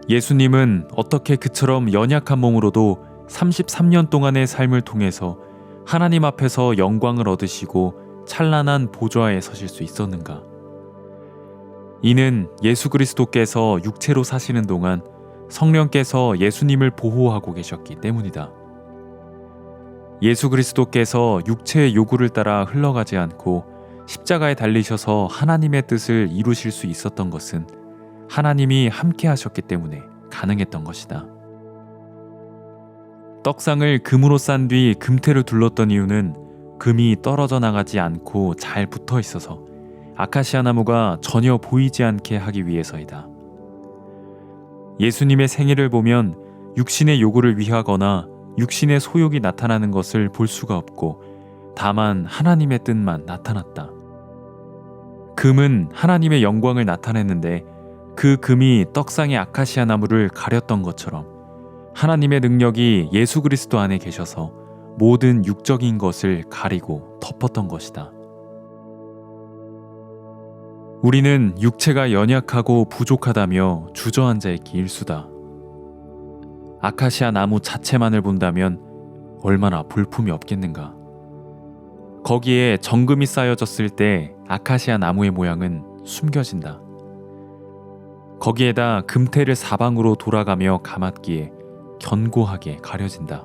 예수님은 어떻게 그처럼 연약한 몸으로도 33년 동안의 삶을 통해서 하나님 앞에서 영광을 얻으시고 찬란한 보좌에 서실 수 있었는가? 이는 예수 그리스도께서 육체로 사시는 동안 성령께서 예수님을 보호하고 계셨기 때문이다. 예수 그리스도께서 육체의 요구를 따라 흘러가지 않고 십자가에 달리셔서 하나님의 뜻을 이루실 수 있었던 것은 하나님이 함께 하셨기 때문에 가능했던 것이다. 떡상을 금으로 싼 뒤 금테를 둘렀던 이유는 금이 떨어져 나가지 않고 잘 붙어 있어서 아카시아 나무가 전혀 보이지 않게 하기 위해서이다. 예수님의 생애를 보면 육신의 요구를 위하거나 육신의 소욕이 나타나는 것을 볼 수가 없고 다만 하나님의 뜻만 나타났다. 금은 하나님의 영광을 나타냈는데 그 금이 떡상의 아카시아 나무를 가렸던 것처럼 하나님의 능력이 예수 그리스도 안에 계셔서 모든 육적인 것을 가리고 덮었던 것이다. 우리는 육체가 연약하고 부족하다며 주저앉아 있기 일수다. 아카시아 나무 자체만을 본다면 얼마나 볼품이 없겠는가. 거기에 정금이 쌓여졌을 때 아카시아 나무의 모양은 숨겨진다. 거기에다 금테를 사방으로 돌아가며 감았기에 견고하게 가려진다.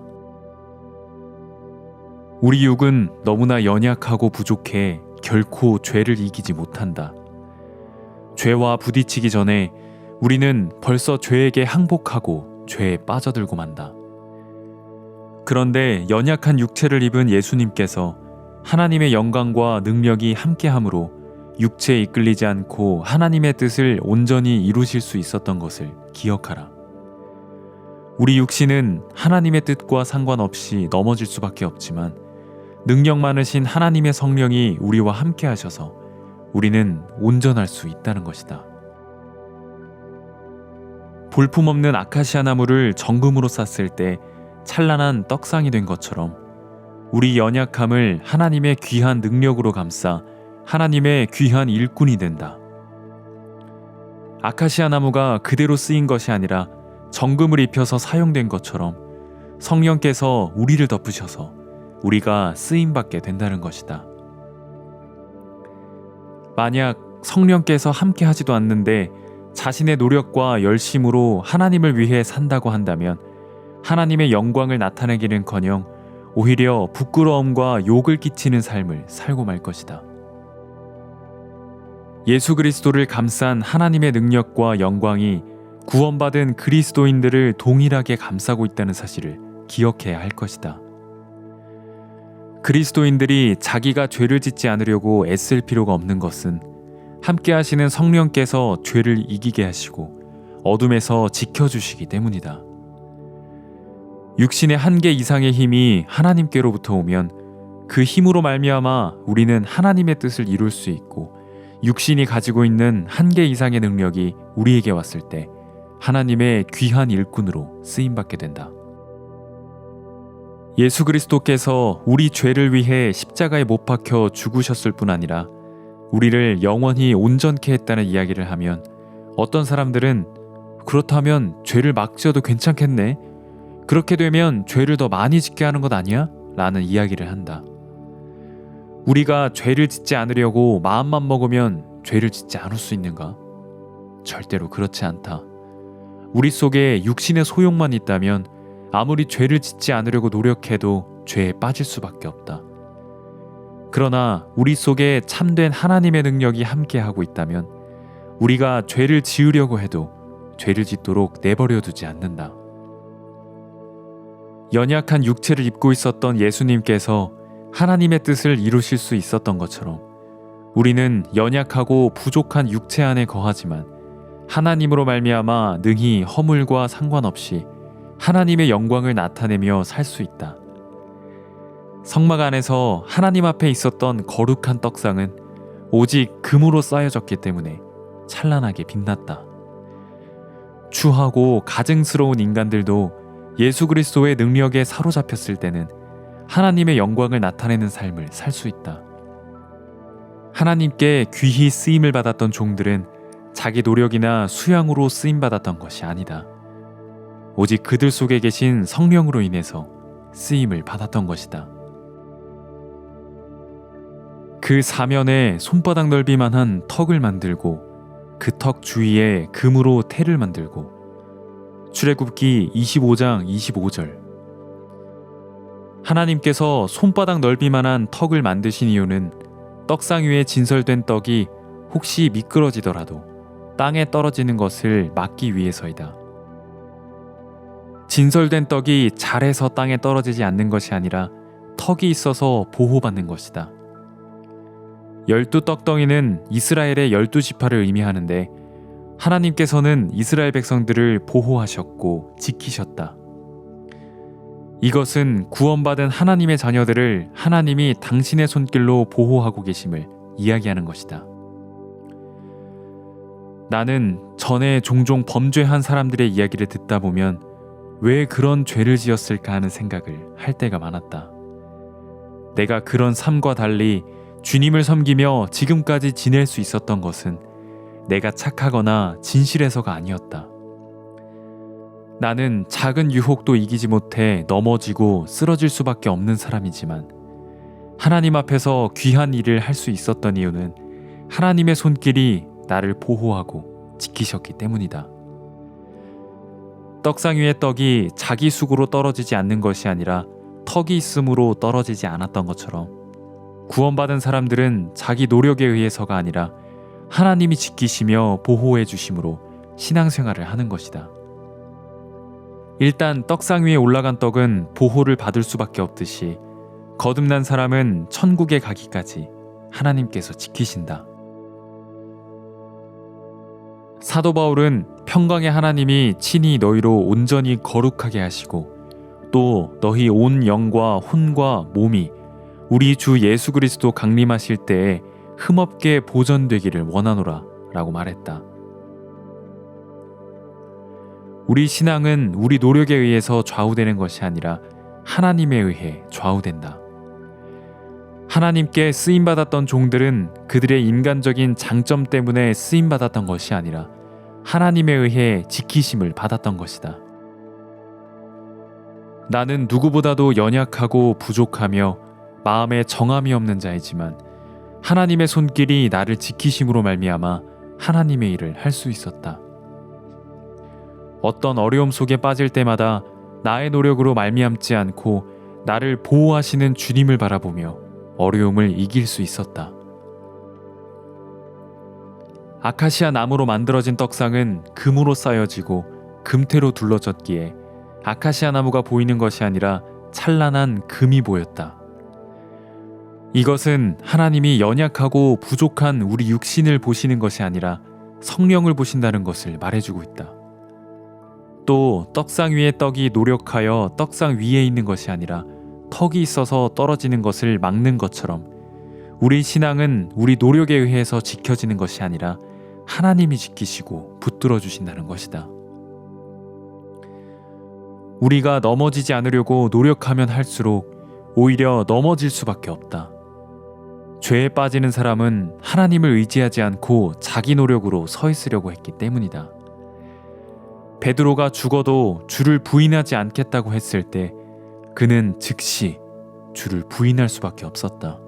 우리 육은 너무나 연약하고 부족해 결코 죄를 이기지 못한다. 죄와 부딪히기 전에 우리는 벌써 죄에게 항복하고 죄에 빠져들고 만다. 그런데 연약한 육체를 입은 예수님께서 하나님의 영광과 능력이 함께함으로 육체에 이끌리지 않고 하나님의 뜻을 온전히 이루실 수 있었던 것을 기억하라. 우리 육신은 하나님의 뜻과 상관없이 넘어질 수밖에 없지만 능력 많으신 하나님의 성령이 우리와 함께 하셔서 우리는 온전할 수 있다는 것이다. 볼품없는 아카시아 나무를 정금으로 쌌을 때 찬란한 떡상이 된 것처럼 우리 연약함을 하나님의 귀한 능력으로 감싸 하나님의 귀한 일꾼이 된다. 아카시아 나무가 그대로 쓰인 것이 아니라 정금을 입혀서 사용된 것처럼 성령께서 우리를 덮으셔서 우리가 쓰임받게 된다는 것이다. 만약 성령께서 함께 하지도 않는데 자신의 노력과 열심으로 하나님을 위해 산다고 한다면 하나님의 영광을 나타내기는커녕 오히려 부끄러움과 욕을 끼치는 삶을 살고 말 것이다. 예수 그리스도를 감싼 하나님의 능력과 영광이 구원받은 그리스도인들을 동일하게 감싸고 있다는 사실을 기억해야 할 것이다. 그리스도인들이 자기가 죄를 짓지 않으려고 애쓸 필요가 없는 것은 함께 하시는 성령께서 죄를 이기게 하시고 어둠에서 지켜주시기 때문이다. 육신의 한계 이상의 힘이 하나님께로부터 오면 그 힘으로 말미암아 우리는 하나님의 뜻을 이룰 수 있고 육신이 가지고 있는 한계 이상의 능력이 우리에게 왔을 때 하나님의 귀한 일꾼으로 쓰임받게 된다. 예수 그리스도께서 우리 죄를 위해 십자가에 못 박혀 죽으셨을 뿐 아니라 우리를 영원히 온전케 했다는 이야기를 하면 어떤 사람들은 그렇다면 죄를 막 지어도 괜찮겠네? 그렇게 되면 죄를 더 많이 짓게 하는 것 아니야? 라는 이야기를 한다. 우리가 죄를 짓지 않으려고 마음만 먹으면 죄를 짓지 않을 수 있는가? 절대로 그렇지 않다. 우리 속에 육신의 소욕만 있다면 아무리 죄를 짓지 않으려고 노력해도 죄에 빠질 수밖에 없다. 그러나 우리 속에 참된 하나님의 능력이 함께하고 있다면 우리가 죄를 지으려고 해도 죄를 짓도록 내버려 두지 않는다. 연약한 육체를 입고 있었던 예수님께서 하나님의 뜻을 이루실 수 있었던 것처럼 우리는 연약하고 부족한 육체 안에 거하지만 하나님으로 말미암아 능히 허물과 상관없이 하나님의 영광을 나타내며 살 수 있다. 성막 안에서 하나님 앞에 있었던 거룩한 떡상은 오직 금으로 쌓여졌기 때문에 찬란하게 빛났다. 추하고 가증스러운 인간들도 예수 그리스도의 능력에 사로잡혔을 때는 하나님의 영광을 나타내는 삶을 살 수 있다. 하나님께 귀히 쓰임을 받았던 종들은 자기 노력이나 수양으로 쓰임받았던 것이 아니다. 오직 그들 속에 계신 성령으로 인해서 쓰임을 받았던 것이다. 그 사면에 손바닥 넓이만한 턱을 만들고 그 턱 주위에 금으로 태를 만들고 출애굽기 25장 25절. 하나님께서 손바닥 넓이만한 턱을 만드신 이유는 떡상 위에 진설된 떡이 혹시 미끄러지더라도 땅에 떨어지는 것을 막기 위해서이다. 진설된 떡이 잘해서 땅에 떨어지지 않는 것이 아니라 턱이 있어서 보호받는 것이다. 12떡덩이는 이스라엘의 12지파를 의미하는데 하나님께서는 이스라엘 백성들을 보호하셨고 지키셨다. 이것은 구원받은 하나님의 자녀들을 하나님이 당신의 손길로 보호하고 계심을 이야기하는 것이다. 나는 전에 종종 범죄한 사람들의 이야기를 듣다 보면 왜 그런 죄를 지었을까 하는 생각을 할 때가 많았다. 내가 그런 삶과 달리 주님을 섬기며 지금까지 지낼 수 있었던 것은 내가 착하거나 진실해서가 아니었다. 나는 작은 유혹도 이기지 못해 넘어지고 쓰러질 수밖에 없는 사람이지만 하나님 앞에서 귀한 일을 할 수 있었던 이유는 하나님의 손길이 나를 보호하고 지키셨기 때문이다. 떡상 위의 떡이 자기 수고로 떨어지지 않는 것이 아니라 턱이 있음으로 떨어지지 않았던 것처럼 구원받은 사람들은 자기 노력에 의해서가 아니라 하나님이 지키시며 보호해 주심으로 신앙생활을 하는 것이다. 일단 떡상 위에 올라간 떡은 보호를 받을 수밖에 없듯이 거듭난 사람은 천국에 가기까지 하나님께서 지키신다. 사도 바울은 평강의 하나님이 친히 너희로 온전히 거룩하게 하시고 또 너희 온 영과 혼과 몸이 우리 주 예수 그리스도 강림하실 때에 흠없게 보존되기를 원하노라 라고 말했다. 우리 신앙은 우리 노력에 의해서 좌우되는 것이 아니라 하나님에 의해 좌우된다. 하나님께 쓰임받았던 종들은 그들의 인간적인 장점 때문에 쓰임받았던 것이 아니라 하나님에 의해 지키심을 받았던 것이다. 나는 누구보다도 연약하고 부족하며 마음에 정함이 없는 자이지만 하나님의 손길이 나를 지키심으로 말미암아 하나님의 일을 할 수 있었다. 어떤 어려움 속에 빠질 때마다 나의 노력으로 말미암지 않고 나를 보호하시는 주님을 바라보며 어려움을 이길 수 있었다. 아카시아 나무로 만들어진 떡상은 금으로 쌓여지고 금태로 둘러졌기에 아카시아 나무가 보이는 것이 아니라 찬란한 금이 보였다. 이것은 하나님이 연약하고 부족한 우리 육신을 보시는 것이 아니라 성령을 보신다는 것을 말해주고 있다. 또 떡상 위의 떡이 노력하여 떡상 위에 있는 것이 아니라 턱이 있어서 떨어지는 것을 막는 것처럼 우리 신앙은 우리 노력에 의해서 지켜지는 것이 아니라 하나님이 지키시고 붙들어 주신다는 것이다. 우리가 넘어지지 않으려고 노력하면 할수록 오히려 넘어질 수밖에 없다. 죄에 빠지는 사람은 하나님을 의지하지 않고 자기 노력으로 서 있으려고 했기 때문이다. 베드로가 죽어도 주를 부인하지 않겠다고 했을 때 그는 즉시 주를 부인할 수밖에 없었다.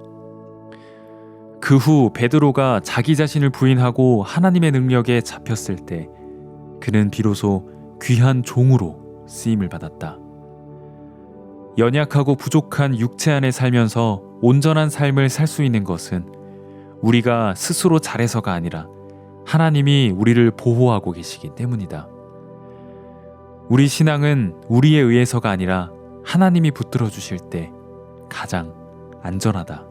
그 후 베드로가 자기 자신을 부인하고 하나님의 능력에 잡혔을 때 그는 비로소 귀한 종으로 쓰임을 받았다. 연약하고 부족한 육체 안에 살면서 온전한 삶을 살 수 있는 것은 우리가 스스로 잘해서가 아니라 하나님이 우리를 보호하고 계시기 때문이다. 우리 신앙은 우리에 의해서가 아니라 하나님이 붙들어 주실 때 가장 안전하다.